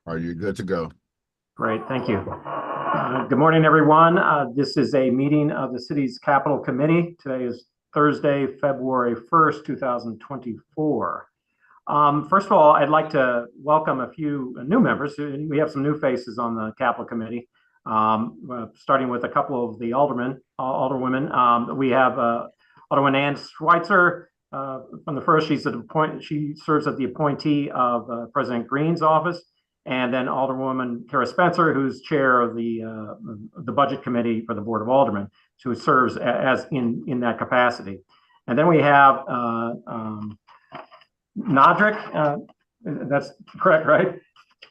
Are you good to go? Great, thank you. Good morning, everyone. This is a meeting of the city's Capital Committee. Today is Thursday, February 1st, 2024. First of all, I'd like to welcome a few new members. We have some new faces on the Capital Committee, starting with a couple of the alderwomen. We have Alderwoman Ann Schweitzer from the first. She serves as the appointee of President Green's office. And then Alderwoman Kara Spencer, who's chair of the Budget Committee for the Board of Aldermen, who serves as in that capacity. And then we have Nodrick. That's correct, right?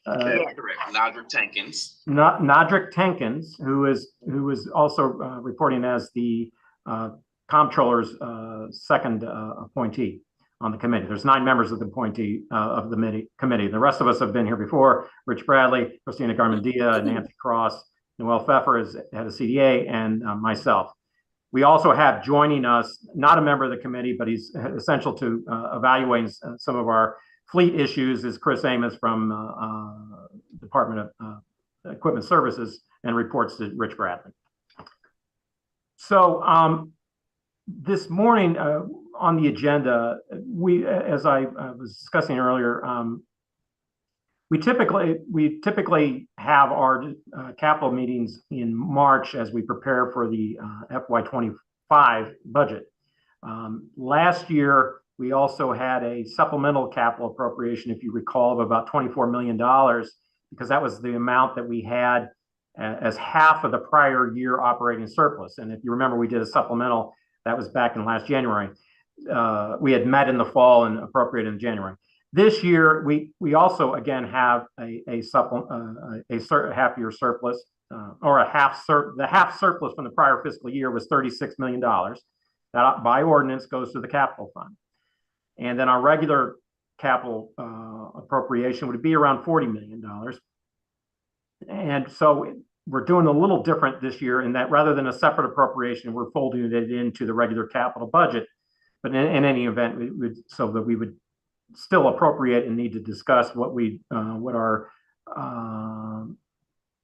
That's correct. Nodrick Tankins. Nodrick Tankins, who is also reporting as the comptroller's second appointee on the committee. There's 9 members of the appointee of the committee. The rest of us have been here before: Rich Bradley, Christina Garmendia, Nancy Cross, Noel Pfeffer is head of CDA, and myself. We also have joining us, not a member of the committee, but he's essential to evaluating some of our fleet issues, is Chris Amos from Department of Equipment Services, and reports to Rich Bradley. So this morning, on the agenda, as I was discussing earlier, we typically have our capital meetings in March as we prepare for the FY25 budget. Last year, we also had a supplemental capital appropriation, if you recall, of about $24 million, because that was the amount that we had as half of the prior year operating surplus. And if you remember, we did a supplemental that was back in last January. We had met in the fall and appropriated in January. This year, we also again have a half year surplus, or the half surplus from the prior fiscal year was $36 million. That by ordinance goes to the capital fund, and then our regular capital appropriation would be around $40 million. And so we're doing a little different this year in that rather than a separate appropriation, we're folding it into the regular capital budget. But in any event, so that we would still appropriate and need to discuss what our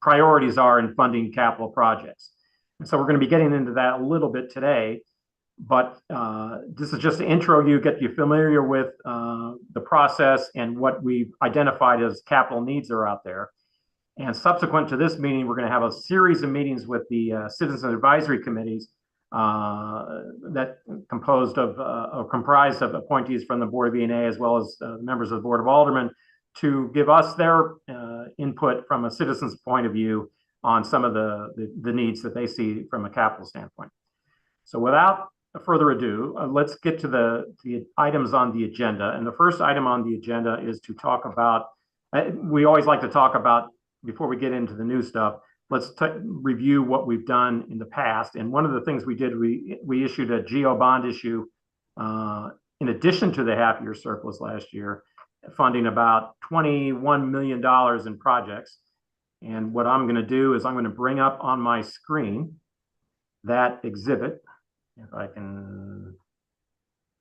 priorities are in funding capital projects. And so we're going to be getting into that a little bit today. But this is just to intro you, get you familiar with the process and what we've identified as capital needs are out there. And subsequent to this meeting, we're going to have a series of meetings with the citizen advisory committees that comprised of appointees from the Board of E&A as well as members of the Board of Aldermen to give us their input from a citizen's point of view on some of the needs that they see from a capital standpoint. So without further ado, let's get to the items on the agenda. And the first item on the agenda is to talk about, we always like to talk about, before we get into the new stuff, let's review what we've done in the past. And one of the things we did, we issued a GO bond issue in addition to the half-year surplus last year, funding about $21 million in projects. And what I'm going to do is I'm going to bring up on my screen that exhibit. If I can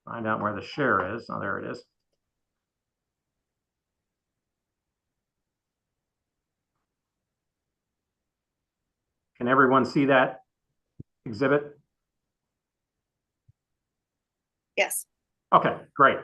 find out where the share is. Oh, there it is. Can everyone see that exhibit? Yes. Okay, great.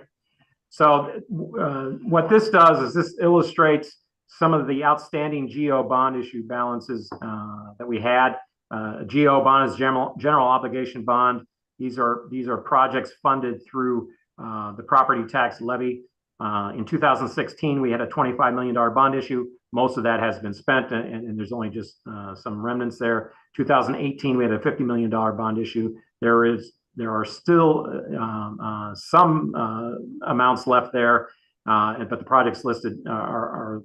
So what this does is this illustrates some of the outstanding GO bond issue balances that we had. GO bond is general obligation bond. These are projects funded through the property tax levy. In 2016, we had a $25 million bond issue. Most of that has been spent, and there's only just some remnants there. 2018, we had a $50 million bond issue. There are still some amounts left there, but the projects listed are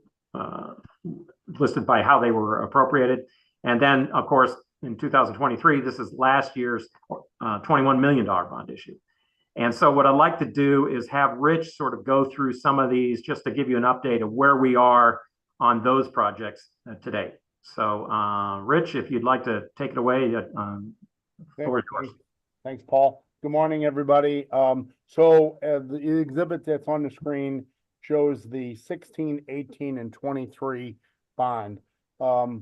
listed by how they were appropriated. And then, of course, in 2023, this is last year's $21 million bond issue. And so what I'd like to do is have Rich sort of go through some of these just to give you an update of where we are on those projects today. So Rich, if you'd like to take it away. Thanks, Paul. Good morning, everybody. So the exhibit that's on the screen shows the 16, 18, and 23 bond. So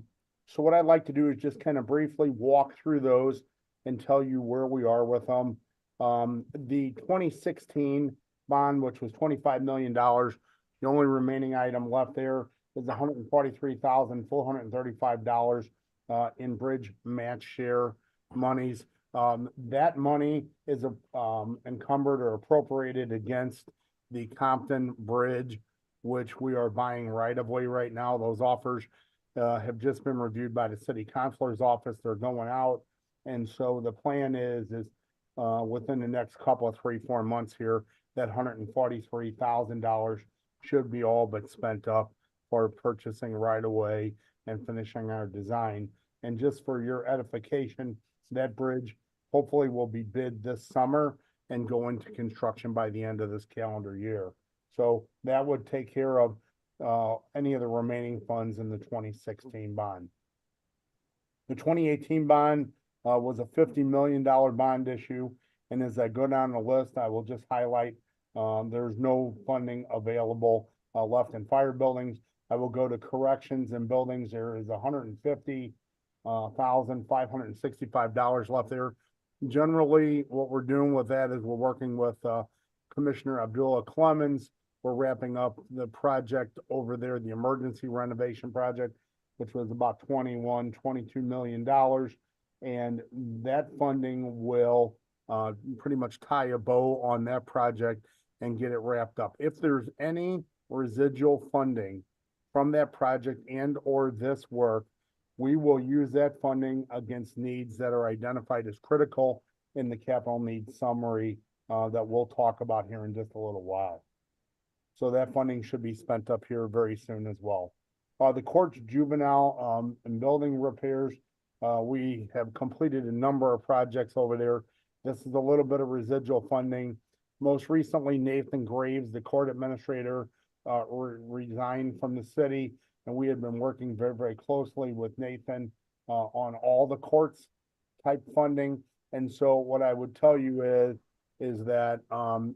what I'd like to do is just kind of briefly walk through those and tell you where we are with them. The 2016 bond, which was $25 million, the only remaining item left there is $143,435 in bridge match share monies. That money is encumbered or appropriated against the Compton Bridge, which we are buying right of way right now. Those offers have just been reviewed by the city councilor's office. They're going out. And so the plan is within the next couple of 3-4 months here, that $143,000 should be all but spent up for purchasing right away and finishing our design. And just for your edification, that bridge hopefully will be bid this summer and go into construction by the end of this calendar year. So that would take care of any of the remaining funds in the 2016 bond. The 2018 bond was a $50 million bond issue. And as I go down the list, I will just highlight there's no funding available left in fire buildings. I will go to corrections and buildings. There is $150,565 left there. Generally, what we're doing with that is we're working with Commissioner Abdullah Clemens. We're wrapping up the project over there, the emergency renovation project, which was about $22 million. And that funding will pretty much tie a bow on that project and get it wrapped up. If there's any residual funding from that project and or this work, we will use that funding against needs that are identified as critical in the capital needs summary that we'll talk about here in just a little while. So that funding should be spent up here very soon as well. The court's juvenile and building repairs, we have completed a number of projects over there. This is a little bit of residual funding. Most recently, Nathan Graves, the court administrator, resigned from the city, and we had been working very, very closely with Nathan on all the courts type funding. And so what I would tell you is that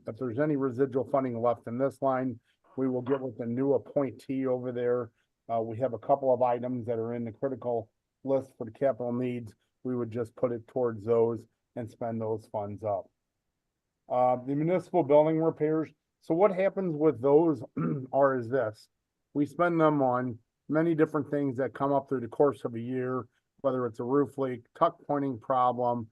if there's any residual funding left in this line, we will get with the new appointee over there. We have a couple of items that are in the critical list for the capital needs. We would just put it towards those and spend those funds up. The municipal building repairs. So what happens with those is this. We spend them on many different things that come up through the course of a year, whether it's a roof leak, tuck pointing problem,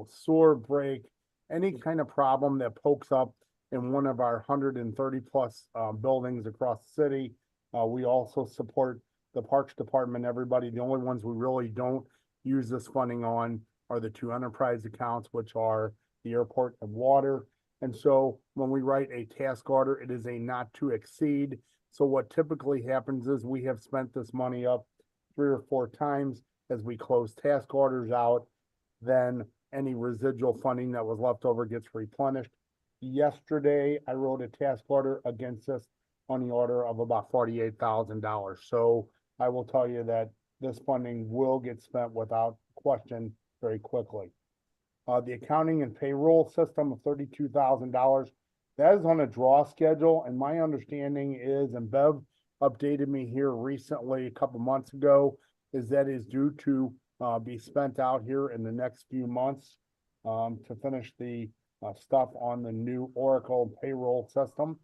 sewer break, any kind of problem that pokes up in one of our 130 plus buildings across the city. We also support the Parks Department, everybody. The only ones we really don't use this funding on are the 2 enterprise accounts, which are the airport and water. And so when we write a task order, it is a not to exceed. So what typically happens is we have spent this money up 3 or 4 times as we close task orders out. Then any residual funding that was left over gets replenished. Yesterday, I wrote a task order against this on the order of about $48,000. So I will tell you that this funding will get spent without question very quickly. The accounting and payroll system of $32,000, that is on a draw schedule. And my understanding is, and Bev updated me here recently, a couple months ago, is that is due to be spent out here in the next few months to finish the stuff on the new Oracle payroll system.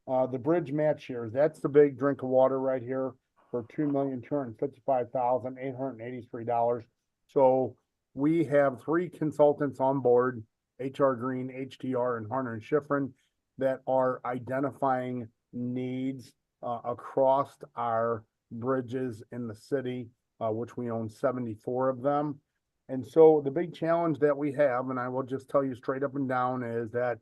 The bridge match shares, that's the big drink of water right here for $2,255,883. So we have 3 consultants on board, HR Green, HDR, and Harner and Schifrin, that are identifying needs across our bridges in the city, which we own 74 of them. And so the big challenge that we have, and I will just tell you straight up and down, is that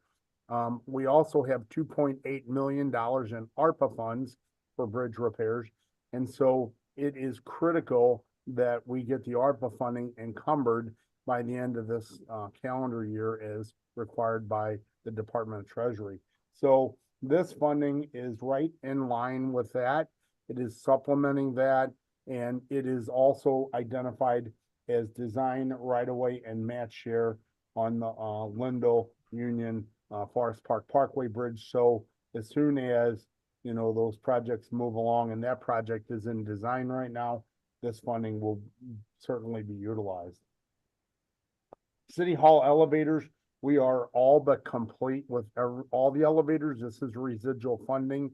we also have $2.8 million in ARPA funds for bridge repairs. And so it is critical that we get the ARPA funding encumbered by the end of this calendar year as required by the Department of Treasury. So this funding is right in line with that. It is supplementing that, and it is also identified as design right away and match share on the Lindell Union Forest Park Parkway Bridge. So as soon as, those projects move along, and that project is in design right now, this funding will certainly be utilized. City Hall elevators, we are all but complete with all the elevators. This is residual funding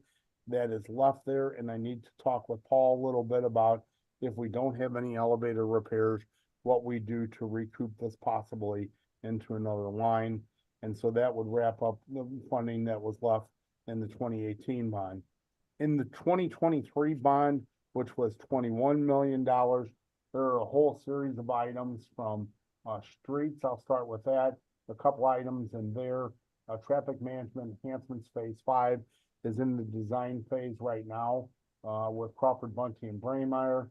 that is left there, and I need to talk with Paul a little bit about if we don't have any elevator repairs, what we do to recoup this possibly into another line. And so that would wrap up the funding that was left in the 2018 bond. In the 2023 bond, which was $21 million, there are a whole series of items from streets. I'll start with that. A couple items in there. Traffic management enhancements phase 5 is in the design phase right now with Crawford, Bunty, and Braemeier.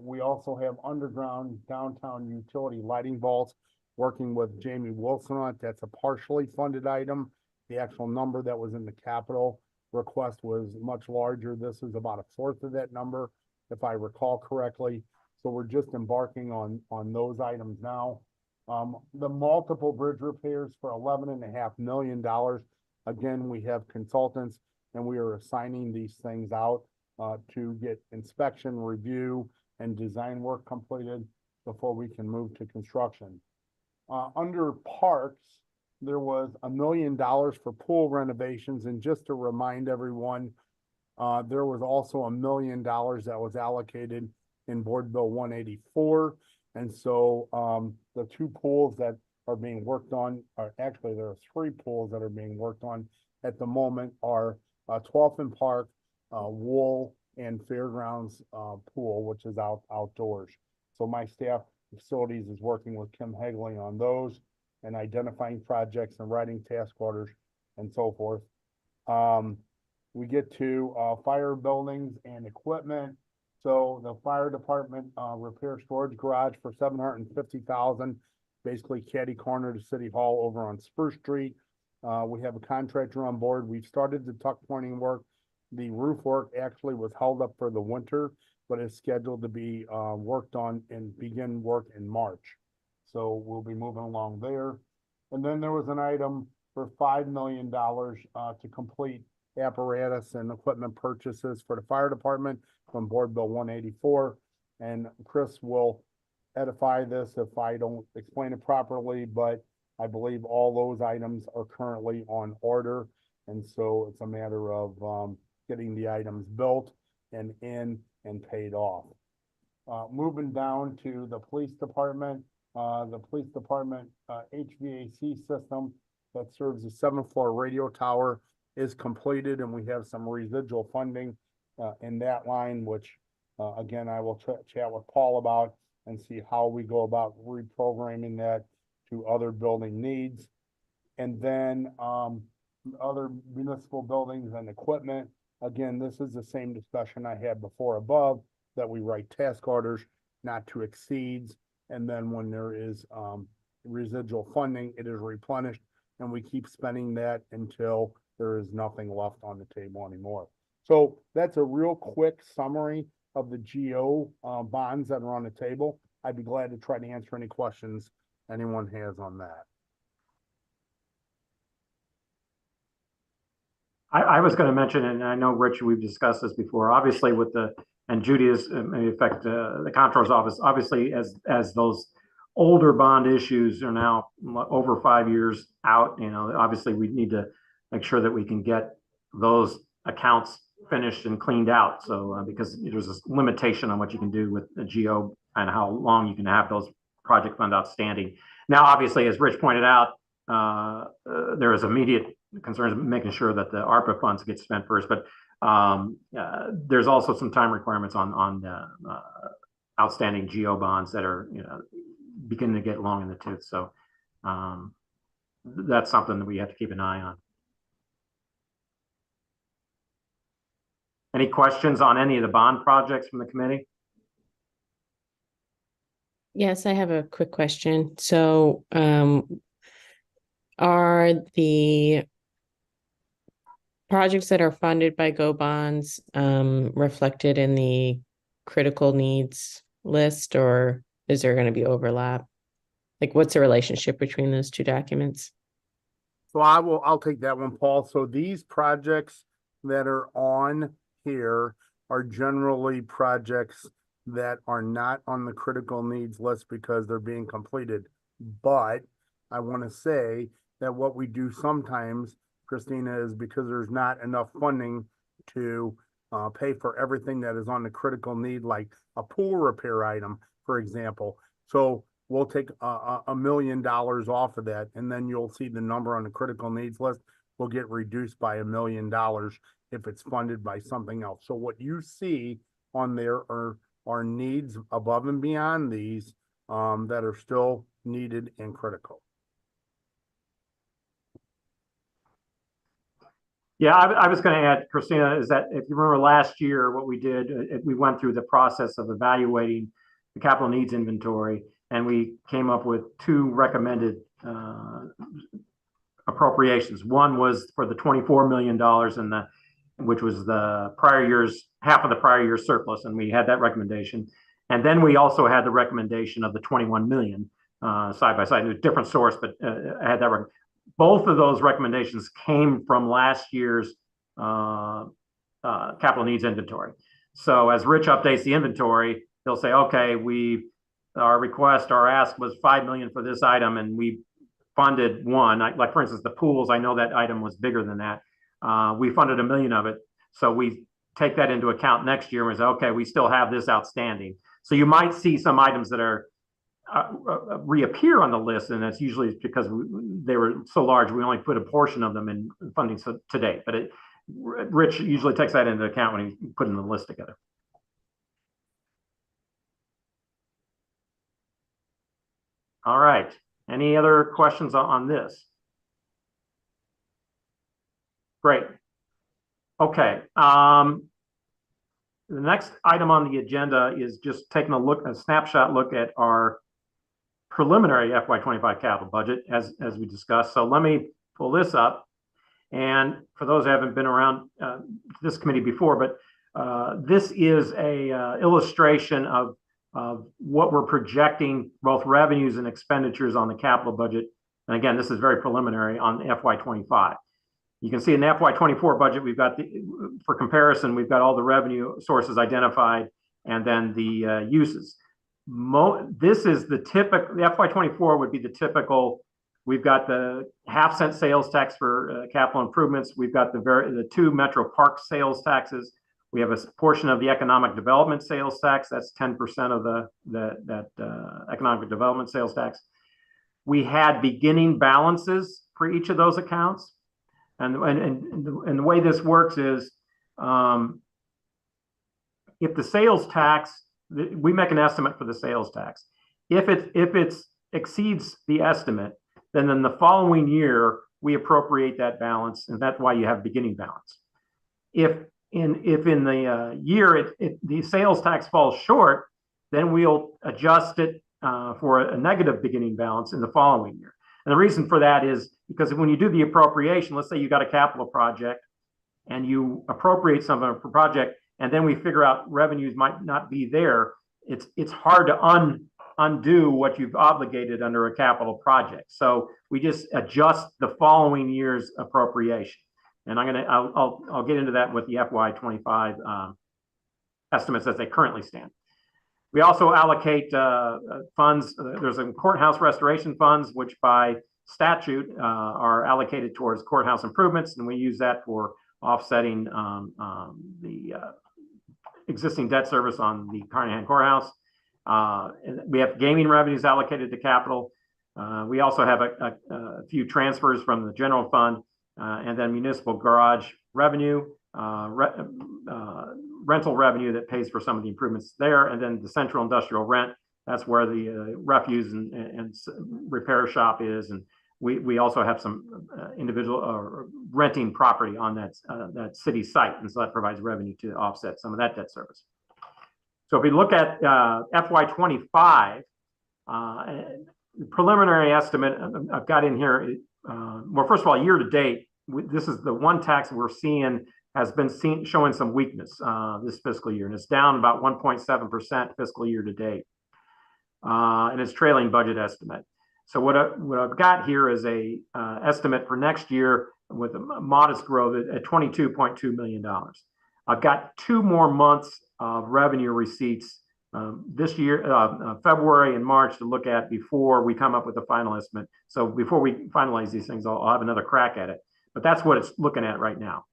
We also have underground downtown utility lighting vaults working with Jamie Wilson on it. That's a partially funded item. The actual number that was in the capital request was much larger. This is about a fourth of that number, if I recall correctly. So we're just embarking on those items now. The multiple bridge repairs for $11.5 million. Again, we have consultants and we are assigning these things out to get inspection, review, and design work completed before we can move to construction. Under parks, there was $1 million for pool renovations. And just to remind everyone, there was also $1 million that was allocated in Board Bill 184. And so the two pools that are being worked on are actually, there are 3 pools that are being worked on at the moment are 12th and Park, Wool, and Fairgrounds pool, which is outdoors. So my staff facilities is working with Kim Hagley on those and identifying projects and writing task orders and so forth. We get to fire buildings and equipment. So the fire department repair storage garage for $750,000, basically catty corner to City Hall over on Spruce Street. We have a contractor on board. We've started the tuck pointing work. The roof work actually was held up for the winter, but is scheduled to be worked on and begin work in March. So we'll be moving along there. And then there was an item for $5 million to complete apparatus and equipment purchases for the fire department from Board Bill 184. And Chris will edify this if I don't explain it properly, but I believe all those items are currently on order. And so it's a matter of getting the items built and in and paid off. Moving down to the police department, HVAC system that serves the 7th floor radio tower is completed, and we have some residual funding in that line, which again, I will chat with Paul about and see how we go about reprogramming that to other building needs. And then other municipal buildings and equipment. Again, this is the same discussion I had before above, that we write task orders not to exceeds. And then when there is residual funding, it is replenished, and we keep spending that until there is nothing left on the table anymore. So that's a real quick summary of the GO bonds that are on the table. I'd be glad to try to answer any questions anyone has on that. I was going to mention, and I know, Rich, we've discussed this before, obviously with and Judy is, in effect, the comptroller's office, obviously as those older bond issues are now over 5 years out, obviously we need to make sure that we can get those accounts finished and cleaned out. So because there's a limitation on what you can do with the GO and how long you can have those project fund outstanding. Now, obviously, as Rich pointed out, there is immediate concerns making sure that the ARPA funds get spent first, but there's also some time requirements on outstanding GO bonds that are beginning to get long in the tooth. So that's something that we have to keep an eye on. Any questions on any of the bond projects from the committee? Yes, I have a quick question. So are the projects that are funded by GO bonds reflected in the critical needs list, or is there going to be overlap? Like, what's the relationship between those two documents? So I'll take that one, Paul. So these projects that are on here are generally projects that are not on the critical needs list because they're being completed. But I want to say that what we do sometimes, Christina, is because there's not enough funding to pay for everything that is on the critical need, like a pool repair item, for example. So we'll take $1 million off of that, and then you'll see the number on the critical needs list will get reduced by $1 million if it's funded by something else. So what you see on there are needs above and beyond these that are still needed and critical. Yeah, I was going to add, Christina, is that if you remember last year, what we did, we went through the process of evaluating the capital needs inventory, and we came up with two recommended appropriations. One was for the $24 million which was the prior year's, half of the prior year's surplus, and we had that recommendation. And then we also had the recommendation of the 21 million side by side. It was a different source, but I had that. Both of those recommendations came from last year's capital needs inventory. So as Rich updates the inventory, he'll say, okay, our ask was 5 million for this item, and we funded one. Like for instance, the pools, I know that item was bigger than that. We funded $1 million of it. So we take that into account next year and we say, okay, we still have this outstanding. So you might see some items that are reappear on the list, and that's usually because they were so large, we only put a portion of them in funding to date. But Rich usually takes that into account when he's putting the list together. All right. Any other questions on this? Great. Okay. The next item on the agenda is just taking a snapshot look at our preliminary FY25 capital budget as we discussed. So let me pull this up. And for those who haven't been around this committee before, but this is a illustration of what we're projecting, both revenues and expenditures on the capital budget. And again, this is very preliminary on FY25. You can see in the FY24 budget, we've got for comparison, we've got all the revenue sources identified and then the uses. This is the typical, the FY24 would be the typical. We've got the half-cent sales tax for capital improvements. We've got the 2 Metro Park sales taxes. We have a portion of the economic development sales tax. That's 10% of that economic development sales tax. We had beginning balances for each of those accounts. And the way this works is if the sales tax, we make an estimate for the sales tax. If it exceeds the estimate, then in the following year, we appropriate that balance, and that's why you have beginning balance. If in the year the sales tax falls short, then we'll adjust it for a negative beginning balance in the following year. And the reason for that is because when you do the appropriation, let's say you got a capital project and you appropriate something for project, and then we figure out revenues might not be there, it's hard to undo what you've obligated under a capital project. So we just adjust the following year's appropriation. And I'll get into that with the FY25 estimates as they currently stand. We also allocate funds. There's a courthouse restoration funds, which by statute are allocated towards courthouse improvements, and we use that for offsetting the existing debt service on the Carnahan Courthouse. We have gaming revenues allocated to capital. We also have a few transfers from the general fund, and then municipal garage revenue, rental revenue that pays for some of the improvements there, and then the central industrial rent. That's where the refuse and repair shop is, and we also have some individual renting property on that city site, and so that provides revenue to offset some of that debt service. So if we look at FY25, preliminary estimate I've got in here. Well, first of all, year to date, this is the one tax we're seeing has been showing some weakness this fiscal year, and it's down about 1.7% fiscal year to date, and it's trailing budget estimate. So what I've got here is a estimate for next year with a modest growth at $22.2 million. I've got 2 more months of revenue receipts this year, February and March, to look at before we come up with a final estimate. So before we finalize these things, I'll have another crack at it. But that's what it's looking at right now.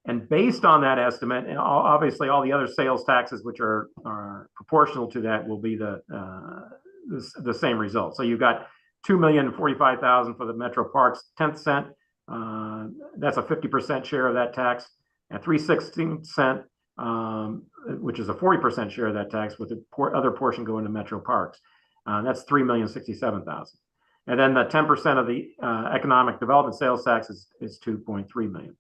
And based on that estimate, and obviously all the other sales taxes, which are proportional to that, will be the same result. So you've got $2,045,000 for the Metro Parks 10th cent. That's a 50% share of that tax, and 3/16 cent, which is a 40% share of that tax, with the other portion going to Metro Parks. That's $3,067,000. And then the 10% of the economic development sales tax is $2.3 million.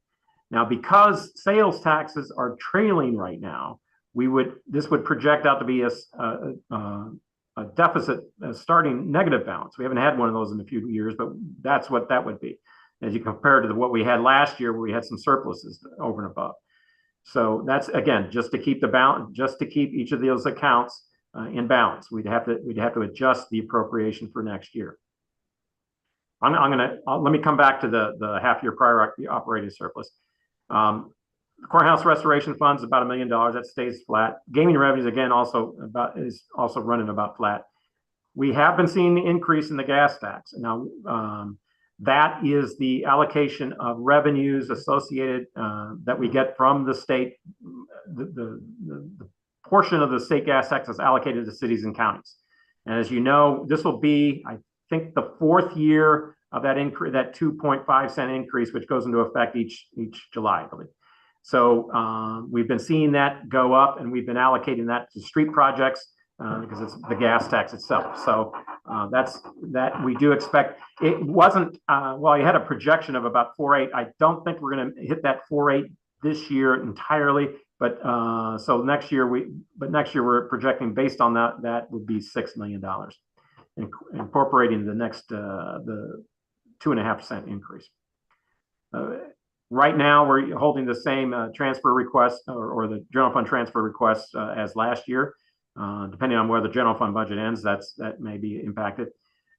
Now, because sales taxes are trailing right now, this would project out to be a deficit, starting negative balance. We haven't had one of those in a few years, but that's what that would be, as you compare to what we had last year, where we had some surpluses over and above. So that's, again, just to keep the balance, just to keep each of those accounts in balance. We'd have to adjust the appropriation for next year. Let me come back to the half-year prior operating surplus. Courthouse restoration funds about $1 million. That stays flat. Gaming revenues, again, is also running about flat. We have been seeing the increase in the gas tax. Now, that is the allocation of revenues associated that we get from the state. The portion of the state gas tax is allocated to cities and counties. And as you know, this will be, I think, the 4th year of that increase, that 2.5 cent increase, which goes into effect each July, I believe. So we've been seeing that go up, and we've been allocating that to street projects because it's the gas tax itself. So that's that. We do expect it wasn't. Well, you had a projection of about 4.8. I don't think we're going to hit that 4.8 this year entirely. But so next year we're projecting, based on that would be $6 million, incorporating the next the 2.5% increase. Right now, we're holding the same transfer request or the general fund transfer requests as last year. Depending on where the general fund budget ends, that may be impacted.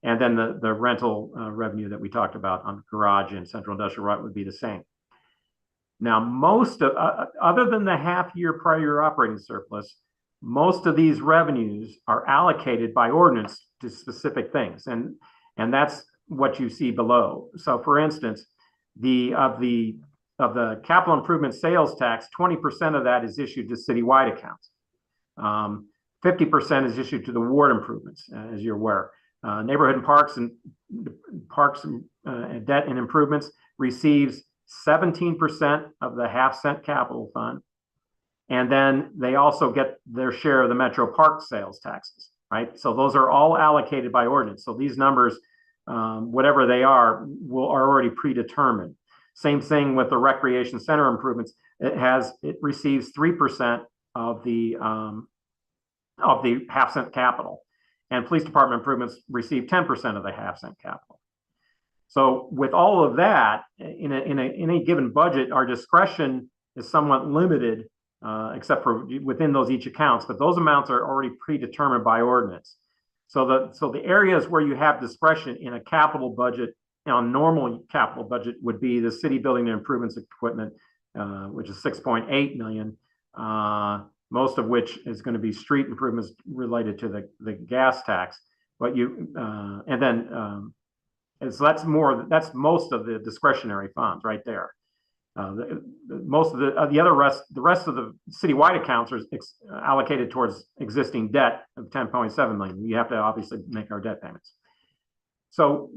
And then the rental revenue that we talked about on garage and central industrial right would be the same. Now, most of, other than the half-year prior year operating surplus, most of these revenues are allocated by ordinance to specific things, and that's what you see below. So, for instance, of the capital improvement sales tax, 20% of that is issued to citywide accounts. 50% is issued to the ward improvements, as you're aware. Neighborhood and parks and debt and improvements receives 17% of the half-cent capital fund. And then they also get their share of the Metro Park sales taxes, right? So those are all allocated by ordinance. So these numbers, whatever they are already predetermined. Same thing with the recreation center improvements. It receives 3% of the half-cent capital. And police department improvements receive 10% of the half-cent capital. So with all of that, in any given budget, our discretion is somewhat limited, except for within those each accounts, but those amounts are already predetermined by ordinance. So the areas where you have discretion in a capital budget, a normal capital budget, would be the city building and improvements equipment, which is $6.8 million, most of which is going to be street improvements related to the gas tax. But so that's most of the discretionary funds right there. Most of the rest of the citywide accounts are allocated towards existing debt of $10.7 million. You have to obviously make our debt payments. So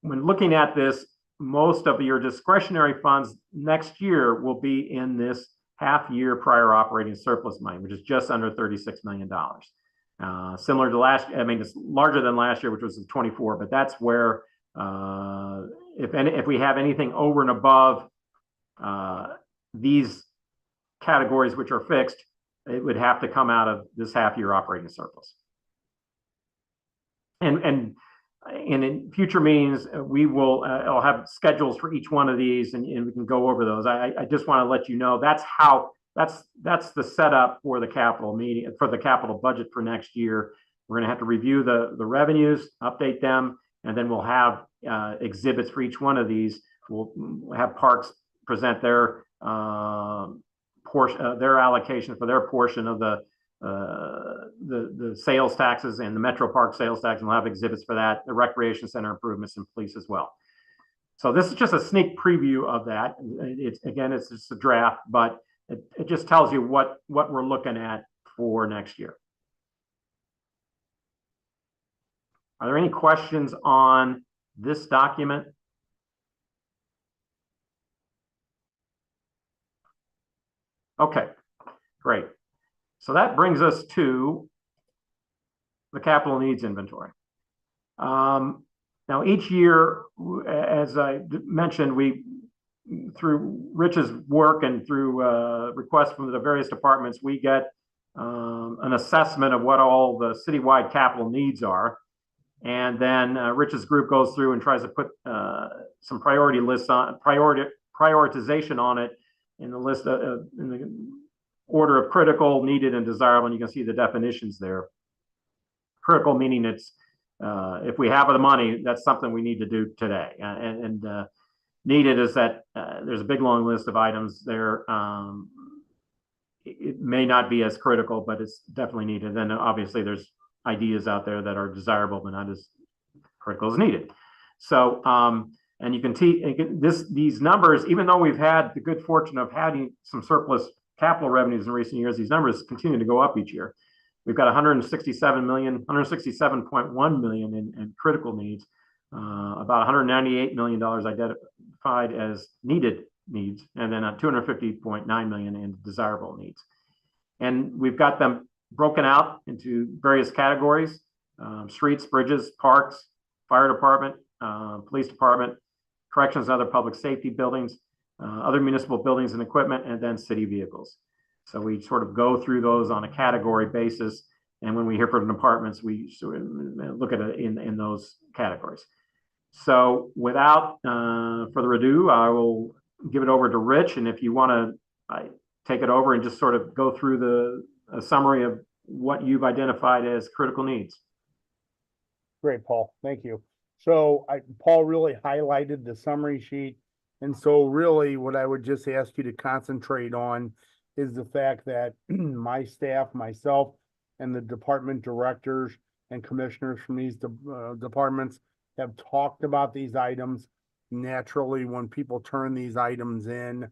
when looking at this, most of your discretionary funds next year will be in this half-year prior operating surplus money, which is just under $36 million. Similar to last, I mean, it's larger than last year, which was 24, but that's where, if we have anything over and above these categories, which are fixed, it would have to come out of this half-year operating surplus. And in future meetings, I'll have schedules for each one of these, and we can go over those. I just want to let you know that's the setup for the capital meeting, for the capital budget for next year. We're going to have to review the revenues, update them, and then we'll have exhibits for each one of these. We'll have parks present their portion, their allocation for their portion of the sales taxes and the Metro Park sales tax, and we'll have exhibits for that, the recreation center improvements, and police as well. So this is just a sneak preview of that. It's just a draft, but it just tells you what we're looking at for next year. Are there any questions on this document? Okay, great. So that brings us to the capital needs inventory. Now, each year, as I mentioned, through Rich's work and through requests from the various departments, we get an assessment of what all the citywide capital needs are. And then Rich's group goes through and tries to put some priority lists on, prioritization on it in the list in the order of critical, needed, and desirable. And you can see the definitions there. Critical meaning it's if we have the money, that's something we need to do today. And needed is that there's a big long list of items there. It may not be as critical, but it's definitely needed. Then obviously there's ideas out there that are desirable but not as critical as needed. So and you can see these numbers, even though we've had the good fortune of having some surplus capital revenues in recent years, these numbers continue to go up each year. We've got 167.1 million in critical needs, about $198 million identified as needed needs, and then 250.9 million in desirable needs. And we've got them broken out into various categories: streets, bridges, parks, fire department, police department, corrections and other public safety buildings, other municipal buildings and equipment, and then city vehicles. So we sort of go through those on a category basis, and when we hear from departments, we sort of look at it in those categories. So without further ado, I will give it over to Rich, and if you want to take it over and just sort of go through a summary of what you've identified as critical needs. Great, Paul. Thank you. So Paul really highlighted the summary sheet. And so really what I would just ask you to concentrate on is the fact that my staff, myself, and the department directors and commissioners from these departments have talked about these items. Naturally, when people turn these items in,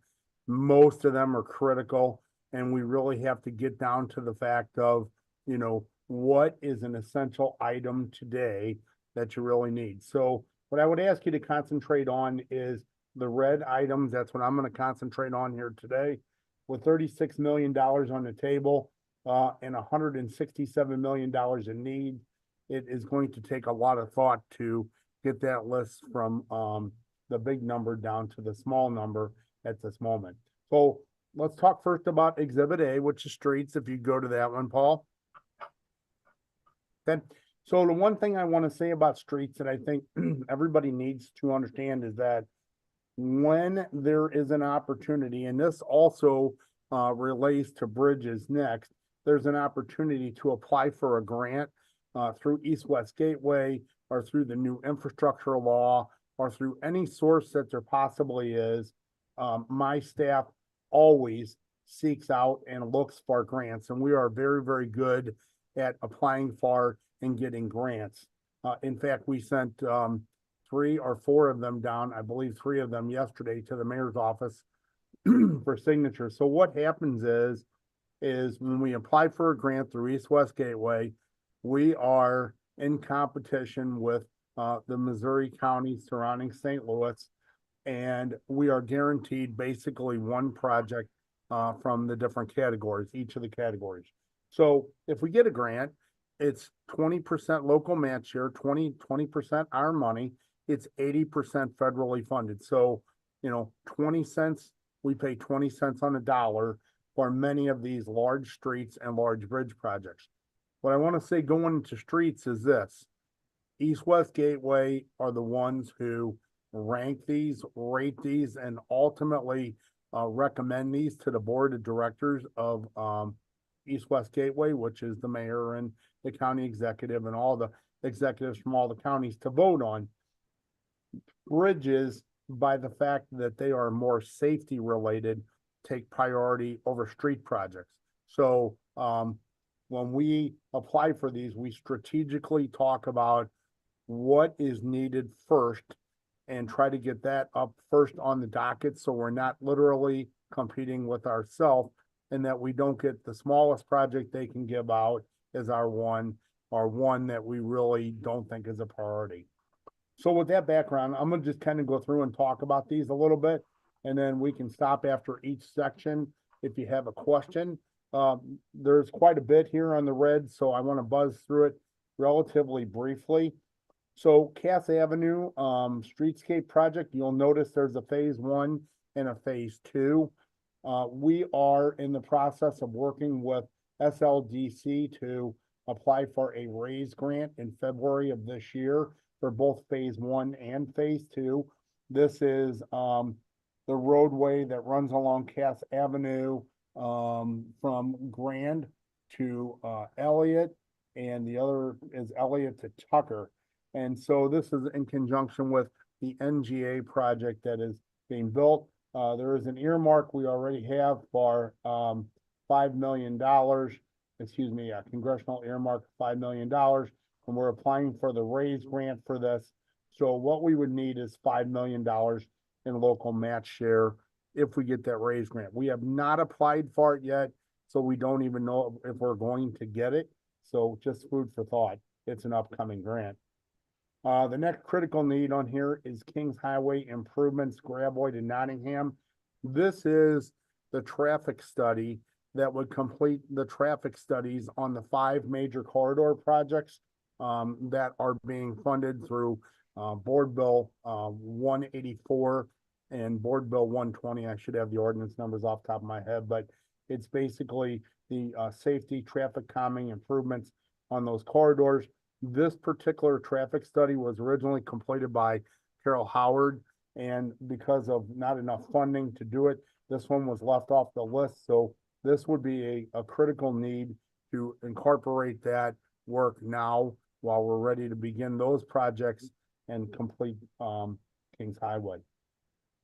most of them are critical, and we really have to get down to the fact of, what is an essential item today that you really need. So what I would ask you to concentrate on is the red items. That's what I'm going to concentrate on here today. With $36 million on the table and $167 million in need, it is going to take a lot of thought to get that list from the big number down to the small number at this moment. So let's talk first about Exhibit A, which is streets. If you go to that one, Paul. Okay. So the one thing I want to say about streets that I think everybody needs to understand is that when there is an opportunity, and this also relates to bridges next, there's an opportunity to apply for a grant through East-West Gateway or through the new infrastructure law or through any source that there possibly is. My staff always seeks out and looks for grants, and we are very, very good at applying for and getting grants. In fact, we sent 3 or 4 of them down, I believe 3 of them yesterday, to the mayor's office for signature. So what happens is when we apply for a grant through East-West Gateway, we are in competition with the Missouri counties surrounding St. Louis, and we are guaranteed basically one project from the different categories, each of the categories. So if we get a grant, it's 20% local match share, 20% our money. It's 80% federally funded. So, 20 cents, we pay 20 cents on the dollar for many of these large streets and large bridge projects. What I want to say going into streets is this: East-West Gateway are the ones who rank these, rate these, and ultimately recommend these to the board of directors of East-West Gateway, which is the mayor and the county executive and all the executives from all the counties to vote on. Bridges, by the fact that they are more safety related, take priority over street projects. So, when we apply for these, we strategically talk about what is needed first and try to get that up first on the docket, so we're not literally competing with ourselves, and that we don't get the smallest project they can give out as our one, or one that we really don't think is a priority. So with that background, I'm gonna just kind of go through and talk about these a little bit, and then we can stop after each section if you have a question. There's quite a bit here on the red, so I want to buzz through it relatively briefly. So Cass Avenue, streetscape project, you'll notice there's a phase 1 and a phase 2. We are in the process of working with SLDC to apply for a RAISE grant in February of this year for both phase 1 and phase 2. This is the roadway that runs along Cass Avenue from Grand to Elliott, and the other is Elliott to Tucker. And so this is in conjunction with the NGA project that is being built. There is an earmark we already have for $5 million, excuse me, a congressional earmark of $5 million, and we're applying for the RAISE grant for this. So what we would need is $5 million in local match share if we get that RAISE grant. We have not applied for it yet, so we don't even know if we're going to get it. So just food for thought. It's an upcoming grant. The next critical need on here is Kings Highway improvements, Graboid to Nottingham. This is the traffic study that would complete the traffic studies on the 5 major corridor projects that are being funded through Board Bill 184 and Board Bill 120. I should have the ordinance numbers off the top of my head, but it's basically the safety, traffic calming improvements on those corridors. This particular traffic study was originally completed by Carol Howard, and because of not enough funding to do it, this one was left off the list. So this would be a critical need to incorporate that work now while we're ready to begin those projects and complete Kings Highway.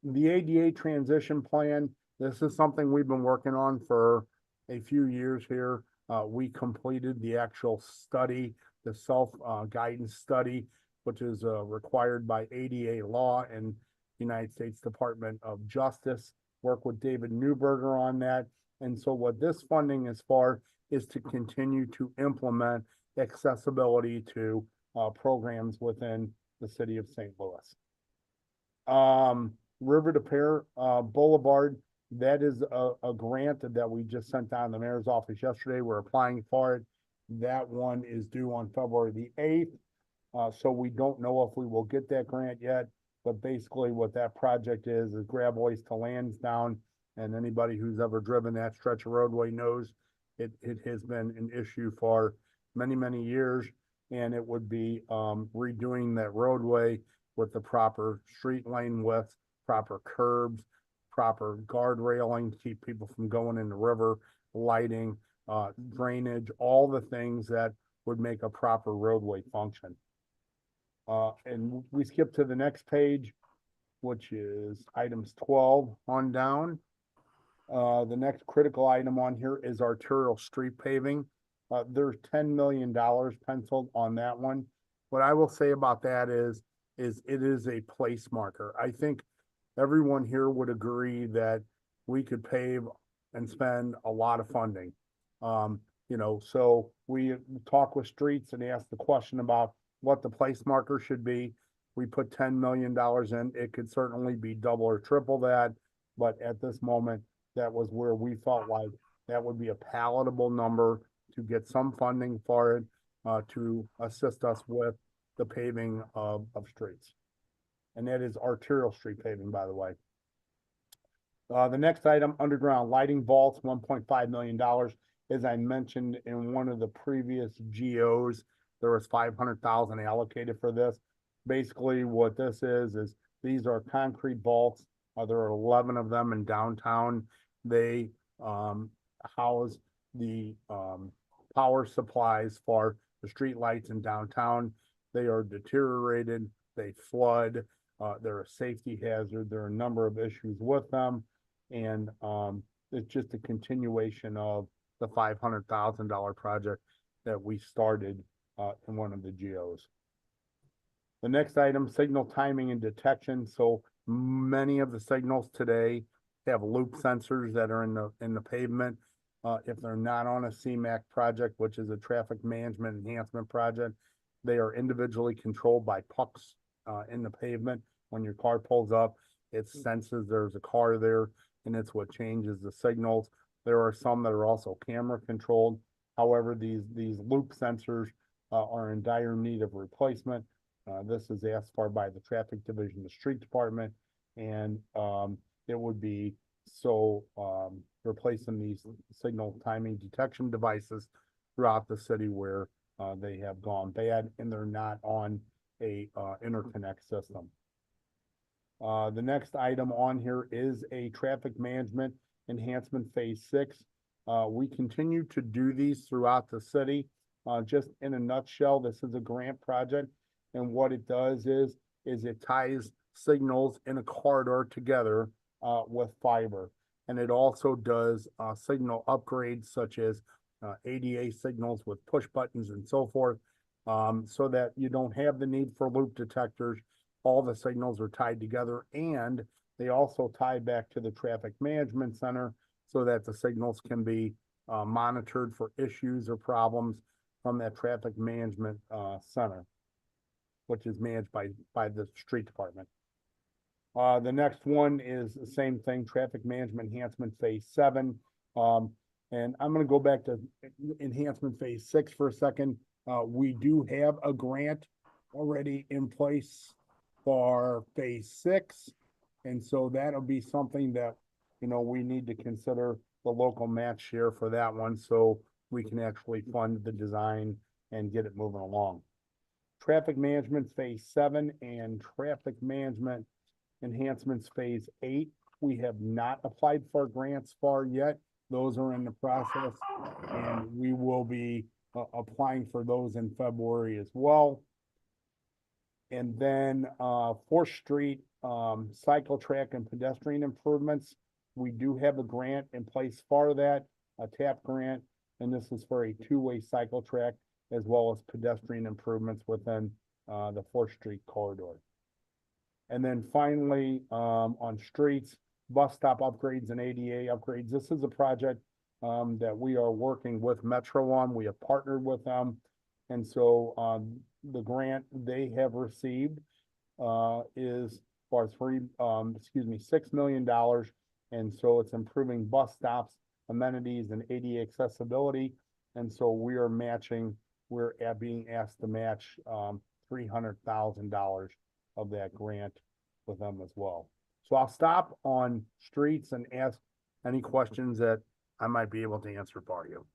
The ADA transition plan, this is something we've been working on for a few years here. We completed the actual study, the self-guidance study, which is required by ADA law and United States Department of Justice. Work with David Newberger on that. And so what this funding is for is to continue to implement accessibility to programs within the city of St. Louis. River to Pear Boulevard, that is a grant that we just sent down to the mayor's office yesterday. We're applying for it. That one is due on February the 8th. So we don't know if we will get that grant yet, but basically what that project is Graboids to Lansdowne, and anybody who's ever driven that stretch of roadway knows it has been an issue for many, many years, and it would be redoing that roadway with the proper street lane width, proper curbs, proper guard railing to keep people from going in the river, lighting, drainage, all the things that would make a proper roadway function. And we skip to the next page, which is items 12 on down. The next critical item on here is arterial street paving. There's $10 million penciled on that one. What I will say about that is it is a place marker. I think everyone here would agree that we could pave and spend a lot of funding. So we talk with streets and ask the question about what the place marker should be. We put $10 million in. It could certainly be double or triple that, but at this moment, that was where we felt like that would be a palatable number to get some funding for it, to assist us with the paving of streets. And that is arterial street paving, by the way. The next item, underground lighting vaults, $1.5 million. As I mentioned in one of the previous GOs, there was $500,000 allocated for this. Basically, what this is these are concrete vaults. There are 11 of them in downtown. They house the power supplies for the street lights in downtown. They are deteriorated, they flood, they're a safety hazard, there are a number of issues with them. And it's just a continuation of the $500,000 project that we started in one of the geos. The next item, signal timing and detection. So many of the signals today have loop sensors that are in the pavement. If they're not on a CMAQ project, which is a traffic management enhancement project, they are individually controlled by pucks in the pavement. When your car pulls up, it senses there's a car there, and it's what changes the signals. There are some that are also camera controlled. However, these loop sensors are in dire need of replacement. This is asked for by the traffic division, the street department, and it would be replacing these signal timing detection devices throughout the city where they have gone bad and they're not on a interconnect system. The next item on here is a traffic management enhancement phase 6. We continue to do these throughout the city. Just in a nutshell, this is a grant project, and what it does is it ties signals in a corridor together with fiber, and it also does signal upgrades such as ADA signals with push buttons and so forth, so that you don't have the need for loop detectors. All the signals are tied together, and they also tie back to the traffic management center so that the signals can be monitored for issues or problems from that traffic management center, which is managed by the street department. The next one is the same thing, traffic management enhancement phase 7. And I'm gonna go back to enhancement phase 6 for a second. We do have a grant already in place for phase 6. And so that'll be something that, we need to consider the local match share for that one, so we can actually fund the design and get it moving along. Traffic management phase 7 and traffic management enhancements phase 8. We have not applied for grants for yet. Those are in the process, and we will be applying for those in February as well. And then 4th Street cycle track and pedestrian improvements. We do have a grant in place for that, a TAP grant, and this is for a 2-way cycle track as well as pedestrian improvements within the 4th Street corridor. And then finally, on streets, bus stop upgrades and ADA upgrades. This is a project that we are working with Metro on. We have partnered with them. And so the grant they have received is for $6 million. And so it's improving bus stops, amenities, and ADA accessibility. And so we are being asked to match $300,000 of that grant with them as well. So I'll stop on streets and ask any questions that I might be able to answer for you.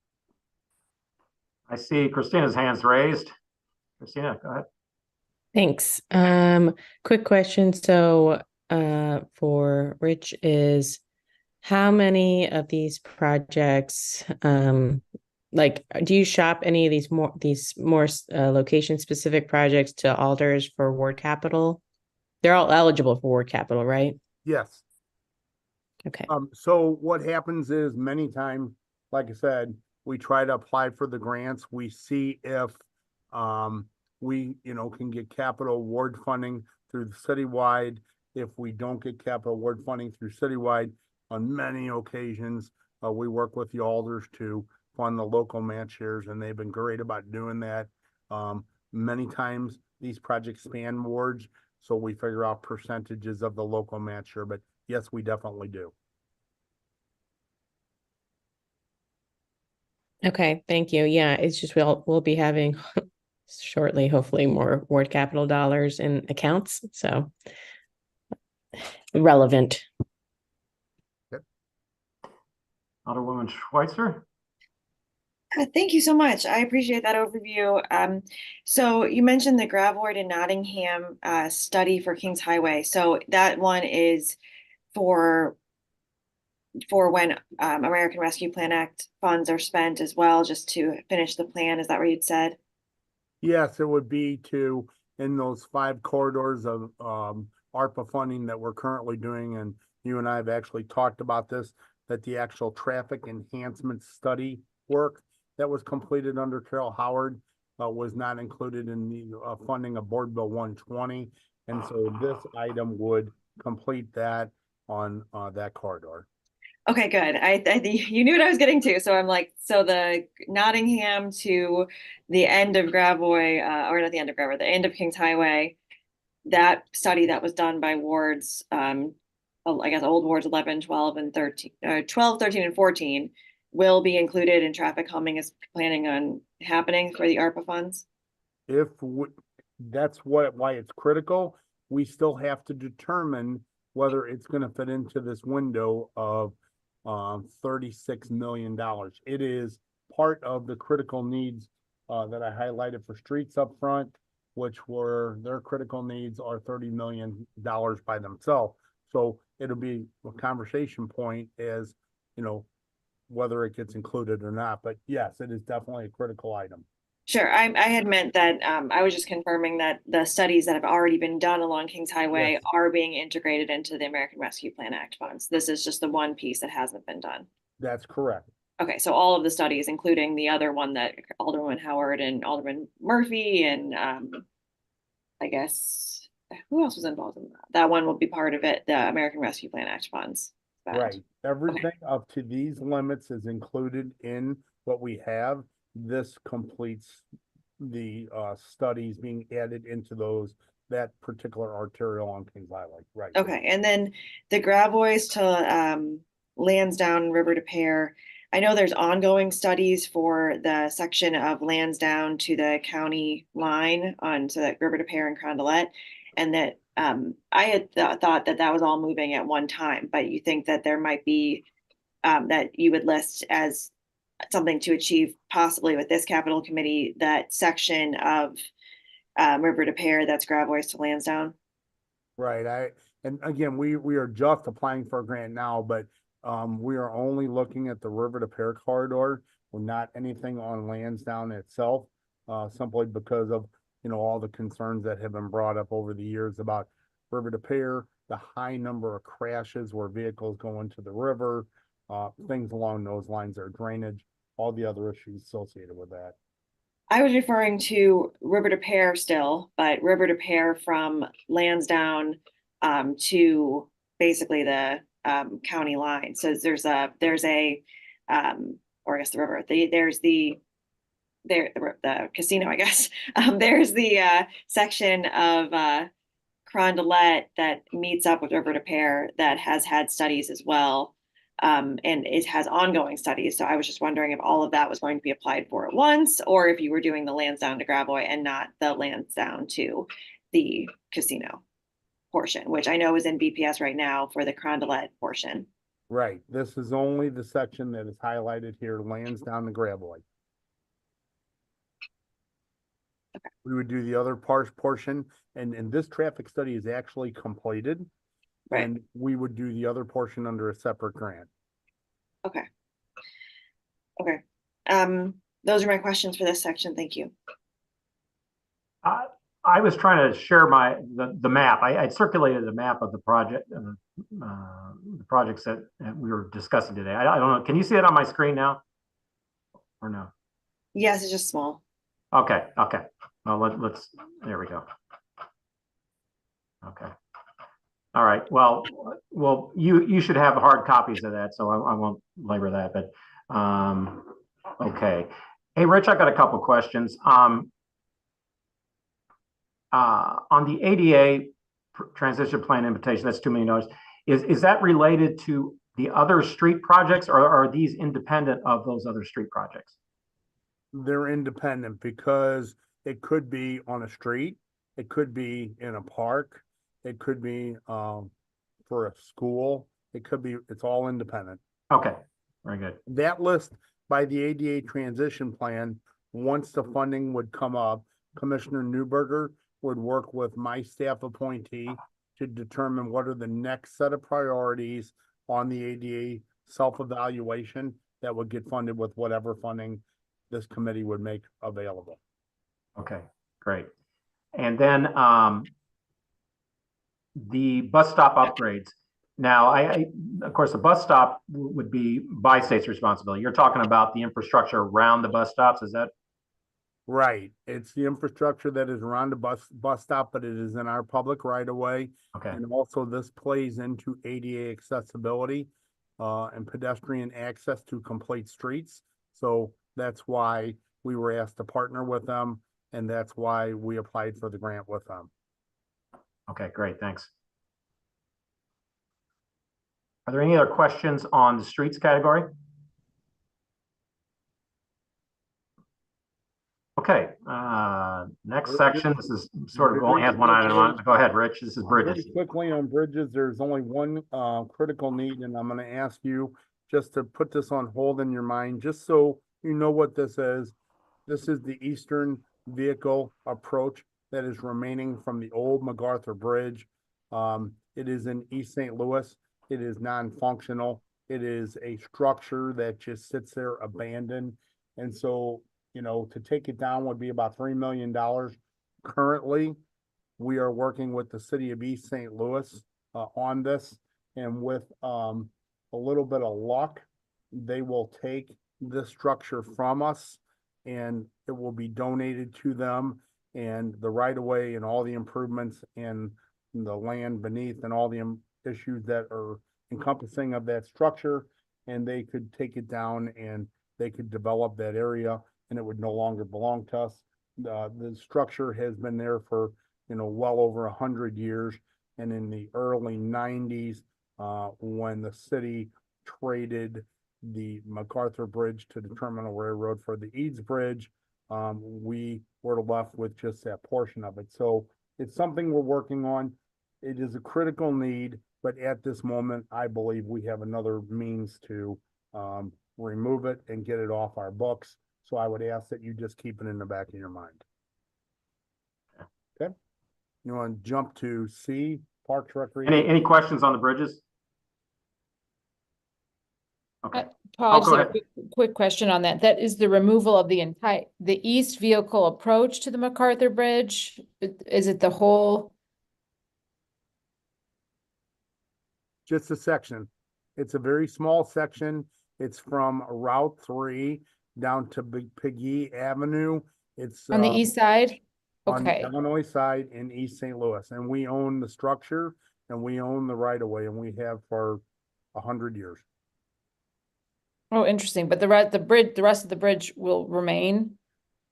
I see Christina's hands raised. Christina, go ahead. Thanks. Quick question. So, for Rich is how many of these projects, do you shop any of these more location specific projects to alders for ward capital? They're all eligible for ward capital, right? Yes. Okay. So what happens is many times, like I said, we try to apply for the grants. We see if we, can get capital award funding through the citywide. If we don't get capital award funding through citywide, on many occasions, we work with the alders to fund the local match shares, and they've been great about doing that. Many times these projects span wards, so we figure out percentages of the local match share, but yes, we definitely do. Okay, thank you. Yeah, it's just we'll be having shortly, hopefully, more ward capital dollars in accounts. So relevant. Yep. Alderwoman Schweitzer. Thank you so much. I appreciate that overview. So you mentioned the Gravoid and Nottingham study for Kings Highway. So that one is for for when American Rescue Plan Act funds are spent as well, just to finish the plan. Is that what you'd said? Yes, it would be to, in those 5 corridors of ARPA funding that we're currently doing, and you and I have actually talked about this, that the actual traffic enhancement study work that was completed under Carol Howard was not included in the funding of Board Bill 120. And so this item would complete that on that corridor. Okay, good. You knew what I was getting to, so I'm like, so the Nottingham to the end of Gravois, or not the end of Gravois, the end of Kings Highway, that study that was done by wards, I guess old wards 11, 12, and 13, 12, 13, and 14 will be included in traffic calming is planning on happening for the ARPA funds. That's why it's critical. We still have to determine whether it's going to fit into this window of $36 million. It is part of the critical needs that I highlighted for streets up front, which were their critical needs are $30 million by themselves. So it'll be a conversation point as, you know, whether it gets included or not. But yes, it is definitely a critical item. Sure, I had meant that I was just confirming that the studies that have already been done along Kings Highway Yes. are being integrated into the American Rescue Plan Act funds. This is just the one piece that hasn't been done. That's correct. Okay, so all of the studies, including the other one that Alderman Howard and Alderman Murphy and I guess who else was involved in that? That one will be part of it, the American Rescue Plan Act funds. Right. Everything up to these limits is included in what we have. This completes the studies being added into that particular arterial on Kings Highway. Right. Okay, and then the Gravois to Lansdowne River to Pear. I know there's ongoing studies for the section of Lansdowne to the county line on so that River to Pear and Carondelet, and that I had thought that that was all moving at one time, but you think that there might be that you would list as something to achieve possibly with this capital committee, that section of River to Pear that's Gravois to Lansdowne. Right. And again, we are just applying for a grant now, but we are only looking at the River to Pear corridor. We're not anything on Lansdowne itself, simply because of, you know, all the concerns that have been brought up over the years about River to Pear, the high number of crashes where vehicles go into the river, things along those lines, are drainage, all the other issues associated with that. I was referring to River to Pear still, but River to Pear from Lansdowne to basically the county line. So there's a or I guess the river. There's the casino, I guess. There's the section of Carondelet that meets up with River to Pear that has had studies as well. And it has ongoing studies. So I was just wondering if all of that was going to be applied for at once, or if you were doing the Lansdowne to Gravois and not the Lansdowne to the casino portion, which I know is in BPS right now for the Carondelet portion. Right. This is only the section that is highlighted here, Lansdowne to Gravois. Okay. We would do the other portion, and this traffic study is actually completed. Right. And we would do the other portion under a separate grant. Okay. Okay. Those are my questions for this section. Thank you. I was trying to share the map. I circulated the map of the project, the projects that we were discussing today. I don't know. Can you see it on my screen now, or no? Yes, it's just small. Okay. Well, let's. There we go. Okay. All right. Well, you should have hard copies of that, so I won't labor that. But okay. Hey, Rich, I got a couple questions. On the ADA transition plan invitation, that's $2 million. Is that related to the other street projects, or are these independent of those other street projects? They're independent because it could be on a street, it could be in a park, it could be for a school, it's all independent. Okay, very good. That list by the ADA transition plan, once the funding would come up, Commissioner Newberger would work with my staff appointee to determine what are the next set of priorities on the ADA self-evaluation that would get funded with whatever funding this committee would make available. Okay, great. And then the bus stop upgrades. Now, of course, the bus stop would be by state's responsibility. You're talking about the infrastructure around the bus stops, is that? Right. It's the infrastructure that is around the bus stop, but it is in our public right of way. Okay, And also this plays into ADA accessibility and pedestrian access to complete streets. So that's why we were asked to partner with them, and that's why we applied for the grant with them. okay, great, thanks. Are there any other questions on the streets category? Okay, next section, this is sort of only has one item on it. Go ahead, Rich, this is bridges. Very quickly on bridges, there's only one critical need, and I'm gonna ask you just to put this on hold in your mind, just so you know what this is. This is the eastern vehicle approach that is remaining from the old MacArthur Bridge. It is in East St. Louis. It is non-functional. It is a structure that just sits there abandoned. And so, you know, to take it down would be about $3 million. Currently, we are working with the city of East St. Louis on this. And with a little bit of luck, they will take this structure from us and it will be donated to them. And the right of way and all the improvements and the land beneath and all the issues that are encompassing of that structure, and they could take it down and they could develop that area and it would no longer belong to us. The structure has been there for, you know, well over 100 years. And in the early 90s, when the city traded the MacArthur Bridge to the Terminal Railroad for the Eads Bridge, we were left with just that portion of it. So it's something we're working on. It is a critical need, but at this moment, I believe we have another means to remove it and get it off our books. So I would ask that you just keep it in the back of your mind. Okay. You want to jump to C, Parks Recreation? Any questions on the bridges? Okay. Paul, I just go have a ahead. quick question on that. That is the removal of the east vehicle approach to the MacArthur Bridge? Is it the whole? Just a section. It's a very small section. It's from Route 3 down to Big Piggy Avenue. It's On the east side? on the Okay, Illinois side in East St. Louis, and we own the structure and we own the right of way, and we have for 100 years. oh, interesting, but the rest of the bridge will remain?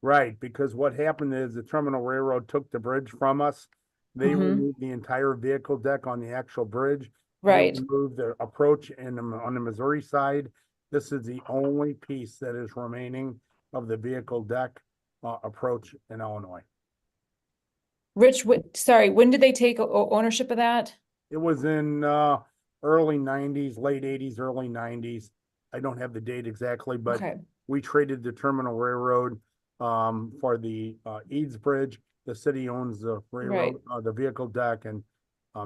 Right, because what happened is the Terminal Railroad took the bridge from us. They Mhm. removed the entire vehicle deck on the actual bridge. They Right, removed the approach on the Missouri side. This is the only piece that is remaining of the vehicle deck approach in Illinois. Rich, sorry, when did they take ownership of that? It was in early 90s, late 80s, early 90s. I don't have the date exactly, but Okay, we traded the Terminal Railroad for the Eads Bridge. The city owns the railroad, the vehicle deck, and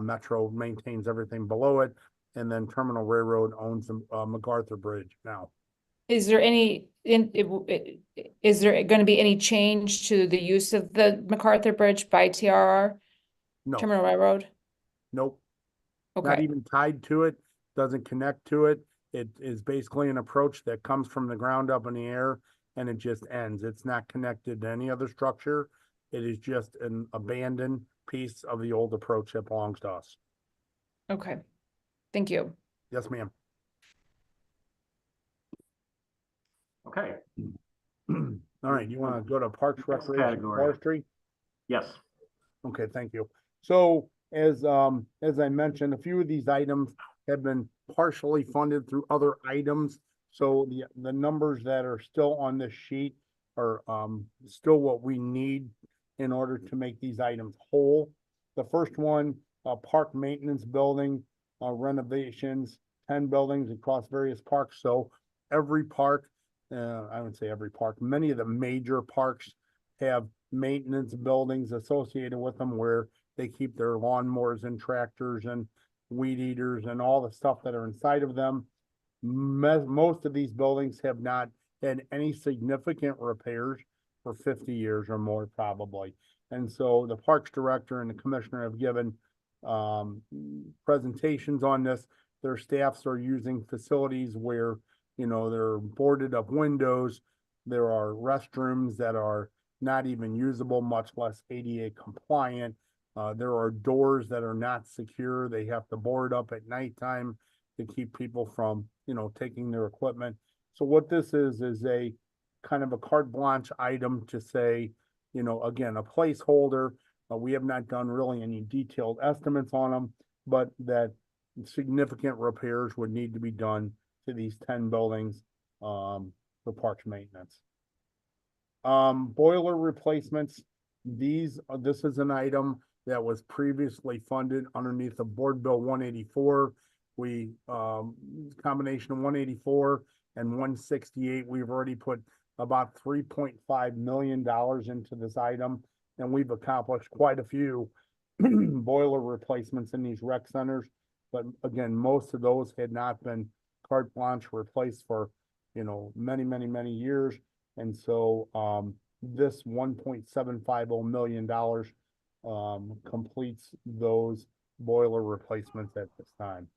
Metro maintains everything below it. And then Terminal Railroad owns the MacArthur Bridge now. is there is there going to be any change to the use of the MacArthur Bridge by TRR, No, Terminal Railroad? nope, not Okay, even tied to it, doesn't connect to it. It is basically an approach that comes from the ground up in the air and it just ends. It's not connected to any other structure. It is just an abandoned piece of the old approach that belongs to us. okay, thank you. Yes, ma'am. Okay, All right, you want to go to Parks, Next Recreation, category. Forestry? yes. Okay, thank you. So as I mentioned, a few of these items have been partially funded through other items. So the numbers that are still on this sheet are still what we need in order to make these items whole. The first one, park maintenance building renovations, 10 buildings across various parks. So every park, I would say every park, many of the major parks have maintenance buildings associated with them where they keep their lawnmowers and tractors and weed eaters and all the stuff that are inside of them. Most of these buildings have not had any significant repairs for 50 years or more probably. And so the Parks Director and the Commissioner have given presentations on this. Their staffs are using facilities where, you know, they're boarded up windows. There are restrooms that are not even usable, much less ADA compliant. There are doors that are not secure. They have to board up at nighttime to keep people from, you know, taking their equipment. So what this is a kind of a carte blanche item to say, you know, again, a placeholder. We have not done really any detailed estimates on them, but that significant repairs would need to be done to these 10 buildings for parks maintenance. Boiler replacements. This is an item that was previously funded underneath the Board Bill 184. We, combination of 184 and 168, we've already put about $3.5 million into this item, and we've accomplished quite a few boiler replacements in these rec centers. But again, most of those had not been carte blanche replaced for, you know, many years. And so, this $1.750 million, completes those boiler replacements at this time.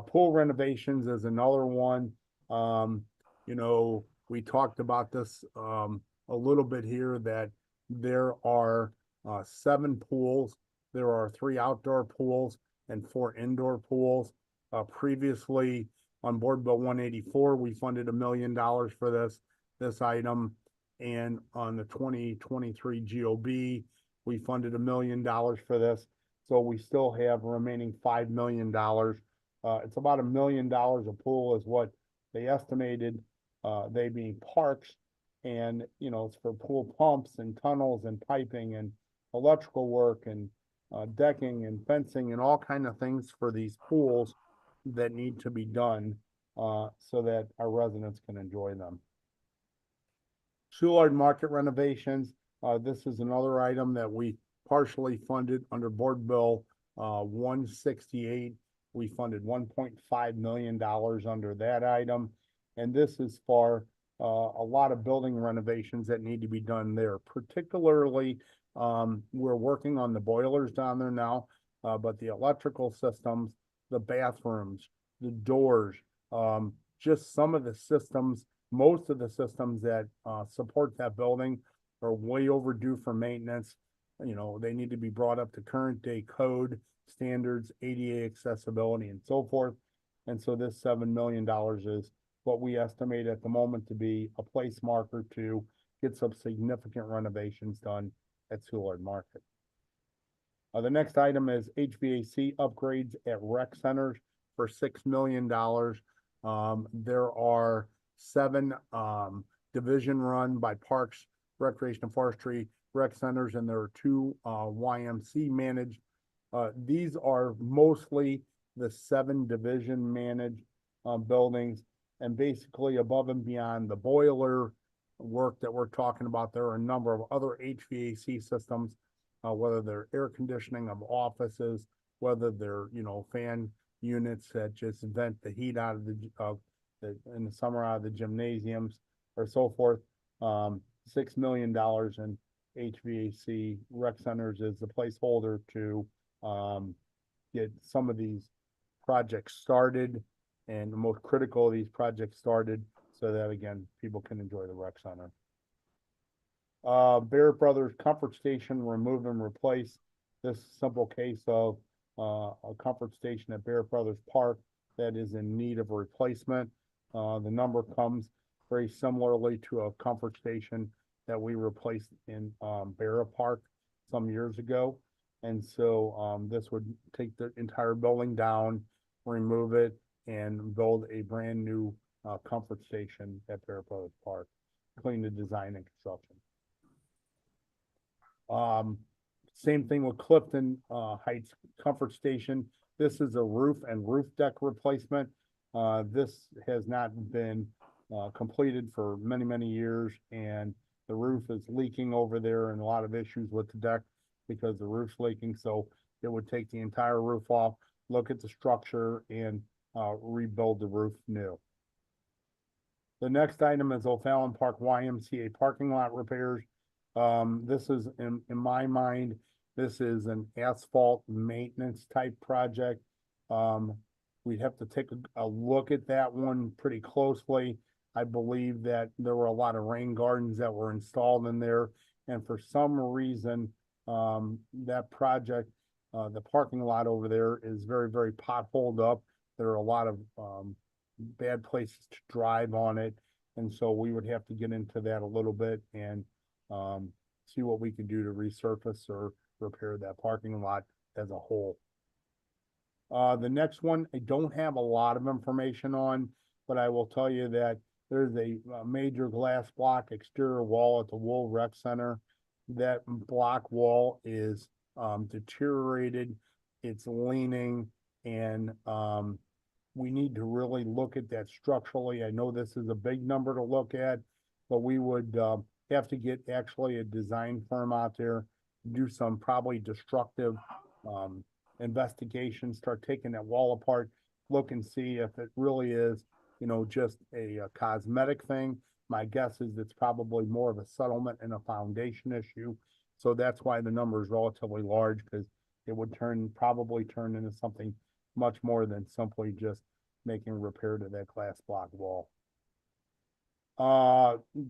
Pool renovations is another one. You know, we talked about this, a little bit here, that there are, 7 pools. There are 3 outdoor pools and 4 indoor pools. Previously on Board Bill 184, we funded $1 million for this item. And on the 2023 GOB, we funded $1 million for this. So we still have remaining $5 million. It's about $1 million a pool is what they estimated, they being parks. And, you know, it's for pool pumps and tunnels and piping and electrical work and decking and fencing and all kind of things for these pools that need to be done so that our residents can enjoy them. Soulard Market renovations. This is another item that we partially funded under Board Bill 168. We funded $1.5 million under that item. And this is for a lot of building renovations that need to be done there. Particularly, we're working on the boilers down there now, but the electrical systems, the bathrooms, the doors, just some of the systems, most of the systems that support that building are way overdue for maintenance. You know, they need to be brought up to current day code standards, ADA accessibility, and so forth. And so this $7 million is what we estimate at the moment to be a place marker to get some significant renovations done at Soulard Market. The next item is HVAC upgrades at rec centers for $6 million. There are 7 division run by Parks, Recreation and Forestry rec centers, and there are 2 YMC managed. These are mostly the 7 division managed buildings, and basically above and beyond the boiler work that we're talking about, there are a number of other HVAC systems, whether they're air conditioning of offices, whether they're, you know, fan units that just vent the heat out of in the summer out of the gymnasiums or so forth. $6 million in HVAC rec centers is the placeholder to get some of these projects started, and the most critical of these projects started so that, again, people can enjoy the rec center. Barrett Brothers Comfort Station, remove and replace. This simple case of a comfort station at Barrett Brothers Park that is in need of a replacement. The number comes very similarly to a comfort station that we replaced in Barrett Park some years ago. And so this would take the entire building down, remove it, and build a brand new comfort station at Barrett Brothers Park, including the design and construction. Same thing with Clifton Heights Comfort Station. This is a roof and roof deck replacement. This has not been completed for many years, and the roof is leaking over there, and a lot of issues with the deck because the roof's leaking. So it would take the entire roof off, look at the structure, and rebuild the roof new. The next item is O'Fallon Park YMCA parking lot repairs. This is, in my mind, this is an asphalt maintenance type project. We'd have to take a look at that one pretty closely. I believe that there were a lot of rain gardens that were installed in there. And for some reason, that project, the parking lot over there is very, very potholed up. There are a lot of bad places to drive on it. And so we would have to get into that a little bit and see what we could do to resurface or repair that parking lot as a whole. The next one, I don't have a lot of information on, but I will tell you that there's a major glass block exterior wall at the Wool Rec Center. That block wall is deteriorated, it's leaning, and we need to really look at that structurally. I know this is a big number to look at, but we would have to get actually a design firm out there, do some probably destructive investigation, start taking that wall apart, look and see if it really is, you know, just a cosmetic thing. My guess is it's probably more of a settlement and a foundation issue. So that's why the number is relatively large, because it would probably turn into something much more than simply just making a repair to that glass block wall.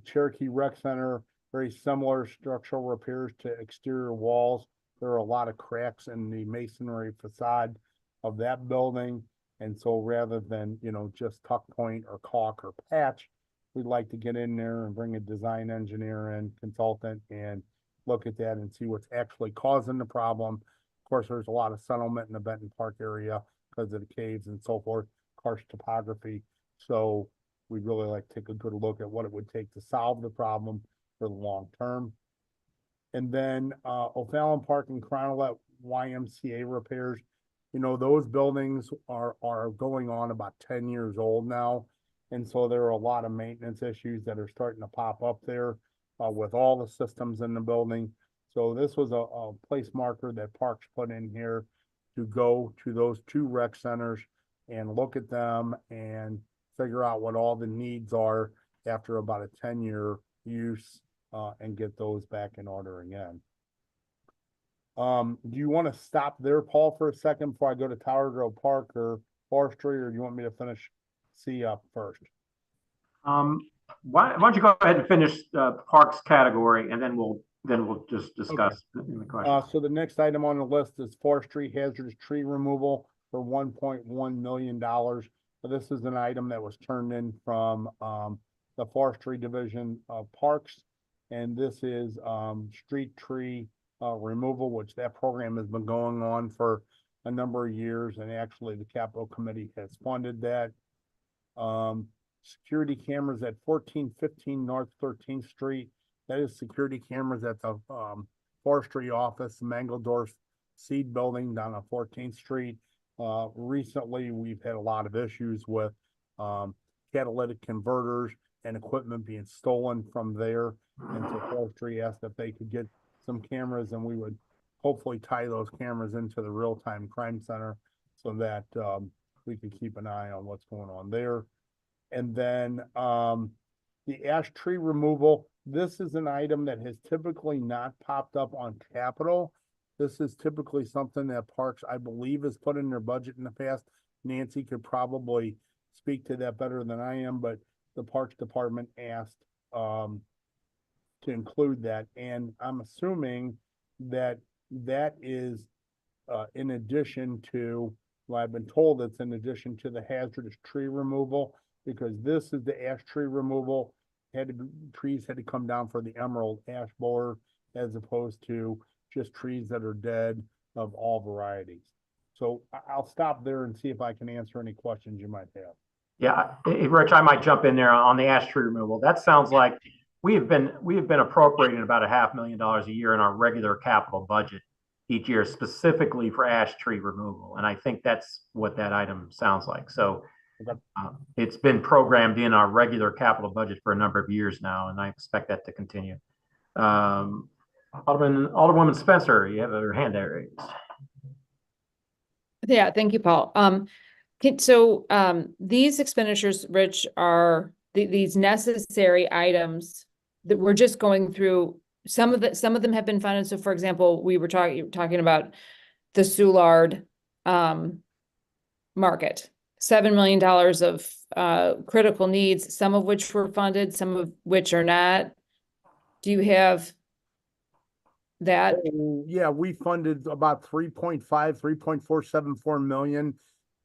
Cherokee Rec Center, very similar structural repairs to exterior walls. There are a lot of cracks in the masonry facade of that building. And so rather than, you know, just tuck point or caulk or patch, we'd like to get in there and bring a design engineer and consultant and look at that and see what's actually causing the problem. Of course, there's a lot of settlement in the Benton Park area because of the caves and so forth, karst topography. So we'd really like to take a good look at what it would take to solve the problem for the long term. And then O'Fallon Park and Cronolette YMCA repairs. You know, those buildings are going on about 10 years old now. And so there are a lot of maintenance issues that are starting to pop up there with all the systems in the building. So this was a place marker that Parks put in here to go to those two rec centers and look at them and figure out what all the needs are after about a 10-year use and get those back in order again. Do you want to stop there, Paul, for a second before I go to Tower Grove Park or Forestry, or do you want me to finish C up first? Why don't you go ahead and finish Parks category, and then we'll just discuss the question. So the next item on the list is forestry hazardous tree removal for $1.1 million. So this is an item that was turned in from the forestry division of Parks, and this is street tree removal, which that program has been going on for a number of years, and actually the Capital Committee has funded that. Security cameras at 1415 North 13th Street. That is security cameras at the forestry office, Mangledorf Seed Building down on 14th Street. Recently, we've had a lot of issues with catalytic converters and equipment being stolen from there. And so forestry asked if they could get some cameras, and we would hopefully tie those cameras into the real-time crime center so that we could keep an eye on what's going on there. And then the ash tree removal, this is an item that has typically not popped up on capital. This is typically something that Parks, I believe, has put in their budget in the past. Nancy could probably speak to that better than I am, but the Parks Department asked to include that. And I'm assuming that that is in addition to, well, I've been told it's in addition to the hazardous tree removal, because this is the ash tree removal. Trees had to come down for the emerald ash borer, as opposed to just trees that are dead of all varieties. So I'll stop there and see if I can answer any questions you might have. Yeah, Rich, I might jump in there on the ash tree removal. That sounds like we have been appropriating about $500,000 a year in our regular capital budget each year, specifically for ash tree removal. And I think that's what that item sounds like. So it's been programmed in our regular capital budget for a number of years now, and I expect that to continue. Alderwoman Spencer, you have your hand there raised. Yeah, thank you, Paul. These expenditures, Rich, are these necessary items that we're just going through. Some of them have been funded. So for example, we were talking about the Soulard market, $7 million of critical needs, some of which were funded, some of which are not. Do you have that? Yeah, we funded about 3.474 million,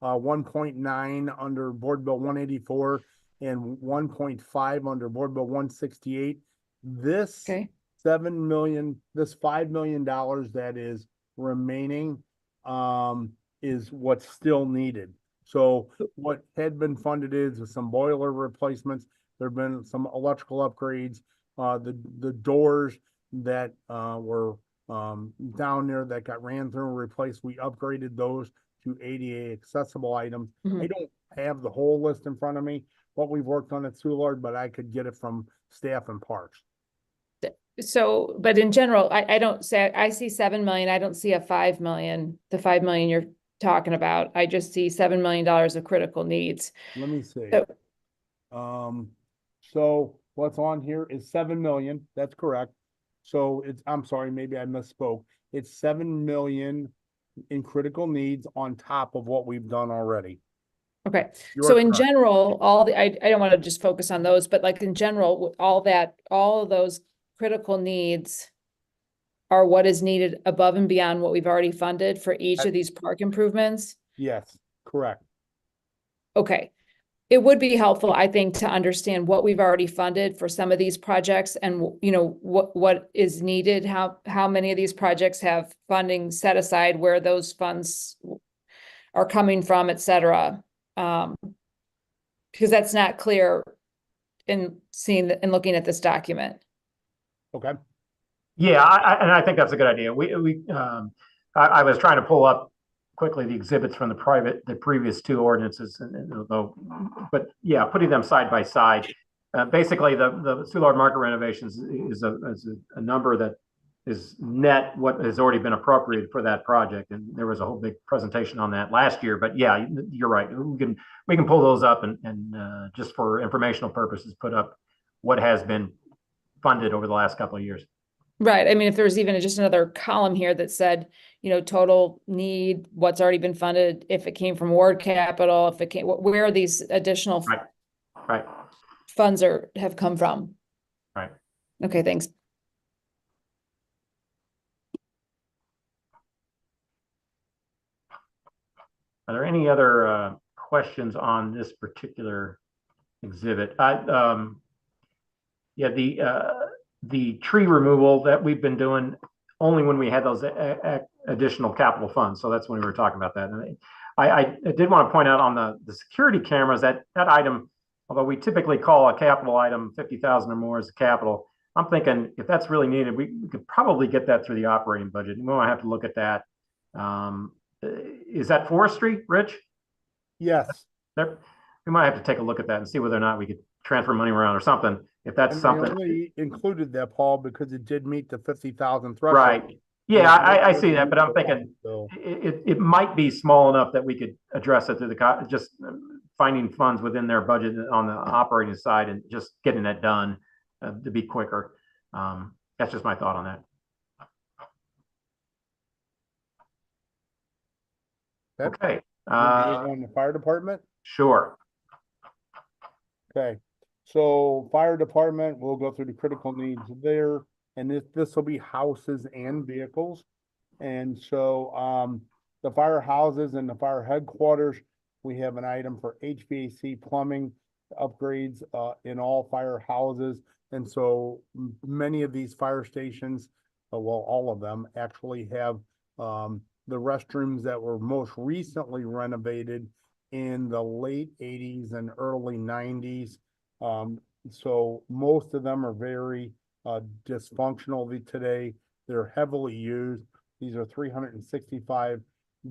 1.9 under Board Bill 184 and 1.5 under Board Bill 168. This Okay. $7 million, this $5 million that is remaining, is what's still needed. So what had been funded is some boiler replacements. There've been some electrical upgrades, the doors that were down there that got ran through and replaced. We upgraded those to ADA accessible items. Mhm. I don't have the whole list in front of me, what we've worked on at Soulard, but I could get it from staff and parks. So, but in general, I don't say, I see 7 million, I don't see a 5 million, the 5 million you're talking about. I just see $7 million of critical needs. Let me see. So- So what's on here is 7 million, that's correct. So I'm sorry, maybe I misspoke. It's 7 million in critical needs on top of what we've done already. Okay, You so are in correct. general, I don't want to just focus on those, but like in general, all of those critical needs are what is needed above and beyond what we've already funded for each of these park improvements? Yes, correct. Okay. It would be helpful, I think, to understand what we've already funded for some of these projects and, you know, what is needed, how many of these projects have funding set aside, where those funds are coming from, et cetera. Because that's not clear in in looking at this document. Okay. Yeah, I think that's a good idea. I was trying to pull up quickly the exhibits from the previous two ordinances, but yeah, putting them side by side. Basically, the Soulard Market renovations is a number that is net what has already been appropriated for that project, and there was a whole big presentation on that last year. But yeah, you're right. We can pull those up and just for informational purposes, put up what has been funded over the last couple of years. Right. I mean, if there's even just another column here that said, you know, total need, what's already been funded, if it came from ward capital, if it came, where these additional Right. funds have come from. Right. Okay, thanks. Are there any other questions on this particular exhibit? Yeah, the tree removal that we've been doing only when we had those additional capital funds. So that's when we were talking about that. And I did want to point out on the security cameras that item, although we typically call a capital item 50,000 or more as a capital, I'm thinking if that's really needed, we could probably get that through the operating budget. We might have to look at that. Is that forestry, Rich? Yes. We might have to take a look at that and see whether or not we could transfer money around or something. If that's And something. I only included that, Paul, because it did meet the 50,000 threshold. Right. Yeah, I see that, but I'm thinking So, it might be small enough that we could address it through just finding funds within their budget on the operating side and just getting that done to be quicker. That's just my thought on that. Okay. on the fire department. Sure. Okay, so fire department, we'll go through the critical needs there, and this will be houses and vehicles. And so, the firehouses and the fire headquarters, we have an item for HVAC plumbing upgrades, in all firehouses. And so many of these fire stations, well, all of them actually have, the restrooms that were most recently renovated in the late 80s and early 90s. So most of them are very dysfunctional today. They're heavily used. These are 365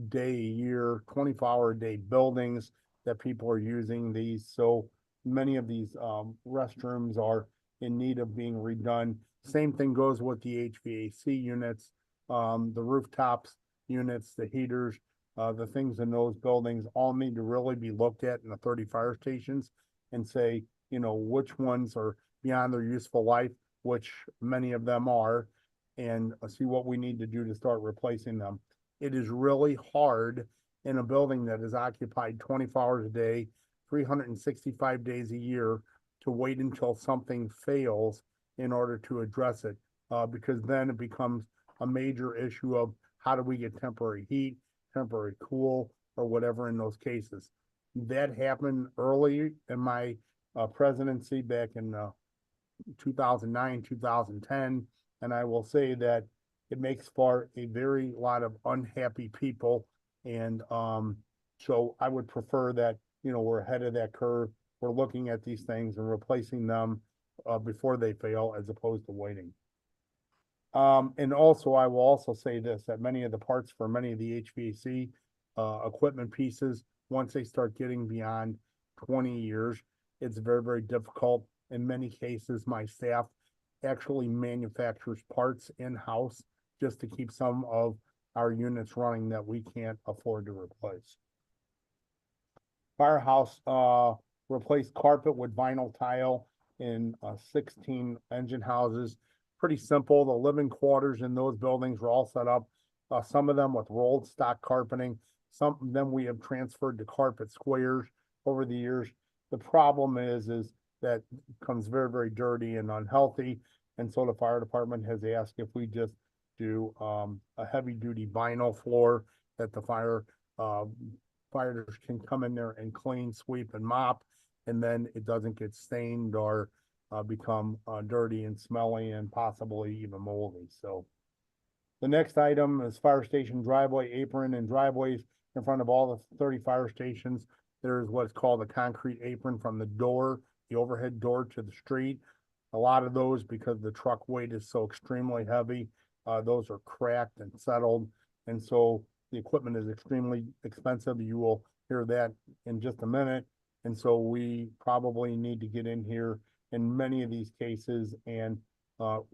day a year, 24-hour-a-day buildings that people are using these. So many of these restrooms are in need of being redone. Same thing goes with the HVAC units, the rooftops units, the heaters. the things in those buildings all need to really be looked at in the 30 fire stations and say, you know, which ones are beyond their useful life, which many of them are, and see what we need to do to start replacing them. It is really hard in a building that is occupied 24 hours a day, 365 days a year, to wait until something fails in order to address it, because then it becomes a major issue of how do we get temporary heat, temporary cool, or whatever in those cases. That happened early in my presidency back in 2009, 2010, and I will say that it makes for a very lot of unhappy people. And so I would prefer that, you know, we're ahead of that curve. We're looking at these things and replacing them before they fail as opposed to waiting. And also, I will also say this, that many of the parts for many of the HVAC equipment pieces, once they start getting beyond 20 years, it's very, very difficult. In many cases, my staff actually manufactures parts in-house just to keep some of our units running that we can't afford to replace. Firehouse replaced carpet with vinyl tile in 16 engine houses. Pretty simple. The living quarters in those buildings were all set up. Some of them with rolled stock carpeting. Some of them we have transferred to carpet squares over the years. The problem is that it becomes very, very dirty and unhealthy. And so the fire department has asked if we just do a heavy duty vinyl floor that the fighters can come in there and clean, sweep, and mop, and then it doesn't get stained or become dirty and smelly and possibly even moldy. So the next item is fire station driveway apron and driveways in front of all the 30 fire stations. There's what's called a concrete apron from the door, the overhead door to the street. A lot of those, because the truck weight is so extremely heavy, those are cracked and settled. And so the equipment is extremely expensive. You will hear that in just a minute. And so we probably need to get in here in many of these cases and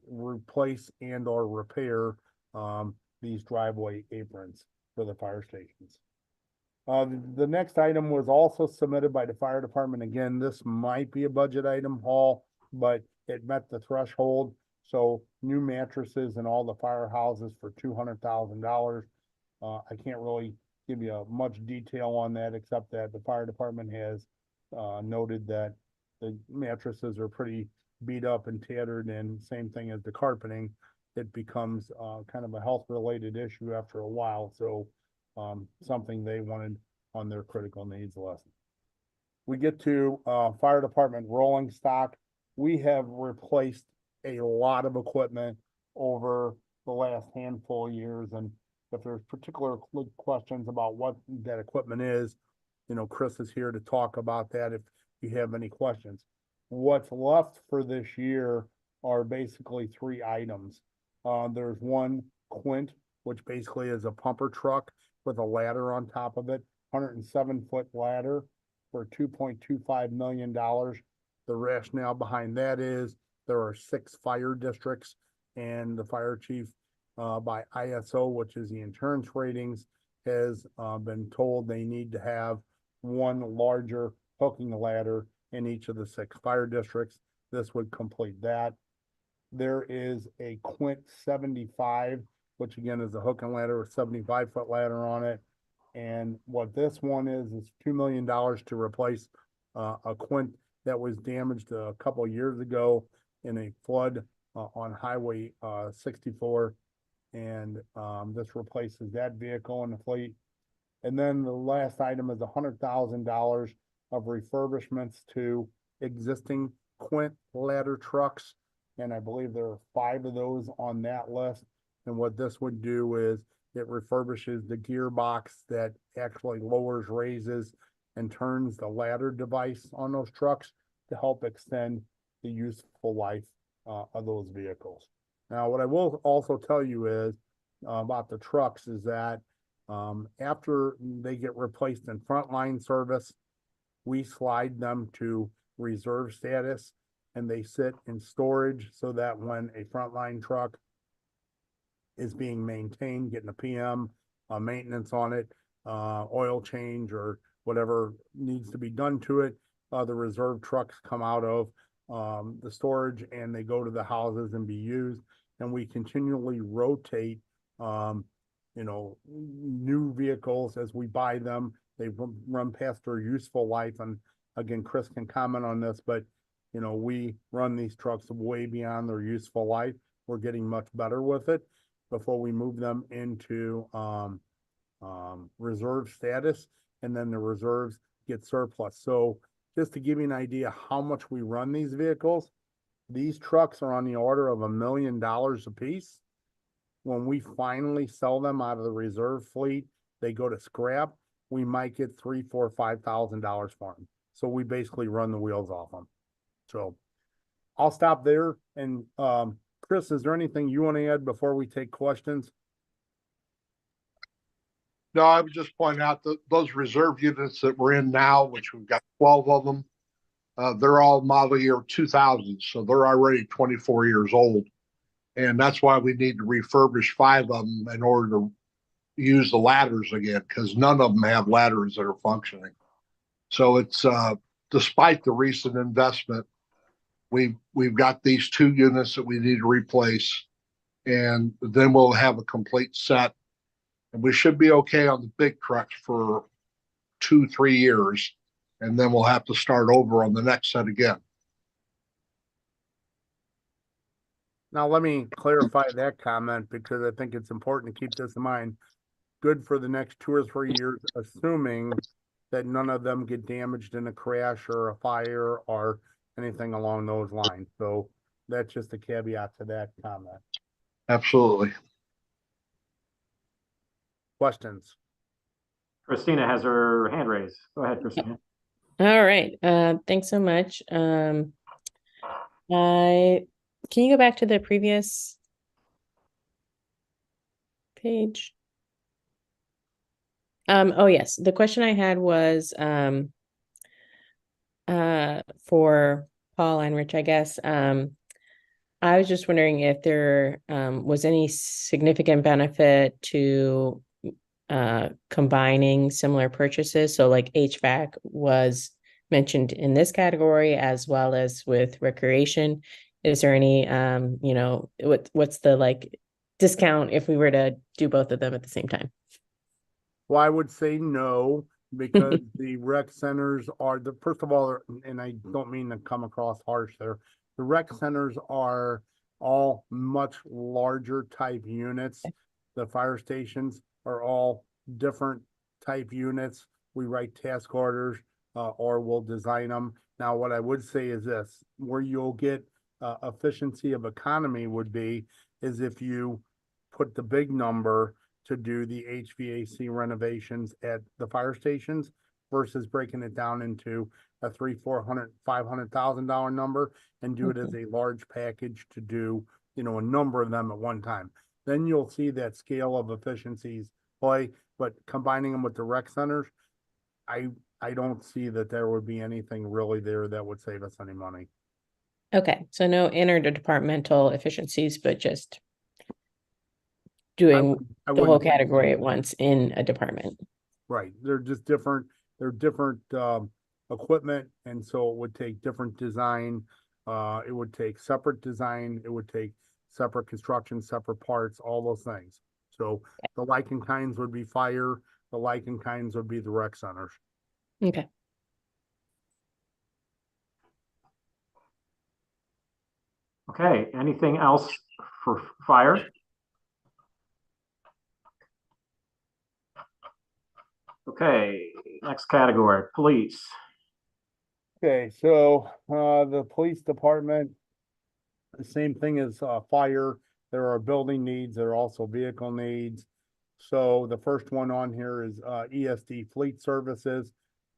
replace and or repair these driveway aprons for the fire stations. The next item was also submitted by the fire department. Again, this might be a budget item, Paul, but it met the threshold. So new mattresses in all the firehouses for $200,000. I can't really give you much detail on that, except that the fire department has noted that the mattresses are pretty beat up and tattered, and same thing as the carpeting. It becomes kind of a health related issue after a while. So something they wanted on their critical needs list. We get to fire department rolling stock. We have replaced a lot of equipment over the last handful of years, and if there's particular questions about what that equipment is, you know, Chris is here to talk about that if you have any questions. What's left for this year are basically three items. There's one Quint, which basically is a pumper truck with a ladder on top of it, 107-foot ladder for $2.25 million. The rationale behind that is there are 6 fire districts, and the fire chief by ISO, which is the insurance ratings, has been told they need to have one larger hooking ladder in each of the 6 fire districts. This would complete that. There is a Quint 75, which again is a hook and ladder with 75-foot ladder on it. And what this one is $2 million to replace a Quint that was damaged a couple of years ago in a flood on Highway 64. And this replaces that vehicle in the fleet. And then the last item is $100,000 of refurbishments to existing Quint ladder trucks. And I believe there are 5 of those on that list. And what this would do is it refurbishes the gearbox that actually lowers, raises, and turns the ladder device on those trucks to help extend the useful life of those vehicles. Now, what I will also tell you is about the trucks is that after they get replaced in frontline service, we slide them to reserve status, and they sit in storage so that when a frontline truck is being maintained, getting a PM maintenance on it, oil change or whatever needs to be done to it. The reserve trucks come out of the storage and they go to the houses and be used. And we continually rotate, new vehicles as we buy them. They run past their useful life. And again, Chris can comment on this, but we run these trucks way beyond their useful life. We're getting much better with it before we move them into reserve status, and then the reserves get surplus. So just to give you an idea how much we run these vehicles, these trucks are on the order of $1 million a piece. When we finally sell them out of the reserve fleet, they go to scrap, we might get $3,000, $4,000, $5,000 for them. So we basically run the wheels off them. So I'll stop there. And Chris, is there anything you want to add before we take questions? No, I would just point out that those reserve units that we're in now, which we've got 12 of them, they're all model year 2000, so they're already 24 years old. And that's why we need to refurbish 5 of them in order to use the ladders again, because none of them have ladders that are functioning. So it's despite the recent investment, we've got these 2 units that we need to replace, and then we'll have a complete set. And we should be okay on the big trucks for 2-3 years, and then we'll have to start over on the next set again. Now, let me clarify that comment because I think it's important to keep this in mind. Good for the next 2 or 3 years, assuming that none of them get damaged in a crash or a fire or anything along those lines. So that's just a caveat to that comment. Absolutely. Questions? Christina has her hand raised. Go ahead, Christina. All right. Thanks so much. Can you go back to the previous page? Oh yes, the question I had was for Paul and Rich, I guess. I was just wondering if there was any significant benefit to combining similar purchases. So like HVAC was mentioned in this category as well as with recreation. Is there any what's the like discount if we were to do both of them at the same time? Well, I would say no, because the rec centers are first of all, and I don't mean to come across harsh there, the rec centers are all much larger type units. The fire stations are all different type units. We write task orders or we'll design them. Now, what I would say is this, where you'll get efficiency of economy would be is if you put the big number to do the HVAC renovations at the fire stations versus breaking it down into a $300,000, $400,000, $500,000 number and do it as a large package to do, a number of them at one time. Then you'll see that scale of efficiencies play, but combining them with the rec centers, I don't see that there would be anything really there that would save us any money. Okay, so no interdepartmental efficiencies, but just doing I the whole wouldn't think so. category at once in a department. Right, they're just different, equipment, and so it would take different design. It would take separate design, it would take separate construction, separate parts, all those things. So the like and kinds would be fire, the like and kinds would be the rec centers. Okay. Okay, anything else for fire? Okay, next category, police. Okay, so the police department, the same thing as fire. There are building needs, there are also vehicle needs. So the first one on here is ESD Fleet Services,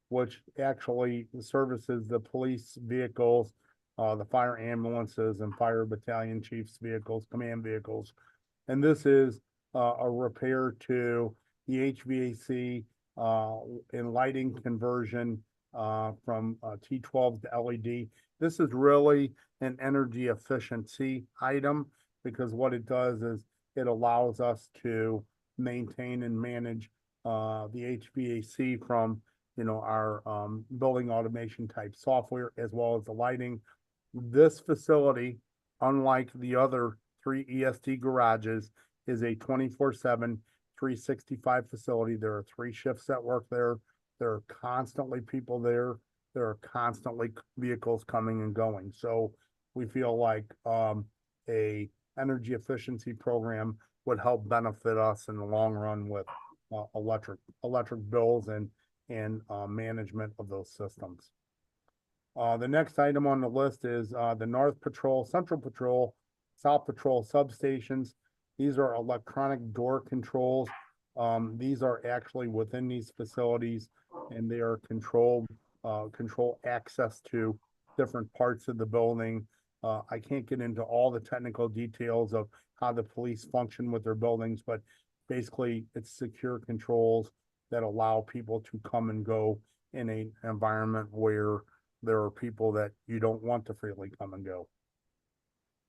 which actually services the police vehicles, the fire ambulances and fire battalion chiefs vehicles, command vehicles. And this is a repair to the HVAC and lighting conversion from T12 to LED. This is really an energy efficiency item because what it does is it allows us to maintain and manage the HVAC from, our, building automation type software as well as the lighting. This facility, unlike the other 3 EST garages, is a 24/7, 365 facility. There are 3 shifts that work there. There are constantly people there. There are constantly vehicles coming and going. So we feel like a energy efficiency program would help benefit us in the long run with electric bills and management of those systems. The next item on the list is the North Patrol, Central Patrol, South Patrol substations. These are electronic door controls. These are actually within these facilities, and they are control access to different parts of the building. I can't get into all the technical details of how the police function with their buildings, but basically it's secure controls that allow people to come and go in an environment where there are people that you don't want to freely come and go.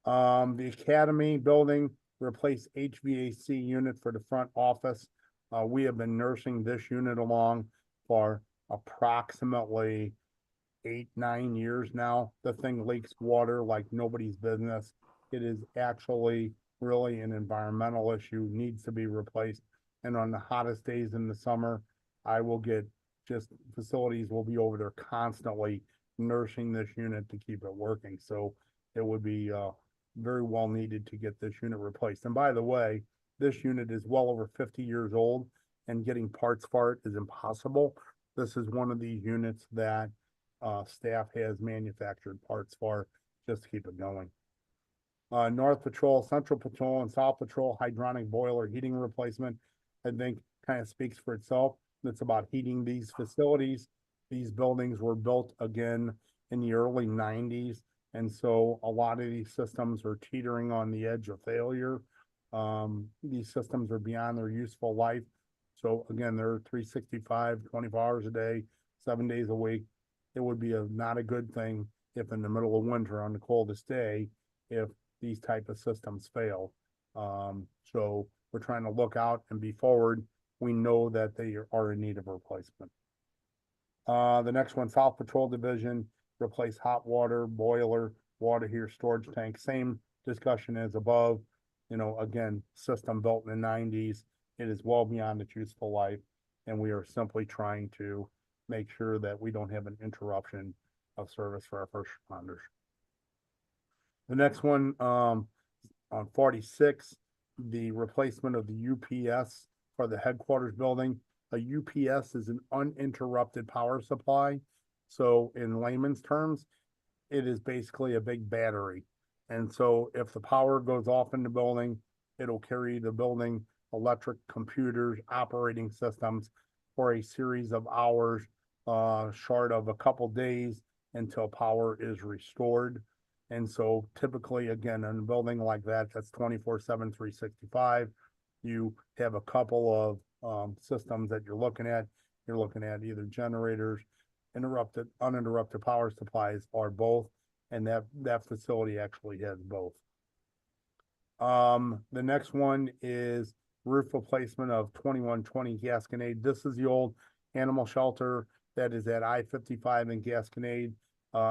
The Academy building replaced HVAC unit for the front office. We have been nursing this unit along for approximately 8-9 years now. The thing leaks water like nobody's business. It is actually really an environmental issue, needs to be replaced. And on the hottest days in the summer, I will get facilities will be over there constantly nursing this unit to keep it working. So it would be very well needed to get this unit replaced. And by the way, this unit is well over 50 years old, and getting parts for it is impossible. This is one of these units that staff has manufactured parts for just to keep it going. North Patrol, Central Patrol, and South Patrol hydronic boiler heating replacement, I think kind of speaks for itself. It's about heating these facilities. These buildings were built again in the early 90s. And so a lot of these systems are teetering on the edge of failure. These systems are beyond their useful life. So again, they're 365, 24 hours a day, 7 days a week. It would be not a good thing if in the middle of winter on the coldest day, if these type of systems fail. So we're trying to look out and be forward. We know that they are in need of replacement. The next one, South Patrol Division, replace hot water, boiler, water heater, storage tank, same discussion as above. Again, system built in the 90s. It is well beyond its useful life, and we are simply trying to make sure that we don't have an interruption of service for our first responders. The next one, on 46, the replacement of the UPS for the headquarters building. A UPS is an uninterrupted power supply. So in layman's terms, it is basically a big battery. And so if the power goes off in the building, it'll carry the building electric computers, operating systems for a series of hours, short of a couple days until power is restored. And so typically, again, in a building like that, that's 24/7, 365, you have a couple of systems that you're looking at. You're looking at either generators, uninterrupted power supplies, or both. And that facility actually has both. The next one is roof replacement of 2120 Gasconade. This is the old animal shelter that is at I-55 in Gasconade.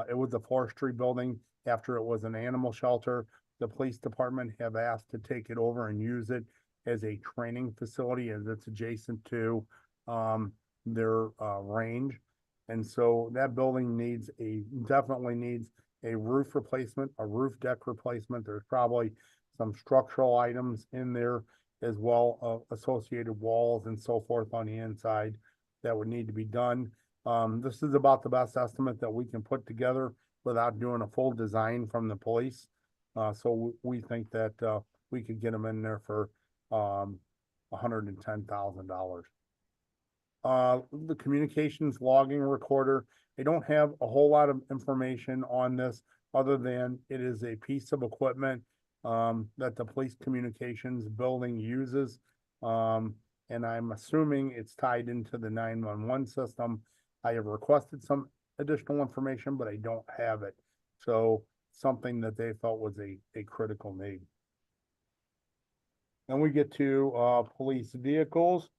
It was a forestry building after it was an animal shelter. The police department have asked to take it over and use it as a training facility, as it's adjacent to their range. And so that building definitely needs a roof replacement, a roof deck replacement. There's probably some structural items in there as well, associated walls and so forth on the inside that would need to be done. This is about the best estimate that we can put together without doing a full design from the police. So we think that we could get them in there for $110,000. The communications logging recorder, they don't have a whole lot of information on this other than it is a piece of equipment that the police communications building uses. And I'm assuming it's tied into the 911 system. I have requested some additional information, but I don't have it. So something that they felt was a critical need. Then we get to police vehicles.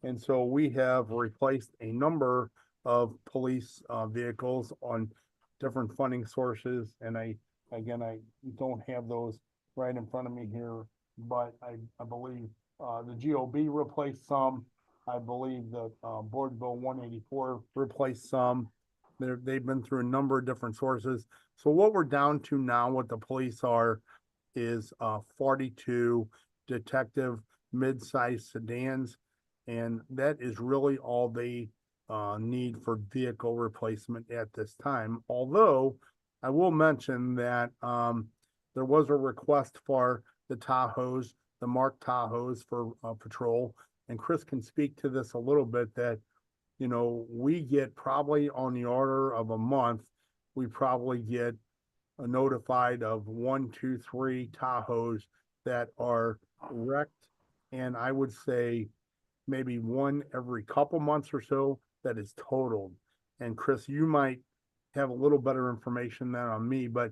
And so we have replaced a number of police vehicles on different funding sources. And I don't have those right in front of me here, but I believe the GOB replaced some. I believe that Board Bill 184 replaced some. They've been through a number of different sources. So what we're down to now, what the police are, is 42 detective mid-size sedans. And that is really all they need for vehicle replacement at this time. Although I will mention that there was a request for the Tahoes, the marked Tahoes for patrol. And Chris can speak to this a little bit, that, you know, we get probably on the order of a month, we probably get notified of 1, 2, 3 Tahoes that are wrecked. And I would say maybe one every couple months or so that is totaled. And Chris, you might have a little better information than on me, but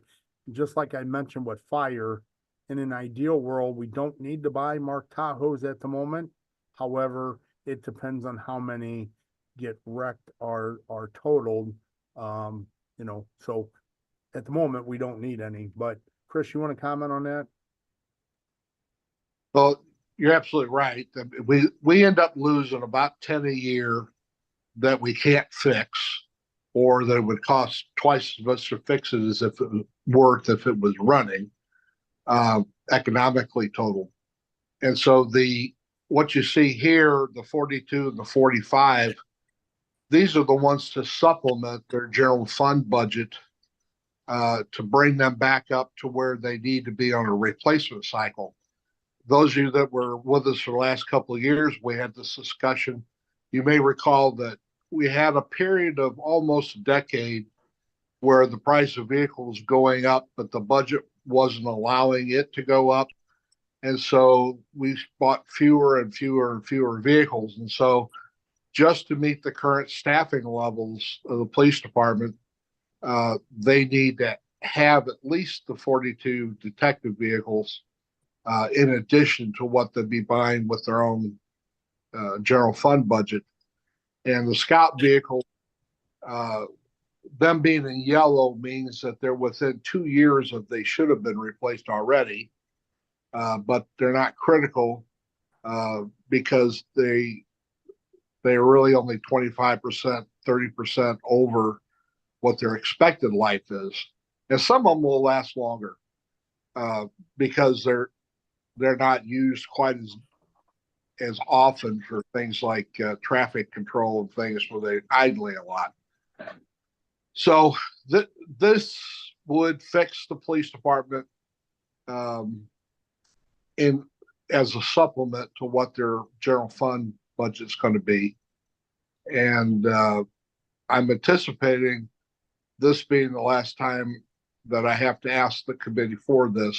just like I mentioned with fire, in an ideal world, we don't need to buy marked Tahoes at the moment. However, it depends on how many get wrecked or are totaled. You know, so at the moment, we don't need any. But Chris, you want to comment on that? Well, you're absolutely right. We end up losing about 10 a year that we can't fix, or that it would cost twice as much to fix it as if it was worth if it was running, economically total. And so what you see here, the 42 and the 45, these are the ones to supplement their general fund budget, to bring them back up to where they need to be on a replacement cycle. Those of you that were with us for the last couple of years, we had this discussion. You may recall that we had a period of almost a decade where the price of vehicles going up, but the budget wasn't allowing it to go up. And so we bought fewer and fewer and fewer vehicles. And so just to meet the current staffing levels of the police department, they need to have at least the 42 detective vehicles, in addition to what they'd be buying with their own general fund budget. And the scout vehicle, them being in yellow means that they're within 2 years of they should have been replaced already, but they're not critical because they're really only 25%, 30% over what their expected life is. And some of them will last longer because they're not used quite as often for things like traffic control and things where they're idling a lot. So this would fix the police department as a supplement to what their general fund budget's going to be. And I'm anticipating this being the last time that I have to ask the committee for this,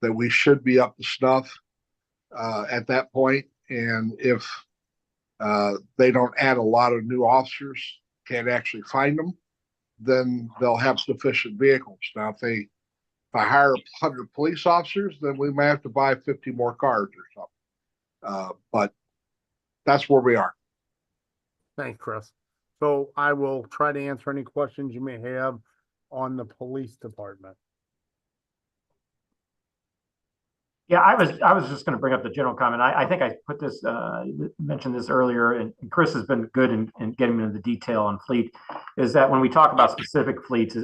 that we should be up to snuff at that point. And if they don't add a lot of new officers, can't actually find them, then they'll have sufficient vehicles. Now, if I hire 100 police officers, then we may have to buy 50 more cars or something. But that's where we are. Thanks, Chris. So I will try to answer any questions you may have on the police department. Yeah, I was just going to bring up the general comment. I think I put this, mentioned this earlier, and Chris has been good in getting into the detail on fleet, is that when we talk about specific fleets,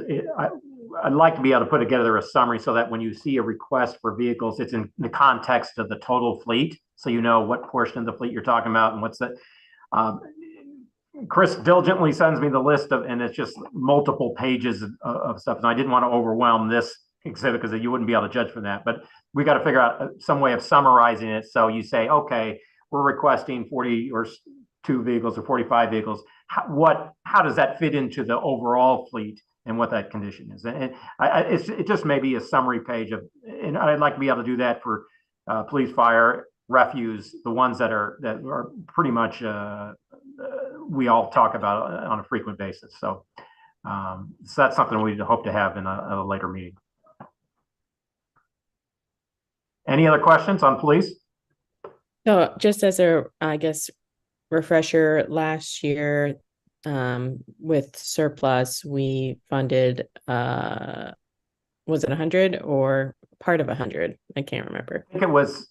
I'd like to be able to put together a summary so that when you see a request for vehicles, it's in the context of the total fleet. So you know what portion of the fleet you're talking about and what's the, Chris diligently sends me the list of, and it's just multiple pages of stuff. And I didn't want to overwhelm this exhibit because you wouldn't be able to judge from that, but we got to figure out some way of summarizing it. So you say, okay, we're requesting 42 vehicles or 45 vehicles. How does that fit into the overall fleet and what that condition is? And it just may be a summary page of, and I'd like to be able to do that for police, fire, refuse, the ones that are pretty much we all talk about on a frequent basis. So that's something we hope to have in a later meeting. Any other questions on police? So just as a, I guess, refresher, last year, with surplus, we funded, was it 100 or part of 100? I can't remember. I think it was,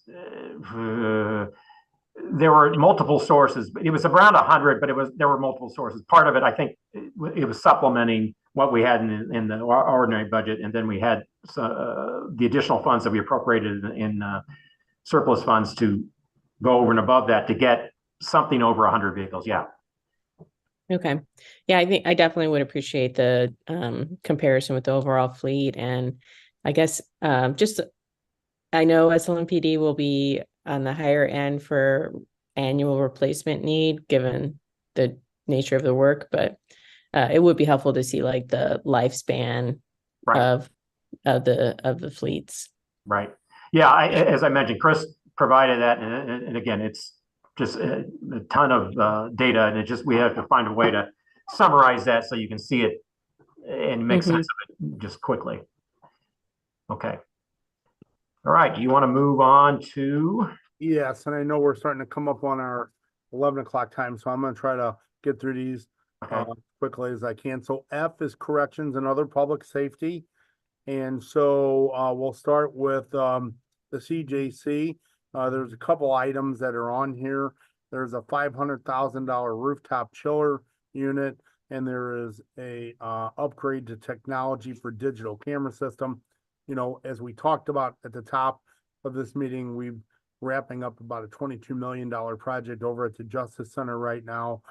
there were multiple sources, but it was around 100, but there were multiple sources. Part of it, I think, it was supplementing what we had in the ordinary budget, and then we had the additional funds that we appropriated in surplus funds to go over and above that to get something over 100 vehicles. Yeah. Okay. Yeah, I think I definitely would appreciate the comparison with the overall fleet. And I guess just I know SLMPD will be on the higher end for annual replacement need given the nature of the work, but it would be helpful to see like the lifespan Right. of the fleets. Right. Yeah. As I mentioned, Chris provided that, and again, it's just a ton of data, and we have to find a way to summarize that so you can see it and make sense of it just quickly. Okay. All right. Do you want to move on to? Yes, and I know we're starting to come up on our 11 o'clock time, so I'm gonna try to get through these quickly as I can. So F is corrections and other public safety. And so we'll start with the CJC. There's a couple items that are on here. There's a $500,000 rooftop chiller unit, and there is a upgrade to technology for digital camera system. You know, as we talked about at the top of this meeting, we're wrapping up about a $22 million project over at the Justice Center right now.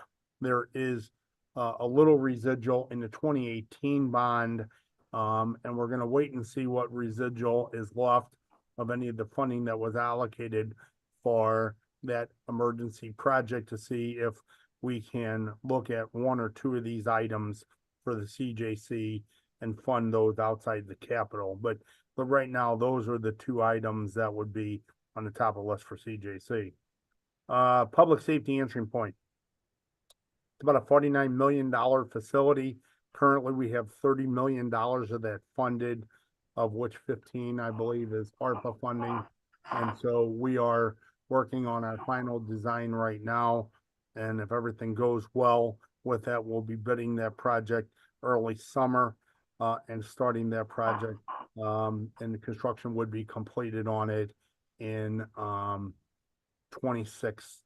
There is a little residual in the 2018 bond, and we're going to wait and see what residual is left of any of the funding that was allocated for that emergency project to see if we can look at one or two of these items for the CJC and fund those outside the capital. But right now, those are the two items that would be on the top of the list for CJC. Public safety answering point. It's about a $49 million facility. Currently, we have $30 million of that funded, of which 15, I believe, is ARPA funding. And so we are working on our final design right now. And if everything goes well with that, we'll be bidding that project early summer and starting that project. And the construction would be completed on it in 26,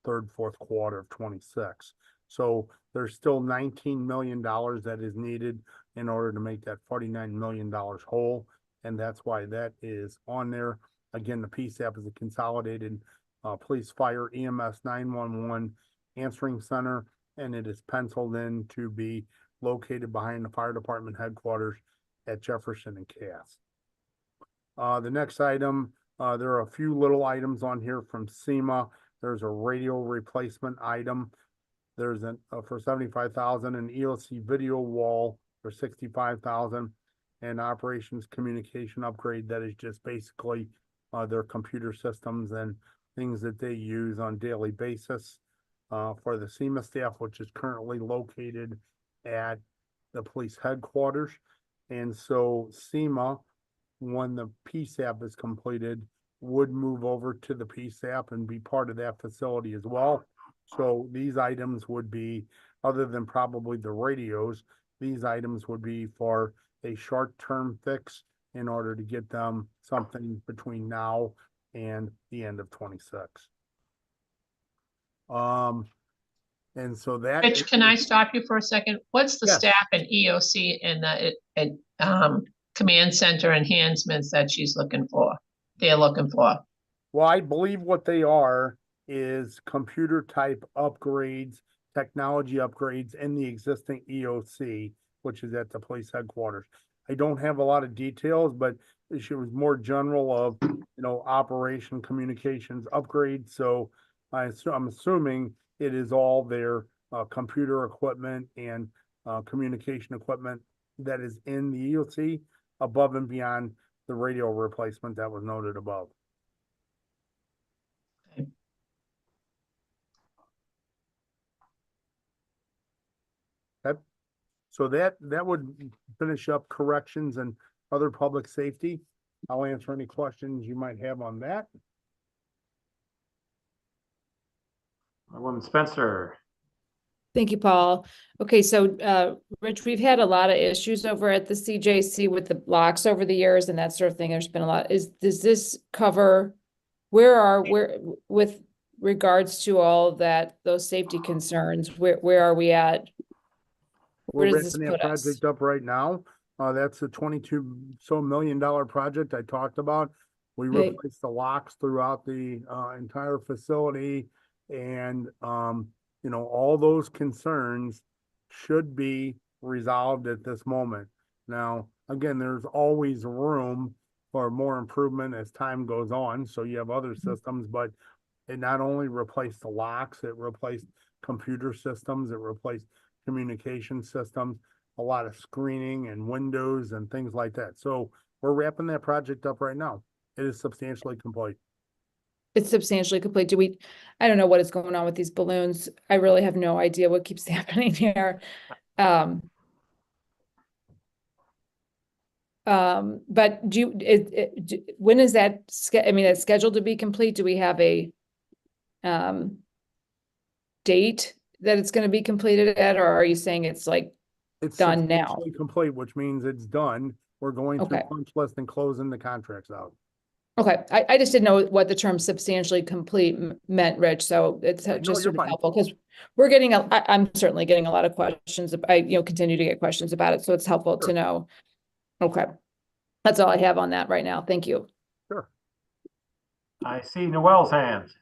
third, fourth quarter of 26. So there's still $19 million that is needed in order to make that $49 million whole. And that's why that is on there. Again, the PSAP is a consolidated police, fire, EMS, 911 answering center, and it is penciled in to be located behind the fire department headquarters at Jefferson and Cass. The next item, there are a few little items on here from SEMA. There's a radio replacement item. There's for $75,000, an EOC video wall for $65,000, and operations communication upgrade that is just basically their computer systems and things that they use on daily basis for the SEMA staff, which is currently located at the police headquarters. And so SEMA, when the PSAP is completed, would move over to the PSAP and be part of that facility as well. So these items would be, other than probably the radios, these items would be for a short-term fix in order to get them something between now and the end of 26. And so that. Rich, can I stop you for a second? What's the Yes. staff and EOC and the command center enhancements that she's looking for? They're looking for. Well, I believe what they are is computer type upgrades, technology upgrades in the existing EOC, which is at the police headquarters. I don't have a lot of details, but she was more general of, operation communications upgrades. So I'm assuming it is all their computer equipment and communication equipment that is in the EOC above and beyond the radio replacement that was noted above. Okay. So that would finish up corrections and other public safety. I'll answer any questions you might have on that. Alderwoman Spencer. Thank you, Paul. Okay, so Rich, we've had a lot of issues over at the CJC with the blocks over the years and that sort of thing. There's been a lot. Does this cover where with regards to all that, those safety concerns, where are we at? Where We're does this wrapping that put us? project up right now. That's a $22 million project I talked about. We Okay. replaced the locks throughout the entire facility, and you know, all those concerns should be resolved at this moment. Now, again, there's always room for more improvement as time goes on. So you have other systems, but it not only replaced the locks, it replaced computer systems, it replaced communication systems, a lot of screening and windows and things like that. So we're wrapping that project up right now. It is substantially complete. It's substantially complete. I don't know what is going on with these balloons. I really have no idea what keeps happening here. But when is that, I mean, it's scheduled to be complete? Do we have a date that it's going to be completed at, or are you saying it's like It's done now? substantially complete, which means it's done. We're going through Okay. punch list and closing the contracts out. Okay, I just didn't know what the term substantially complete meant, Rich, so it's No, just you're sort of fine. helpful, because we're getting, I'm certainly getting a lot of questions, I continue to get questions about it, so it's helpful to Sure. know. Okay, that's all I have on that right now, thank you. Sure. I see Noel's hands.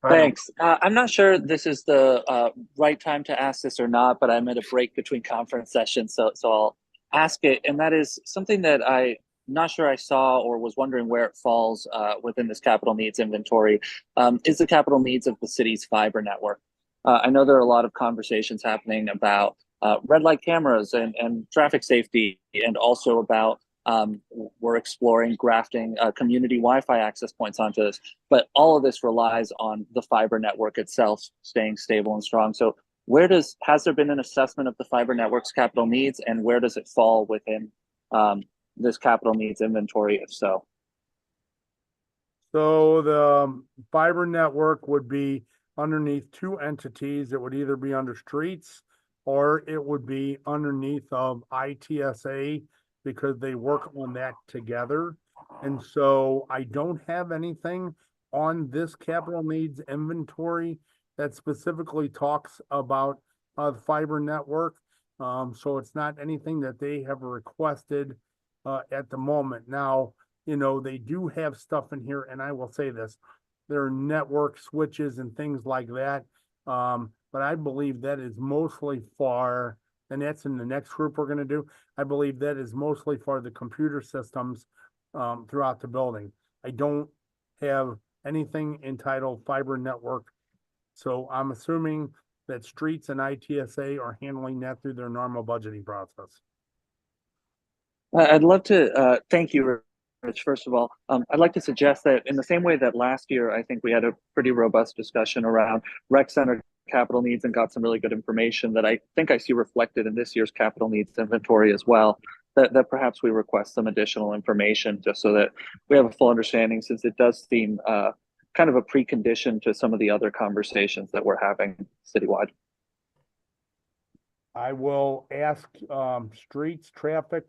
Go ahead. Thanks. I'm not sure this is the right time to ask this or not, but I'm at a break between conference sessions, so I'll ask it. And that is something that I'm not sure I saw or was wondering where it falls within this capital needs inventory, is the capital needs of the city's fiber network. I know there are a lot of conversations happening about red light cameras and traffic safety, and also about we're exploring grafting community Wi-Fi access points onto this, but all of this relies on the fiber network itself staying stable and strong. So has there been an assessment of the fiber network's capital needs, and where does it fall within this capital needs inventory, if so? So the fiber network would be underneath two entities. It would either be under streets or it would be underneath of ITSA, because they work on that together. And so I don't have anything on this capital needs inventory that specifically talks about the fiber network. So it's not anything that they have requested at the moment. Now, you know, they do have stuff in here, and I will say this, there are network switches and things like that. But I believe that is mostly for, and that's in the next group we're going to do. I believe that is mostly for the computer systems throughout the building. I don't have anything entitled fiber network. So I'm assuming that streets and ITSA are handling that through their normal budgeting process. I'd love to thank you, Rich, first of all. I'd like to suggest that in the same way that last year, I think we had a pretty robust discussion around rec center capital needs and got some really good information that I think I see reflected in this year's capital needs inventory as well, that perhaps we request some additional information just so that we have a full understanding, since it does seem kind of a precondition to some of the other conversations that we're having citywide. I will ask streets, traffic,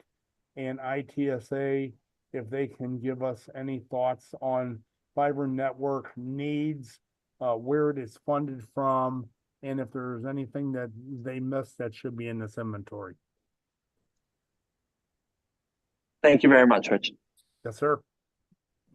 and ITSA if they can give us any thoughts on fiber network needs, where it is funded from, and if there's anything that they missed that should be in this inventory. Thank you very much, Rich. Yes, sir.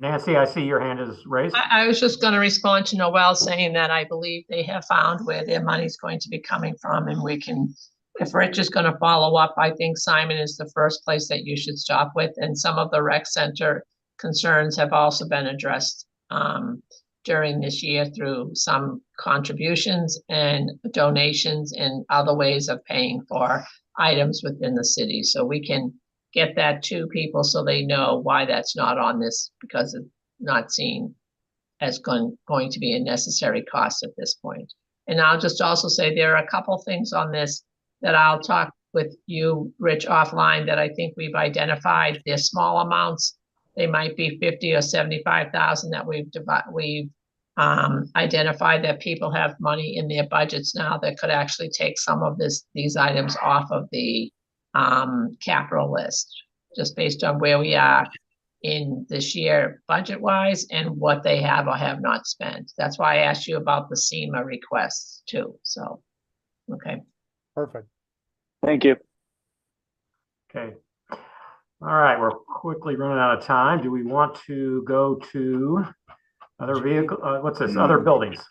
Nancy, I see your hand is raised. I was just going to respond to Noel saying that I believe they have found where their money's going to be coming from, and we can, if Rich is going to follow up, I think Simon is the first place that you should stop with. And some of the rec center concerns have also been addressed during this year through some contributions and donations and other ways of paying for items within the city. So we can get that to people so they know why that's not on this, because it's not seen as going to be a necessary cost at this point. And I'll just also say there are a couple things on this that I'll talk with you, Rich, offline, that I think we've identified. They're small amounts. They might be 50 or 75,000 that we've identify that people have money in their budgets now that could actually take some of these items off of the capital list, just based on where we are in this year budget-wise and what they have or have not spent. That's why I asked you about the SEMA requests too, so, okay. Perfect. Thank you. Okay. All right, we're quickly running out of time. Do we want to go to other vehicle, what's this, other buildings?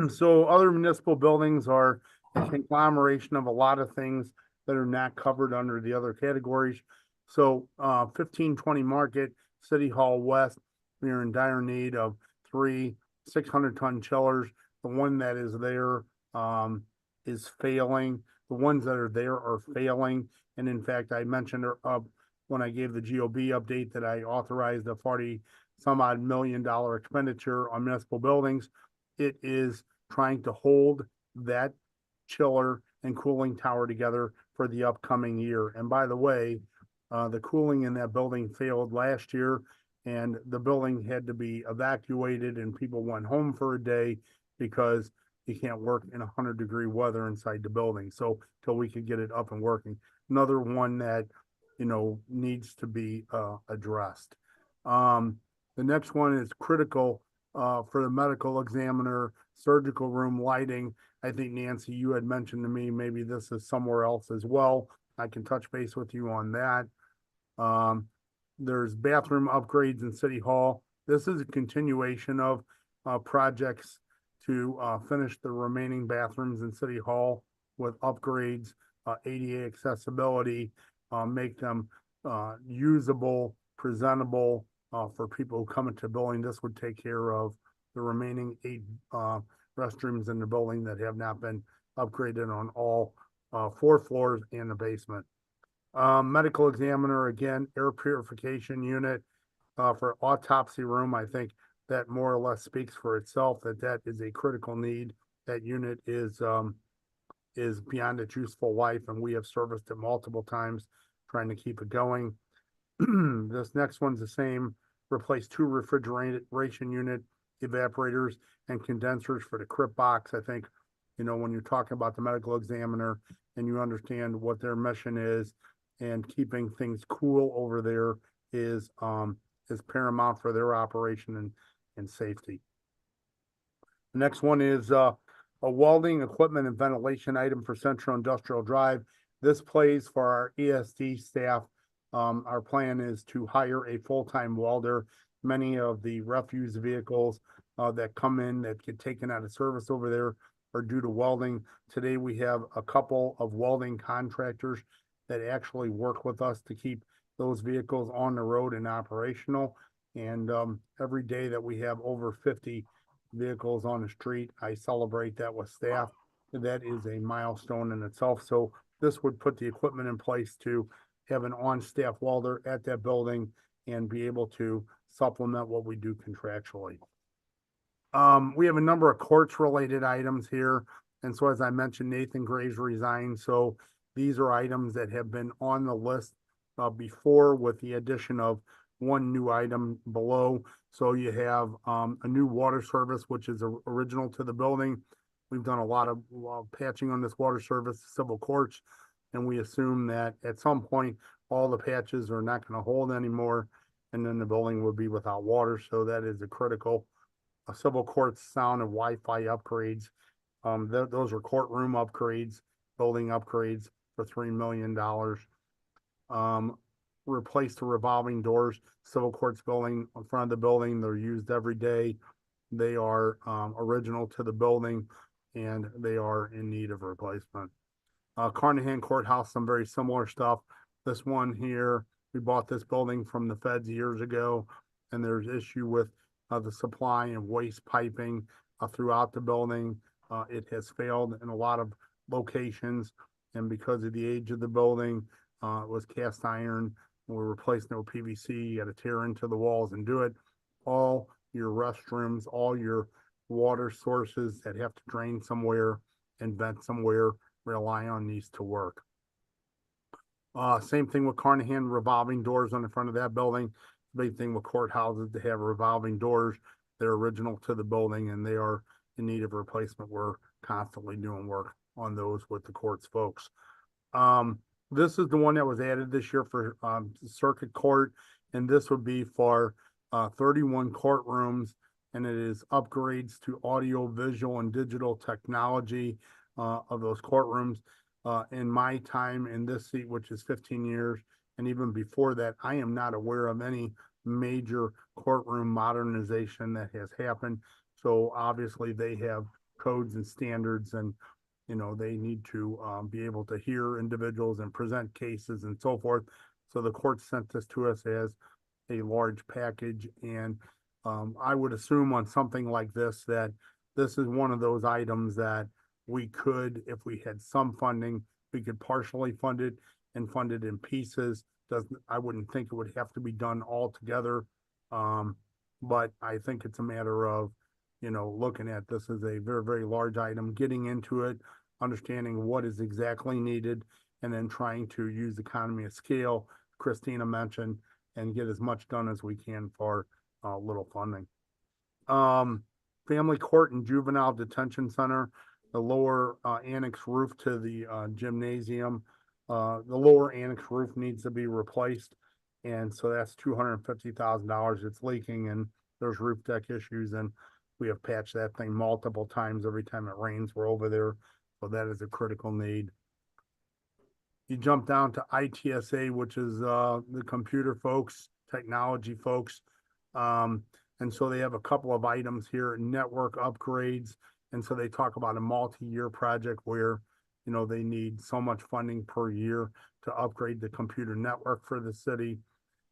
So other municipal buildings are a conglomeration of a lot of things that are not covered under the other categories. So 1520 Market, City Hall West, we are in dire need of 3 600-ton chillers. The one that is there is failing. The ones that are there are failing. And in fact, I mentioned when I gave the GOB update that I authorized a 40 some odd $1 million expenditure on municipal buildings. It is trying to hold that chiller and cooling tower together for the upcoming year. And by the way, the cooling in that building failed last year, and the building had to be evacuated and people went home for a day because you can't work in 100-degree weather inside the building. So till we could get it up and working. Another one that, you know, needs to be addressed. The next one is critical for the medical examiner, surgical room lighting. I think, Nancy, you had mentioned to me, maybe this is somewhere else as well. I can touch base with you on that. There's bathroom upgrades in City Hall. This is a continuation of projects to finish the remaining bathrooms in City Hall with upgrades, ADA accessibility, make them usable, presentable for people who come into the building. This would take care of the remaining 8 restrooms in the building that have not been upgraded on all 4 floors and the basement. Medical examiner, again, air purification unit for autopsy room. I think that more or less speaks for itself, that is a critical need. That unit is beyond its useful life, and we have serviced it multiple times trying to keep it going. This next one's the same. Replace 2 refrigeration unit evaporators and condensers for the CRIP box. I think, you know, when you're talking about the medical examiner and you understand what their mission is, and keeping things cool over there is paramount for their operation and safety. The next one is a welding equipment and ventilation item for Central Industrial Drive. This plays for our ESD staff. Our plan is to hire a full-time welder. Many of the refuse vehicles that come in that get taken out of service over there are due to welding. Today, we have a couple of welding contractors that actually work with us to keep those vehicles on the road and operational. And every day that we have over 50 vehicles on the street, I celebrate that with staff. That is a milestone in itself. So this would put the equipment in place to have an on-staff welder at that building and be able to supplement what we do contractually. We have a number of courts-related items here. And so as I mentioned, Nathan Graves resigned. So these are items that have been on the list before, with the addition of one new item below. So you have a new water service, which is original to the building. We've done a lot of patching on this water service, civil courts, and we assume that at some point, all the patches are not going to hold anymore, and then the building will be without water. So that is a critical civil courts sound and Wi-Fi upgrades. Those are courtroom upgrades, building upgrades for $3 million. Replace the revolving doors, civil courts building in front of the building. They're used every day. They are original to the building, and they are in need of replacement. Carnahan Courthouse, some very similar stuff. This one here, we bought this building from the feds years ago, and there's issue with the supply and waste piping throughout the building. It has failed in a lot of locations, and because of the age of the building, it was cast iron. We're replacing it with PVC. You got to tear into the walls and do it. All your restrooms, all your water sources that have to drain somewhere and vent somewhere rely on these to work. Same thing with Carnahan, revolving doors on the front of that building. Big thing with courthouses to have revolving doors. They're original to the building and they are in need of replacement. We're constantly doing work on those with the courts folks. This is the one that was added this year for circuit court, and this would be for 31 courtrooms, and it is upgrades to audio, visual, and digital technology of those courtrooms. In my time in this seat, which is 15 years, and even before that, I am not aware of any major courtroom modernization that has happened. So obviously they have codes and standards, and they need to be able to hear individuals and present cases and so forth. So the court sent this to us as a large package, and I would assume on something like this that this is one of those items that we could, if we had some funding, we could partially fund it and fund it in pieces. I wouldn't think it would have to be done all together. But I think it's a matter of, looking at this as a very, very large item, getting into it, understanding what is exactly needed, and then trying to use economy of scale, Christina mentioned, and get as much done as we can for little funding. Family court and juvenile detention center, the lower annex roof to the gymnasium. The lower annex roof needs to be replaced. And so that's $250,000. It's leaking and there's roof deck issues, and we have patched that thing multiple times. Every time it rains, we're over there. So that is a critical need. You jump down to ITSA, which is the computer folks, technology folks. And so they have a couple of items here, network upgrades. And so they talk about a multi-year project where, they need so much funding per year to upgrade the computer network for the city.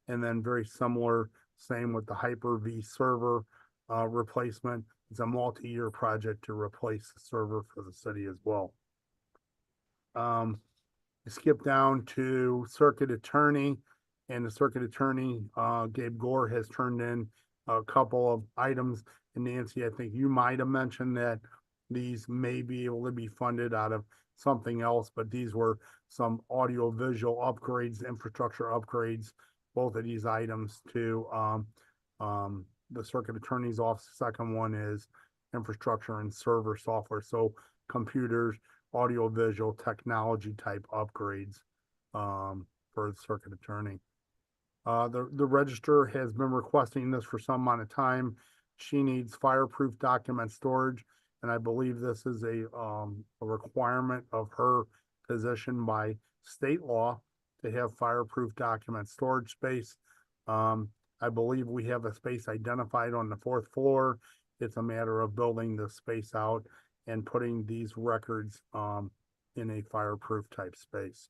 And then very similar, same with the Hyper-V server replacement. It's a multi-year project to replace the server for the city as well. Skip down to circuit attorney, and the circuit attorney, Gabe Gore, has turned in a couple of items. And Nancy, I think you might have mentioned that these may be able to be funded out of something else, but these were some audio visual upgrades, infrastructure upgrades, both of these items to the circuit attorney's office. The second one is infrastructure and server software. So computers, audio visual technology type upgrades for the circuit attorney. The register has been requesting this for some amount of time. She needs fireproof document storage, and I believe this is a requirement of her position by state law to have fireproof document storage space. I believe we have a space identified on the 4th floor. It's a matter of building the space out and putting these records in a fireproof type space.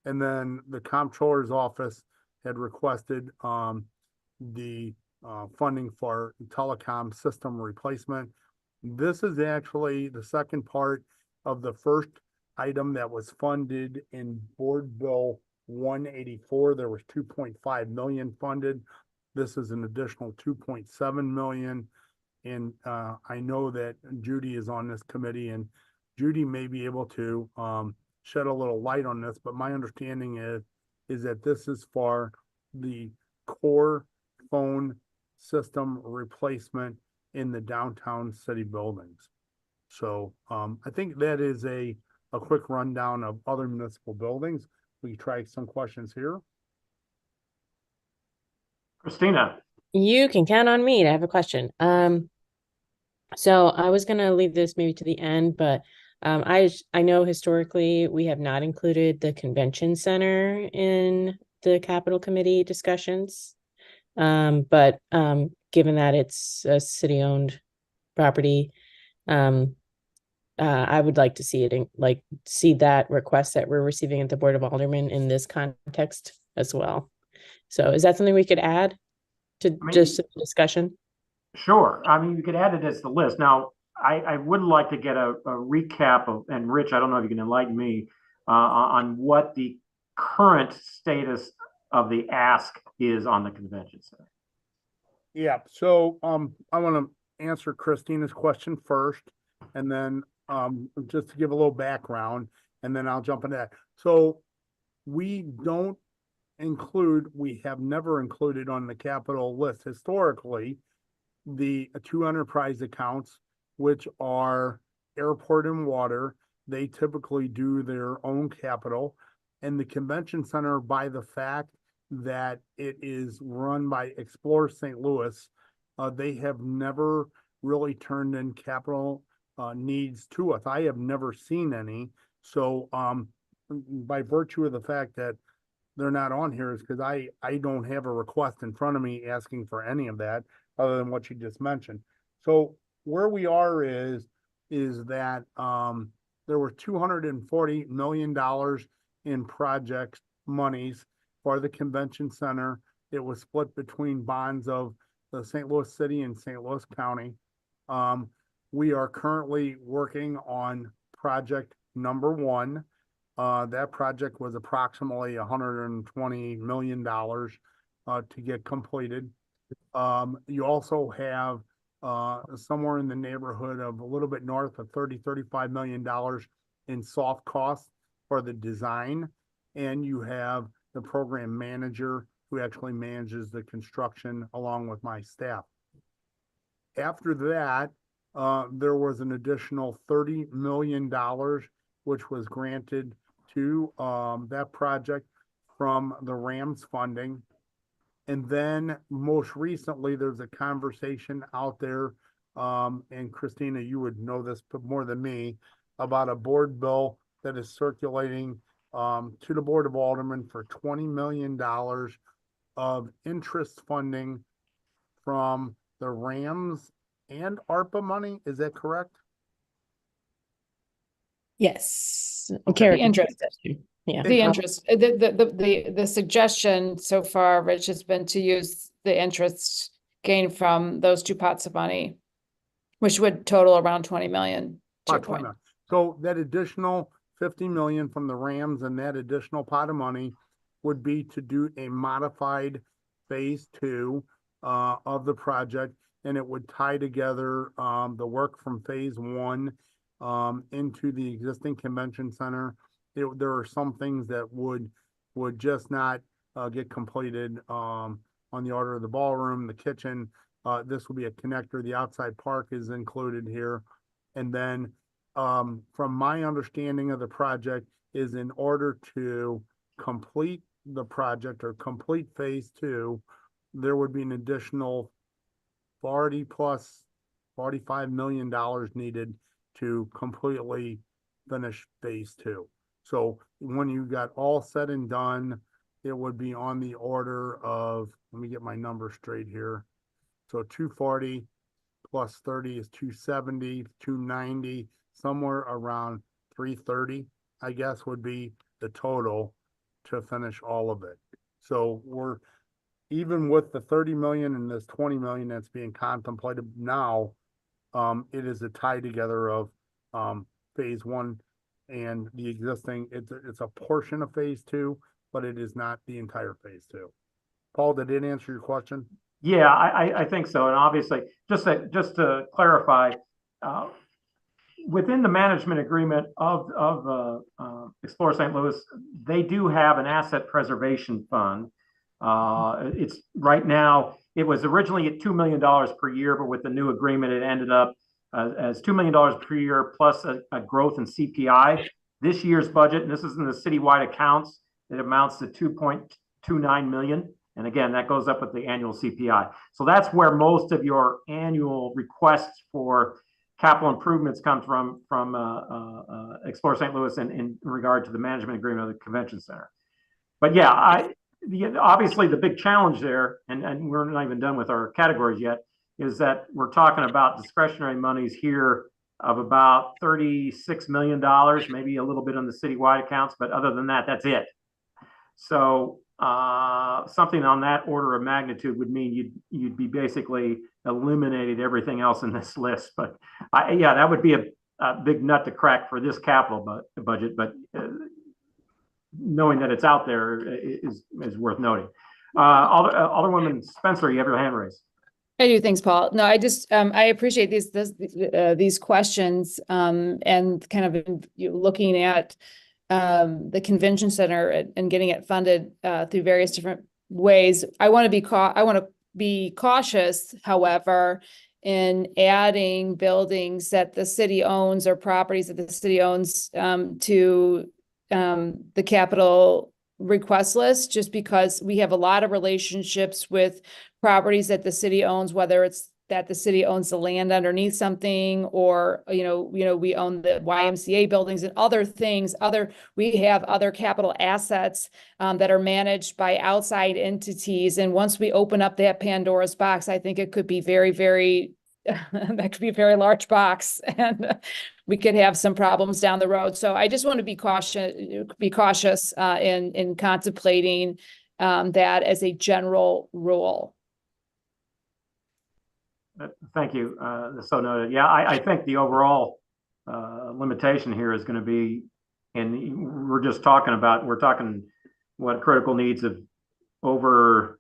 And then the comptroller's office had requested the funding for telecom system replacement. This is actually the second part of the first item that was funded in Board Bill 184. There was 2.5 million funded. This is an additional 2.7 million. And I know that Judy is on this committee, and Judy may be able to shed a little light on this, but my understanding is that this is for the core phone system replacement in the downtown city buildings. So I think that is a quick rundown of other municipal buildings. We can try some questions here. Christina. You can count on me to have a question. So I was gonna leave this maybe to the end, but I know historically we have not included the convention center in the capital committee discussions. But given that it's a city-owned property, I would like to see it see that request that we're receiving at the Board of Aldermen in this context as well. So is that something we could add to just discussion? Sure. I mean, you could add it as the list. Now, I would like to get a recap of, and Rich, I don't know if you can enlighten me on what the current status of the ask is on the convention center. Yeah, so I want to answer Christina's question first, and then just to give a little background, and then I'll jump into that. So we have never included on the capital list historically the two enterprise accounts, which are airport and water. They typically do their own capital. And the convention center, by the fact that it is run by Explore St. Louis, they have never really turned in capital needs to us. I have never seen any. So by virtue of the fact that they're not on here is because I don't have a request in front of me asking for any of that other than what you just mentioned. So where we are is that there were $240 million in project monies for the convention center. It was split between bonds of the St. Louis City and St. Louis County. We are currently working on project number 1. That project was approximately $120 million to get completed. You also have somewhere in the neighborhood of a little bit north of $35 million in soft costs for the design. And you have the program manager who actually manages the construction along with my staff. After that, there was an additional $30 million, which was granted to that project from the RAMS funding. And then most recently, there's a conversation out there, and Christina, you would know this more than me, about a board bill that is circulating to the Board of Aldermen for $20 million of interest funding from the RAMS and ARPA money. Is that correct? Yes. Okay. Karen, The interest. Yeah. The interest, the suggestion so far, Rich, has been to use the interest gained from those two pots of money, which would total around 20 million. To your About 20 point. million. So that additional 50 million from the RAMS and that additional pot of money would be to do a modified phase 2 of the project, and it would tie together the work from phase 1 into the existing convention center. There are some things that would just not get completed on the order of the ballroom, the kitchen. This will be a connector. The outside park is included here. And then from my understanding of the project is in order to complete the project or complete phase 2, there would be an additional 40 plus $45 million needed to completely finish phase 2. So when you got all said and done, it would be on the order of, let me get my number straight here. So 240 plus 30 is 270, 290, somewhere around 330, I guess would be the total to finish all of it. So we're, even with the 30 million and this 20 million that's being contemplated now, it is a tie together of phase 1 and the existing. It's a portion of phase 2, but it is not the entire phase 2. Paul, did it answer your question? Yeah, I think so. And obviously, just to clarify, within the management agreement of Explore St. Louis, they do have an asset preservation fund. It's right now, it was originally at $2 million per year, but with the new agreement, it ended up as $2 million per year plus a growth in CPI. This year's budget, and this is in the citywide accounts, it amounts to 2.29 million. And again, that goes up with the annual CPI. So that's where most of your annual requests for capital improvements come from Explore St. Louis in regard to the management agreement of the convention center. But yeah, obviously the big challenge there, and we're not even done with our categories yet, is that we're talking about discretionary monies here of about $36 million, maybe a little bit on the citywide accounts, but other than that, that's it. So something on that order of magnitude would mean you'd be basically eliminated everything else in this list. But yeah, that would be a big nut to crack for this capital budget. But knowing that it's out there is worth noting. Alderwoman Spencer, you have your hand raised. I do. Thanks, Paul. No, I just, I appreciate these questions and kind of looking at the convention center and getting it funded through various different ways. I want to be cautious, however, in adding buildings that the city owns or properties that the city owns to the capital request list, just because we have a lot of relationships with properties that the city owns, whether it's that the city owns the land underneath something, or, we own the YMCA buildings and other things, we have other capital assets that are managed by outside entities. And once we open up that Pandora's box, I think it could be very, very, that could be a very large box, and we could have some problems down the road. So I just want to be cautious in contemplating that as a general rule. Thank you. So noted. Yeah, I think the overall limitation here is going to be, and we're talking what critical needs of over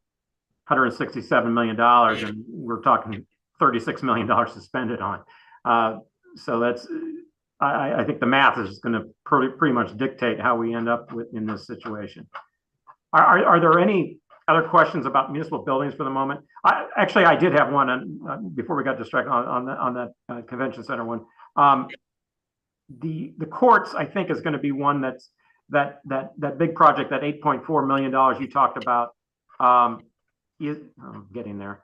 $167 million, and we're talking $36 million to spend it on. So that's, I think the math is going to pretty much dictate how we end up in this situation. Are there any other questions about municipal buildings for the moment? I did have one before we got distracted on that convention center one. The courts, I think, is going to be one that's that big project, that $8.4 million you talked about. I'm getting there.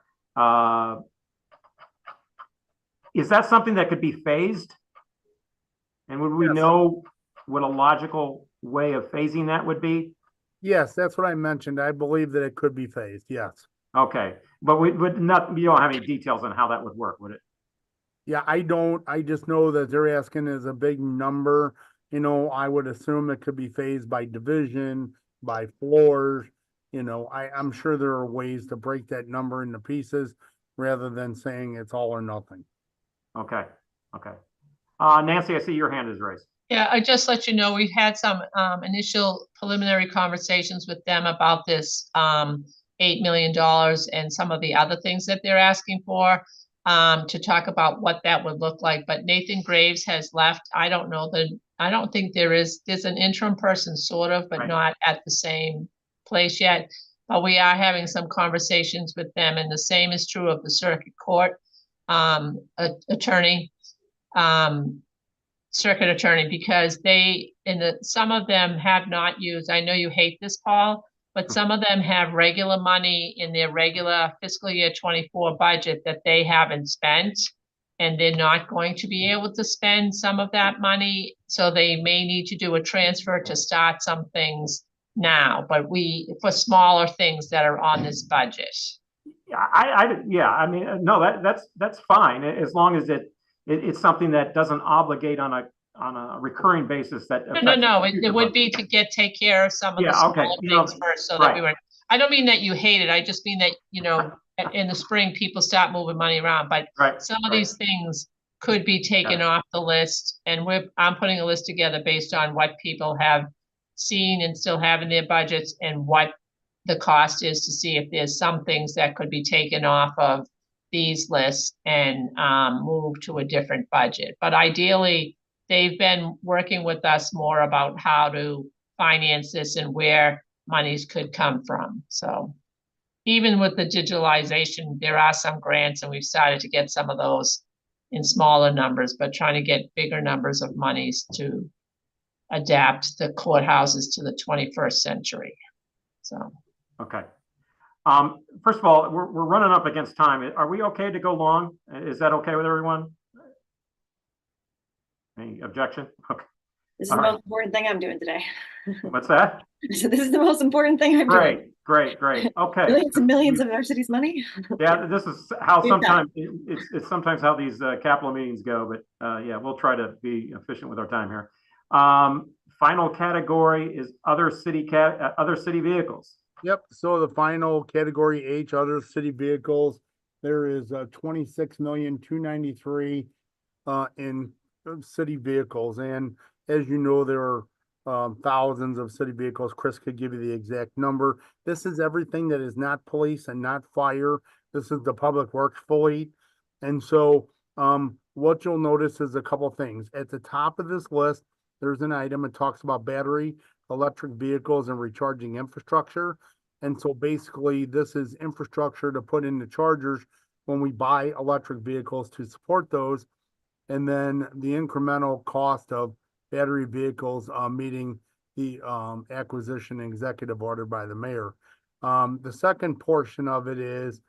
Is that something that could be phased? And would we know what a logical way of phasing that would be? Yes, that's what I mentioned. I believe that it could be phased, yes. Okay, but we would not, you don't have any details on how that would work, would it? Yeah, I don't. I just know that they're asking is a big number. I would assume it could be phased by division, by floors. I'm sure there are ways to break that number into pieces rather than saying it's all or nothing. Okay. Nancy, I see your hand is raised. Yeah, I just let you know, we had some initial preliminary conversations with them about this $8 million and some of the other things that they're asking for to talk about what that would look like. But Nathan Graves has left. I don't think there's an interim person sort of, but not at the same place yet. But we are having some conversations with them, and the same is true of the circuit court circuit attorney, because some of them have not used, I know you hate this, Paul, but some of them have regular money in their regular fiscal year 24 budget that they haven't spent, and they're not going to be able to spend some of that money. So they may need to do a transfer to start some things now, but for smaller things that are on this budget. That's fine, as long as it's something that doesn't obligate on a recurring basis. It would be to take care of some of the smaller things first, so that we were. I don't mean that you hate it. I just mean that in the spring people start moving money around, but some of these things could be taken off the list, and I'm putting a list together based on what people have seen and still have in their budgets, and what the cost is, to see if there's some things that could be taken off of these lists and move to a different budget. But ideally, they've been working with us more about how to finance this and where monies could come from. So even with the digitalization, there are some grants, and we've started to get some of those in smaller numbers, but trying to get bigger numbers of monies to adapt the courthouses to the 21st century. So. Okay. First of all, we're running up against time. Are we okay to go long? Is that okay with everyone? Any objection? Okay. This is the most important thing I'm doing today. What's that? So this is the most important thing I'm doing. Great. Okay. Millions and millions of our city's money. Yeah, this is how sometimes it's sometimes how these capital meetings go, but yeah, we'll try to be efficient with our time here. Final category is other city vehicles. Yep. So the final category H, other city vehicles, there is 26,293,000 in city vehicles, and as you know, there are thousands of city vehicles. Chris could give you the exact number. This is everything that is not police and not fire. This is the public works fleet, and so what you'll notice is a couple things at the top of this list. There's an item that talks about battery electric vehicles and recharging infrastructure. And so basically, this is infrastructure to put in the chargers when we buy electric vehicles to support those. And then the incremental cost of battery vehicles meeting the acquisition executive order by the mayor. The second portion of it is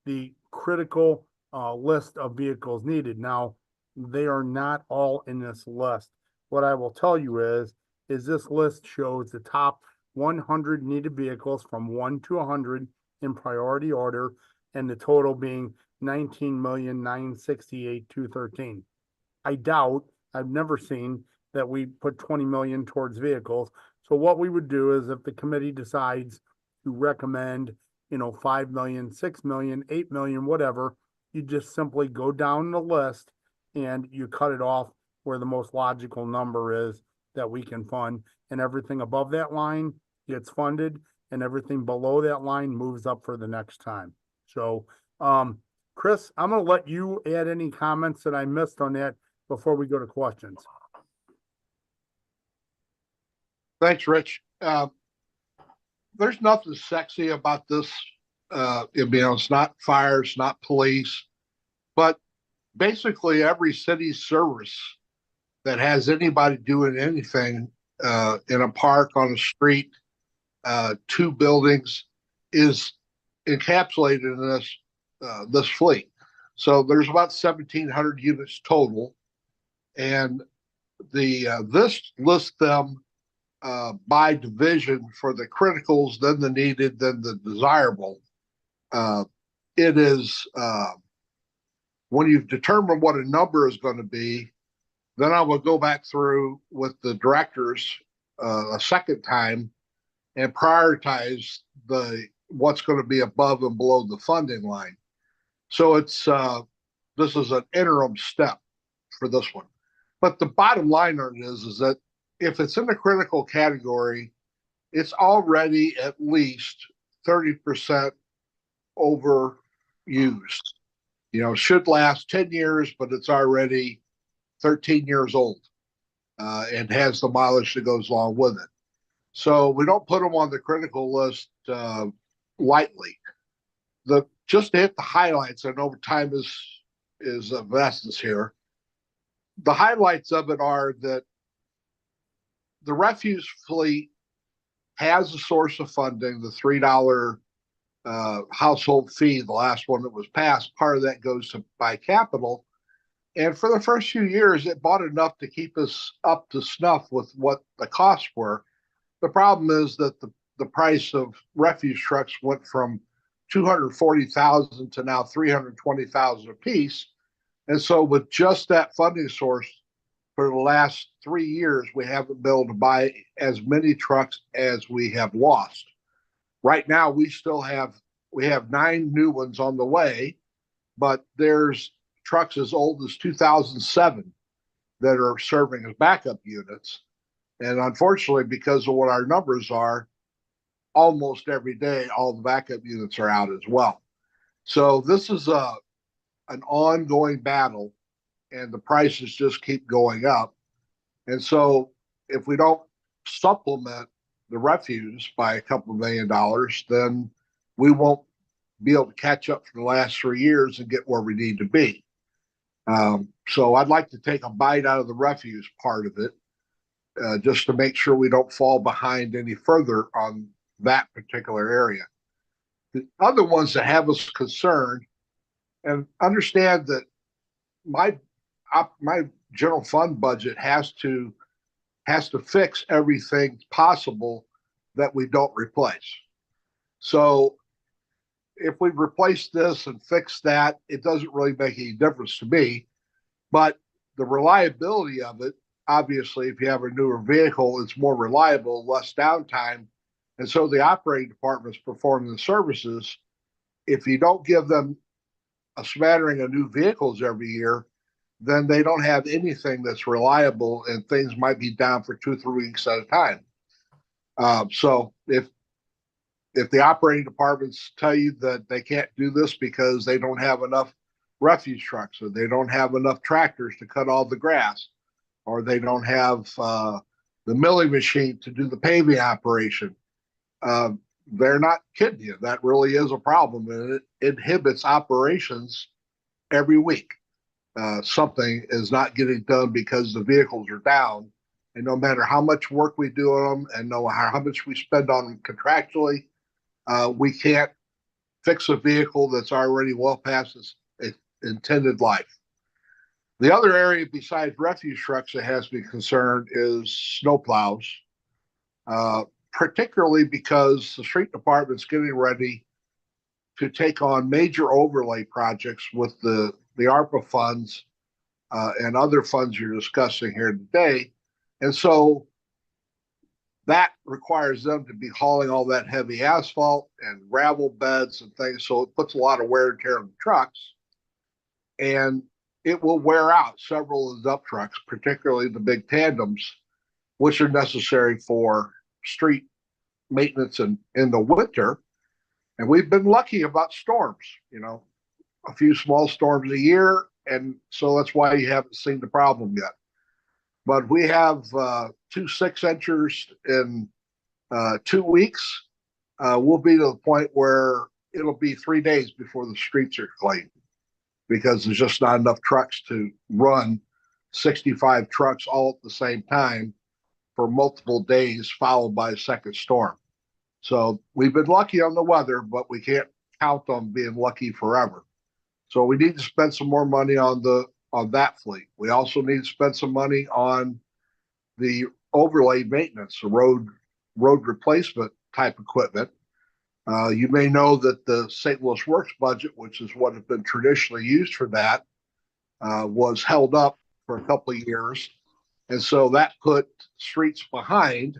the critical list of vehicles needed. Now, they are not all in this list. What I will tell you is this list shows the top 100 needed vehicles from 1 to 100 in priority order, and the total being 19,968,213. I doubt, I've never seen that we put 20 million towards vehicles. So what we would do is if the committee decides to recommend, 5 million, 6 million, 8 million, whatever, you just simply go down the list and you cut it off where the most logical number is that we can fund, and everything above that line gets funded and everything below that line moves up for the next time. So, Chris, I'm going to let you add any comments that I missed on that before we go to questions. Thanks, Rich. There's nothing sexy about this. It's not fire, it's not police, but basically every city service that has anybody doing anything in a park, on a street, 2 buildings, is encapsulated in this fleet. So there's about 1,700 units total, and this lists them by division for the criticals, then the needed, then the desirable. It is when you've determined what a number is going to be, then I will go back through with the directors a second time and prioritize what's going to be above and below the funding line. So it's this is an interim step for this one. But the bottom line on it is that if it's in the critical category, it's already at least 30% overused. Should last 10 years, but it's already 13 years old and has the mileage that goes along with it. So we don't put them on the critical list lightly. Just to hit the highlights, I know time is of essence here. The highlights of it are that the refuse fleet has a source of funding, the $3 household fee, the last one that was passed. Part of that goes to buy capital. And for the first few years, it bought enough to keep us up to snuff with what the costs were. The problem is that the price of refuse trucks went from $240,000 to now $320,000 a piece. And so with just that funding source for the last 3 years, we haven't been able to buy as many trucks as we have lost. Right now, we have 9 new ones on the way, but there's trucks as old as 2007 that are serving as backup units. And unfortunately, because of what our numbers are, almost every day, all the backup units are out as well. So this is an ongoing battle, and the prices just keep going up. And so if we don't supplement the refuse by a couple $1 million, then we won't be able to catch up for the last 3 years and get where we need to be. So I'd like to take a bite out of the refuse part of it, just to make sure we don't fall behind any further on that particular area. The other ones that have us concerned, and understand that my general fund budget has to fix everything possible that we don't replace. So if we replace this and fix that, it doesn't really make any difference to me. But the reliability of it, obviously, if you have a newer vehicle, it's more reliable, less downtime. And so the operating departments performing the services, if you don't give them a smattering of new vehicles every year, then they don't have anything that's reliable, and things might be down for 2 or 3 weeks at a time. So if the operating departments tell you that they can't do this because they don't have enough refuse trucks, or they don't have enough tractors to cut all the grass, or they don't have the milling machine to do the paving operation, they're not kidding you. That really is a problem, and it inhibits operations every week. Something is not getting done because the vehicles are down, and no matter how much work we do on them and no matter how much we spend on them contractually, we can't fix a vehicle that's already well past its intended life. The other area besides refuse trucks that has me concerned is snowplows, particularly because the street department's getting ready to take on major overlay projects with the ARPA funds and other funds you're discussing here today. And so that requires them to be hauling all that heavy asphalt and gravel beds and things. So it puts a lot of wear and tear on the trucks. And it will wear out several of the dump trucks, particularly the big tandems, which are necessary for street maintenance in the winter. And we've been lucky about storms, a few small storms a year. And so that's why you haven't seen the problem yet. But we have 2 6-inchers in 2 weeks. We'll be to the point where it'll be 3 days before the streets are clean because there's just not enough trucks to run 65 trucks all at the same time for multiple days, followed by a second storm. So we've been lucky on the weather, but we can't count on being lucky forever. So we need to spend some more money on that fleet. We also need to spend some money on the overlay maintenance, the road replacement type equipment. You may know that the St. Louis Works budget, which is what has been traditionally used for that, was held up for a couple of years. And so that put streets behind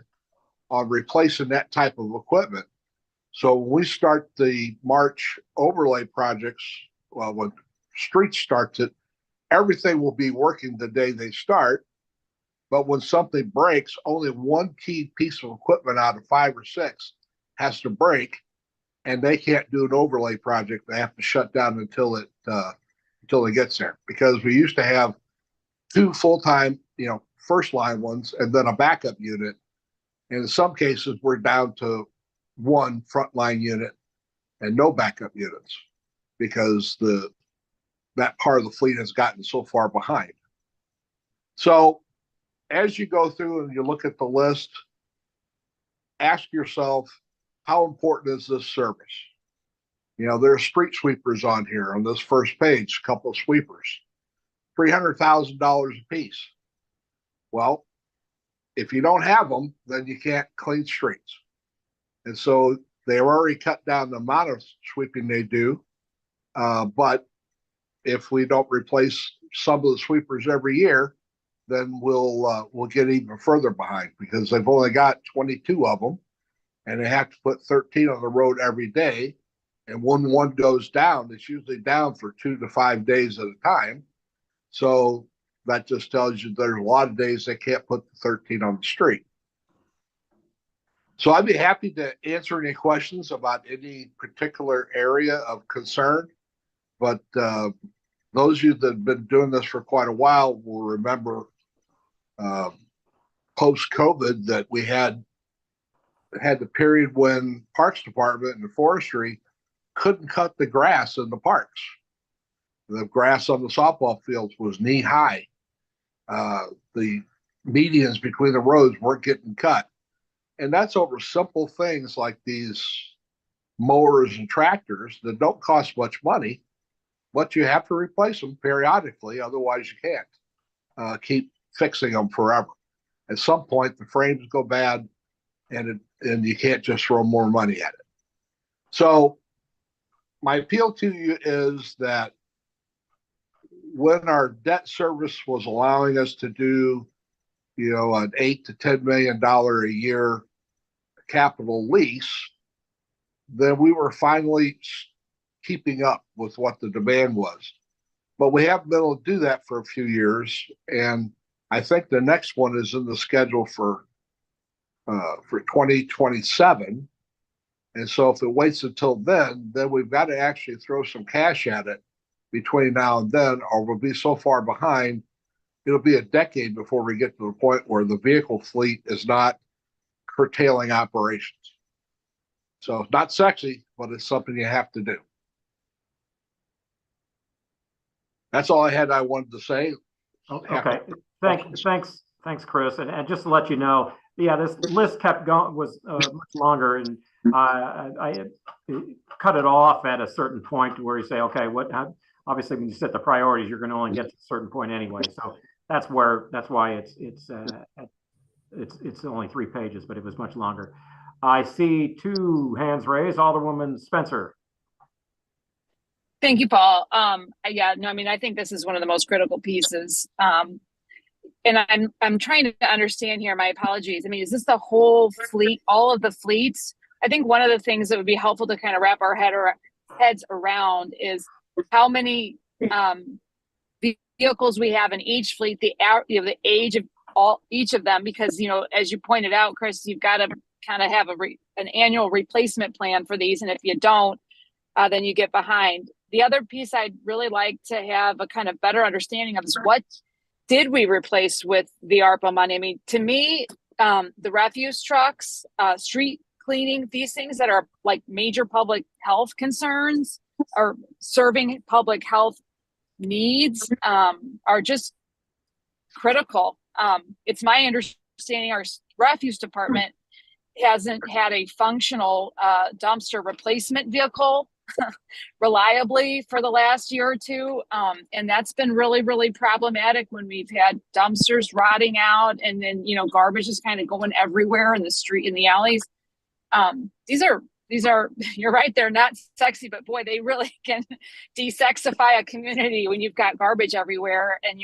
on replacing that type of equipment. So when we start the March overlay projects, well, when streets starts it, everything will be working the day they start. But when something breaks, only one key piece of equipment out of 5 or 6 has to break, and they can't do an overlay project. They have to shut down until it gets there. Because we used to have 2 full-time, first line ones, and then a backup unit. And in some cases, we're down to 1 frontline unit and no backup units because that part of the fleet has gotten so far behind. So as you go through and you look at the list, ask yourself, how important is this service? There are street sweepers on here on this first page, a couple of sweepers, $300,000 a piece. Well, if you don't have them, then you can't clean streets. And so they've already cut down the amount of sweeping they do. But if we don't replace some of the sweepers every year, then we'll get even further behind because they've only got 22 of them, and they have to put 13 on the road every day. And when one goes down, it's usually down for 2 to 5 days at a time. So that just tells you there's a lot of days they can't put the 13 on the street. So I'd be happy to answer any questions about any particular area of concern. But those of you that have been doing this for quite a while will remember post-COVID that we had the period when Parks Department and the Forestry couldn't cut the grass in the parks. The grass on the softball fields was knee high. The medians between the roads weren't getting cut. And that's over simple things like these mowers and tractors that don't cost much money, but you have to replace them periodically. Otherwise, you can't keep fixing them forever. At some point, the frames go bad and you can't just throw more money at it. So my appeal to you is that when our debt service was allowing us to do, an $8 to $10 million a year capital lease, then we were finally keeping up with what the demand was. But we haven't been able to do that for a few years, and I think the next one is in the schedule for 2027. And so if it waits until then we've got to actually throw some cash at it between now and then, or we'll be so far behind, it'll be a decade before we get to the point where the vehicle fleet is not curtailing operations. So it's not sexy, but it's something you have to do. That's all I had I wanted to say. Okay, thanks, Chris. And just to let you know, yeah, this list kept going, was much longer, and I cut it off at a certain point where you say, okay, obviously when you set the priorities, you're going to only get to a certain point anyway. So that's why it's only 3 pages, but it was much longer. I see 2 hands raised. Alderwoman Spencer. Thank you, Paul. Yeah, no, I mean, I think this is one of the most critical pieces. And I'm trying to understand here, my apologies. I mean, is this the whole fleet, all of the fleets? I think one of the things that would be helpful to kind of wrap our heads around is how many vehicles we have in each fleet, the age of each of them, because, you know, as you pointed out, Chris, you've got to kind of have an annual replacement plan for these. And if you don't, then you get behind. The other piece I'd really like to have a kind of better understanding of is what did we replace with the ARPA money? I mean, to me, the refuse trucks, street cleaning, these things that are like major public health concerns or serving public health needs are just critical. It's my understanding our refuse department hasn't had a functional dumpster replacement vehicle reliably for the last year or two. And that's been really, really problematic when we've had dumpsters rotting out and then, you know, garbage is kind of going everywhere in the street, in the alleys. These are, you're right, they're not sexy, but boy, they really can desexify a community when you've got garbage everywhere. And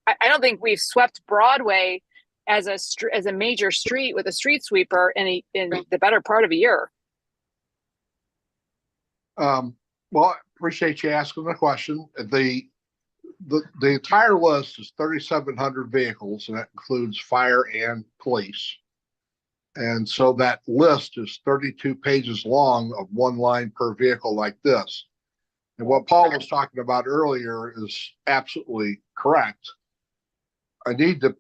I don't think we've swept Broadway as a major street with a street sweeper in the better part of a year. Well, I appreciate you asking the question. The entire list is 3,700 vehicles, and that includes fire and police. And so that list is 32 pages long of one line per vehicle like this. And what Paul was talking about earlier is absolutely correct. I need to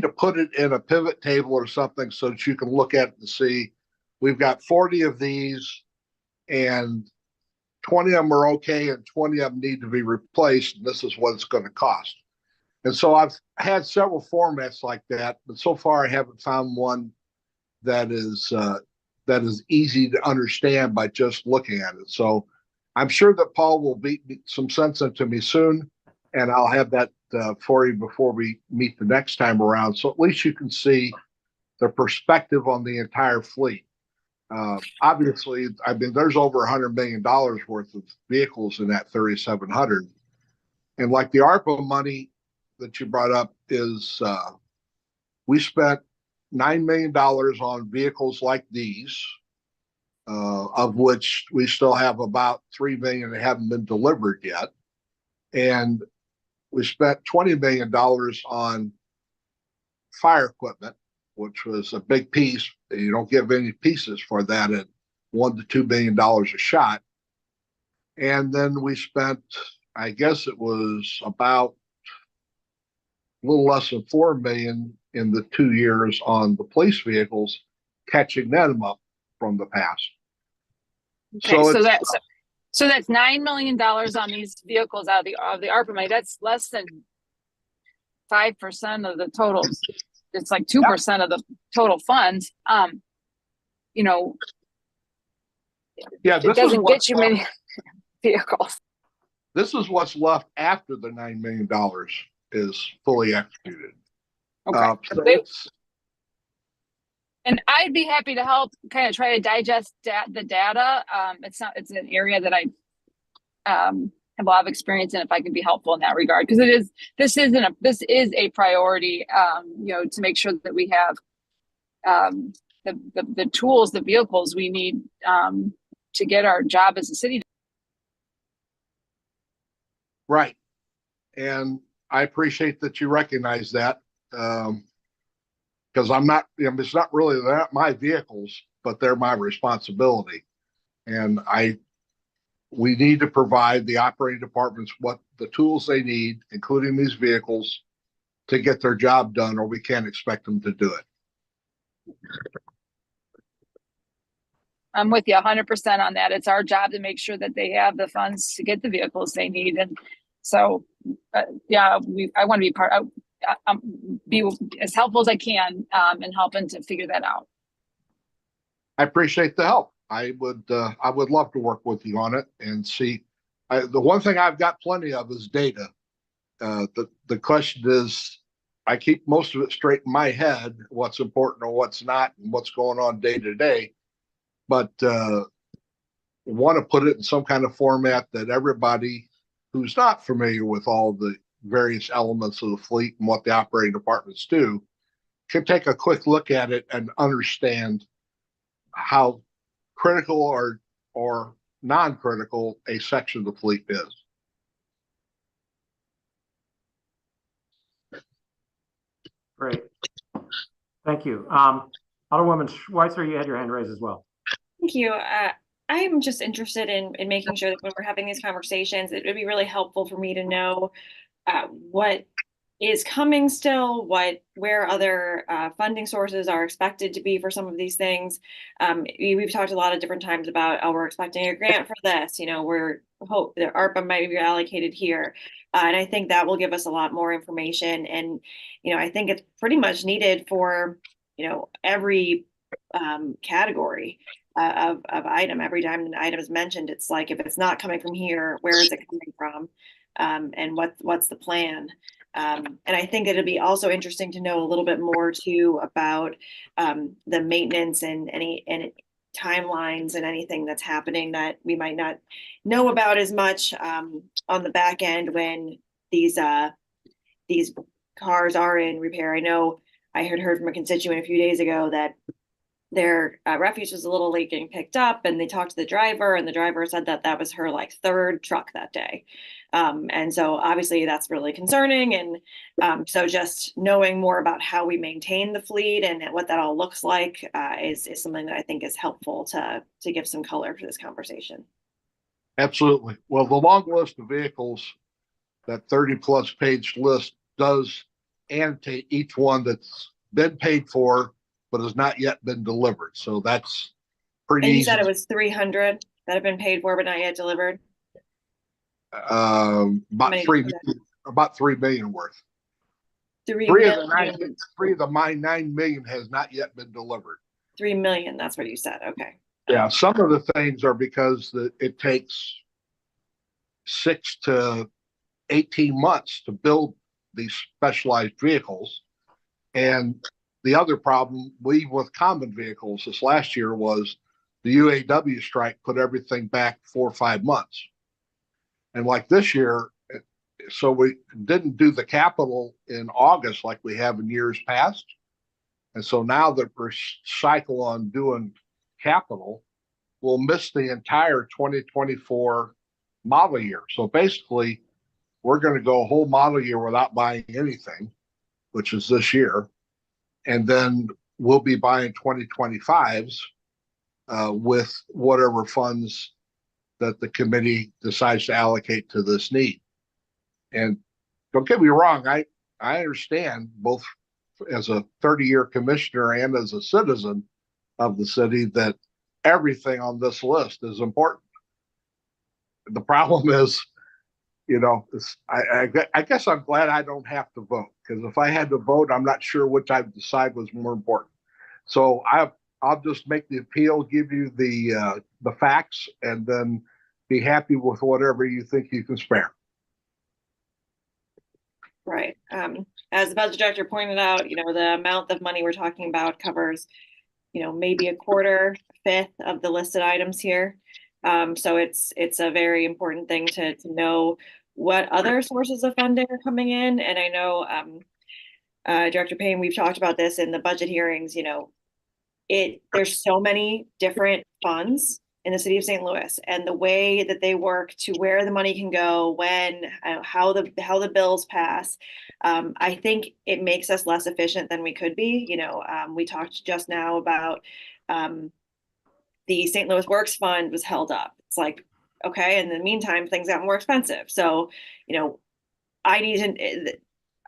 put it in a pivot table or something so that you can look at it and see we've got 40 of these and 20 of them are okay and 20 of them need to be replaced, and this is what it's going to cost. And so I've had several formats like that, but so far I haven't found one that is easy to understand by just looking at it. So I'm sure that Paul will beat some sense into me soon, and I'll have that for you before we meet the next time around. So at least you can see the perspective on the entire fleet. Obviously, I mean, there's over $100 million worth of vehicles in that 3,700. And like the ARPA money that you brought up is, we spent $9 million on vehicles like these, of which we still have about 3 million that haven't been delivered yet. And we spent $20 million on fire equipment, which was a big piece. You don't give any pieces for that at $1 to $2 billion a shot. And then we spent, I guess it was about a little less than 4 million in the 2 years on the police vehicles, catching them up from the past. Okay, so that's $9 million on these vehicles out of the ARPA money. That's less than 5% of the total. It's like 2% of the total funds. You know, yeah, it doesn't get you many vehicles. This is what's left after the $9 million is fully executed. Okay. And I'd be happy to help kind of try to digest the data. It's an area that I have a lot of experience in, if I can be helpful in that regard, because this is a priority, you know, to make sure that we have the tools, the vehicles we need to get our job as a city. Right. And I appreciate that you recognize that. Because I'm not, it's not really my vehicles, but they're my responsibility. And we need to provide the operating departments what the tools they need, including these vehicles, to get their job done, or we can't expect them to do it. I'm with you 100% on that. It's our job to make sure that they have the funds to get the vehicles they need. And so, yeah, I want to be be as helpful as I can in helping to figure that out. I appreciate the help. I would love to work with you on it and see. The one thing I've got plenty of is data. The question is, I keep most of it straight in my head, what's important or what's not, and what's going on day to day. But want to put it in some kind of format that everybody who's not familiar with all the various elements of the fleet and what the operating departments do can take a quick look at it and understand how critical or non-critical a section of the fleet is. Great. Thank you. Alderwoman Schweitzer, you had your hand raised as well. Thank you. I'm just interested in making sure that when we're having these conversations, it would be really helpful for me to know what is coming still, where other funding sources are expected to be for some of these things. We've talked a lot of different times about, oh, we're expecting a grant for this, we're hope that ARPA might be allocated here. And I think that will give us a lot more information. And, I think it's pretty much needed for, every category of item. Every time an item is mentioned, it's like, if it's not coming from here, where is it coming from? And what's the plan? And I think it'll be also interesting to know a little bit more too about the maintenance and any timelines and anything that's happening that we might not know about as much on the back end when these cars are in repair. I know I had heard from a constituent a few days ago that their refuse was a little late getting picked up, and they talked to the driver, and the driver said that was her third truck that day. And so obviously that's really concerning. And so just knowing more about how we maintain the fleet and what that all looks like is something that I think is helpful to give some color to this conversation. Absolutely. Well, the long list of vehicles, that 30+ page list, does annotate each one that's been paid for but has not yet been delivered. So that's pretty easy. And you easy. said it was 300 that have been paid for but not yet delivered? About 3 million worth. 3 Three million. of the 9 million has not yet been delivered. 3 million, that's what you said. Okay. Yeah, some of the things are because it takes 6 to 18 months to build these specialized vehicles. And the other problem with common vehicles this last year was the UAW strike put everything back 4 or 5 months. And like this year, so we didn't do the capital in August like we have in years past. And so now that we're cycle on doing capital, we'll miss the entire 2024 model year. So basically, we're going to go a whole model year without buying anything, which is this year. And then we'll be buying 2025s with whatever funds that the committee decides to allocate to this need. And don't get me wrong, I understand, both as a 30-year commissioner and as a citizen of the city, that everything on this list is important. The problem is, I guess I'm glad I don't have to vote, because if I had to vote, I'm not sure which I decide was more important. So I'll just make the appeal, give you the facts, and then be happy with whatever you think you can spare. Right. As the budget director pointed out, the amount of money we're talking about covers, maybe a quarter, fifth of the listed items here. So it's a very important thing to know what other sources of funding are coming in. And I know, Director Payne, we've talked about this in the budget hearings, there's so many different funds in the city of St. Louis, and the way that they work to where the money can go, when, how the bills pass. I think it makes us less efficient than we could be. We talked just now about the St. Louis Works Fund was held up. It's like, okay, in the meantime, things got more expensive. So, I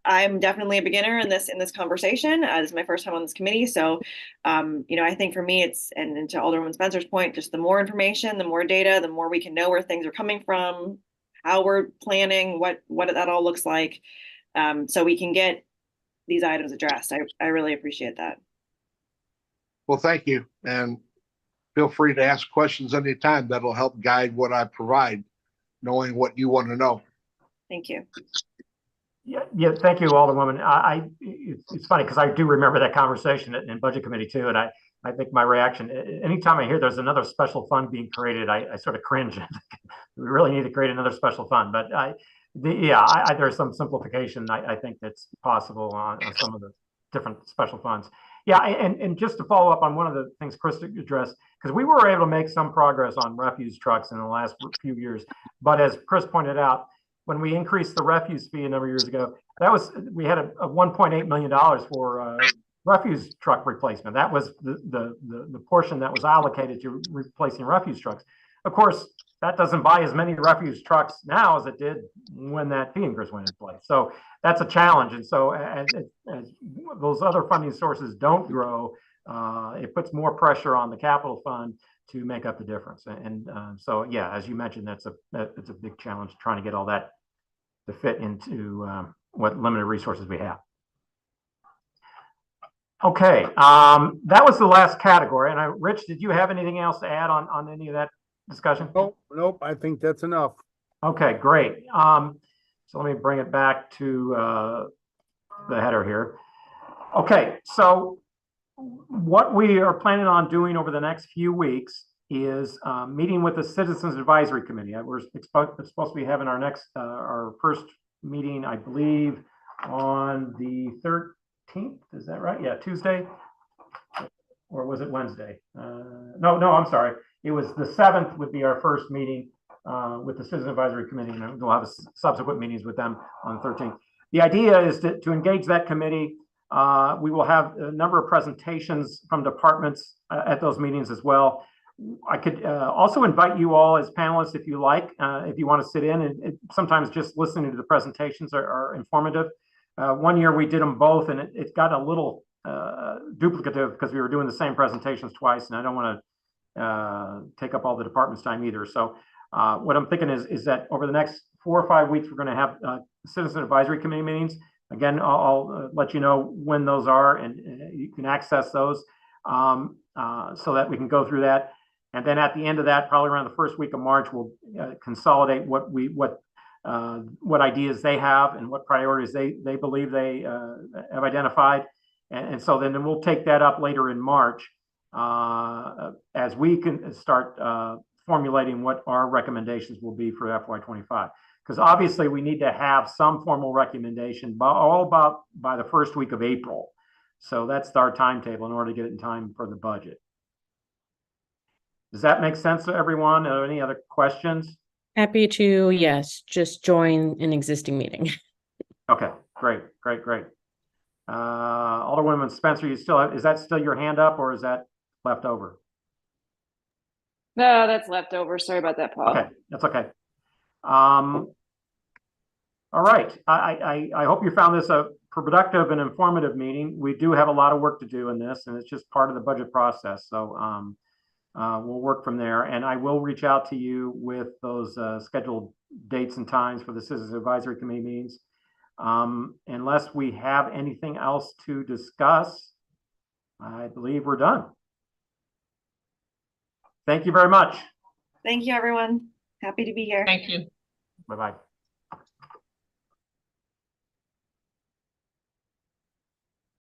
I'm definitely a beginner in this conversation. This is my first time on this committee. So, I think for me, and to Alderwoman Spencer's point, just the more information, the more data, the more we can know where things are coming from, how we're planning, what that all looks like. So we can get these items addressed. I really appreciate that. Well, thank you. And feel free to ask questions anytime. That'll help guide what I provide, knowing what you want to know. Thank you. Yeah, thank you, Alderwoman. It's funny because I do remember that conversation in Budget Committee too, and I think my reaction, anytime I hear there's another special fund being created, I sort of cringe. We really need to create another special fund, but there's some simplification I think that's possible on some of the different special funds. Yeah, and just to follow up on one of the things Chris addressed, because we were able to make some progress on refuse trucks in the last few years, but as Chris pointed out, when we increased the refuse fee a number of years ago, we had a $1.8 million for refuse truck replacement. That was the portion that was allocated to replacing refuse trucks. Of course, that doesn't buy as many refuse trucks now as it did when that fee increase went in place. So that's a challenge. And so as those other funding sources don't grow, it puts more pressure on the capital fund to make up the difference. And so, yeah, as you mentioned, it's a big challenge trying to get all that to fit into what limited resources we have. Okay, that was the last category. And Rich, did you have anything else to add on any of that discussion? Nope, I think that's enough. Okay, great. So let me bring it back to the header here. Okay, so what we are planning on doing over the next few weeks is meeting with the Citizens Advisory Committee. We're supposed to be having our first meeting, I believe, on the 13th. Is that right? Yeah, Tuesday. Or was it Wednesday? No, I'm sorry. It was the 7th would be our first meeting with the Citizen Advisory Committee, and we'll have subsequent meetings with them on the 13th. The idea is to engage that committee. We will have a number of presentations from departments at those meetings as well. I could also invite you all as panelists if you like, if you want to sit in, and sometimes just listening to the presentations are informative. One year we did them both, and it got a little duplicative because we were doing the same presentations twice, and I don't want to take up all the department's time either. So what I'm thinking is that over the next 4 or 5 weeks, we're going to have Citizen Advisory Committee meetings. Again, I'll let you know when those are, and you can access those so that we can go through that. And then at the end of that, probably around the first week of March, we'll consolidate what ideas they have and what priorities they believe they have identified. And so then we'll take that up later in March as we can start formulating what our recommendations will be for FY25. Because obviously we need to have some formal recommendation by the first week of April. So that's our timetable in order to get it in time for the budget. Does that make sense to everyone? Are there any other questions? Happy to, yes, just join an existing meeting. Okay, great. Alderwoman Spencer, is that still your hand up, or is that left over? No, that's left over. Sorry about that, Paul. Okay, that's okay. All right. I hope you found this a productive and informative meeting. We do have a lot of work to do in this, and it's just part of the budget process. So we'll work from there, and I will reach out to you with those scheduled dates and times for the Citizens Advisory Committee meetings. Unless we have anything else to discuss, I believe we're done. Thank you very much. Thank you, everyone. Happy to be here. Thank you. Bye-bye.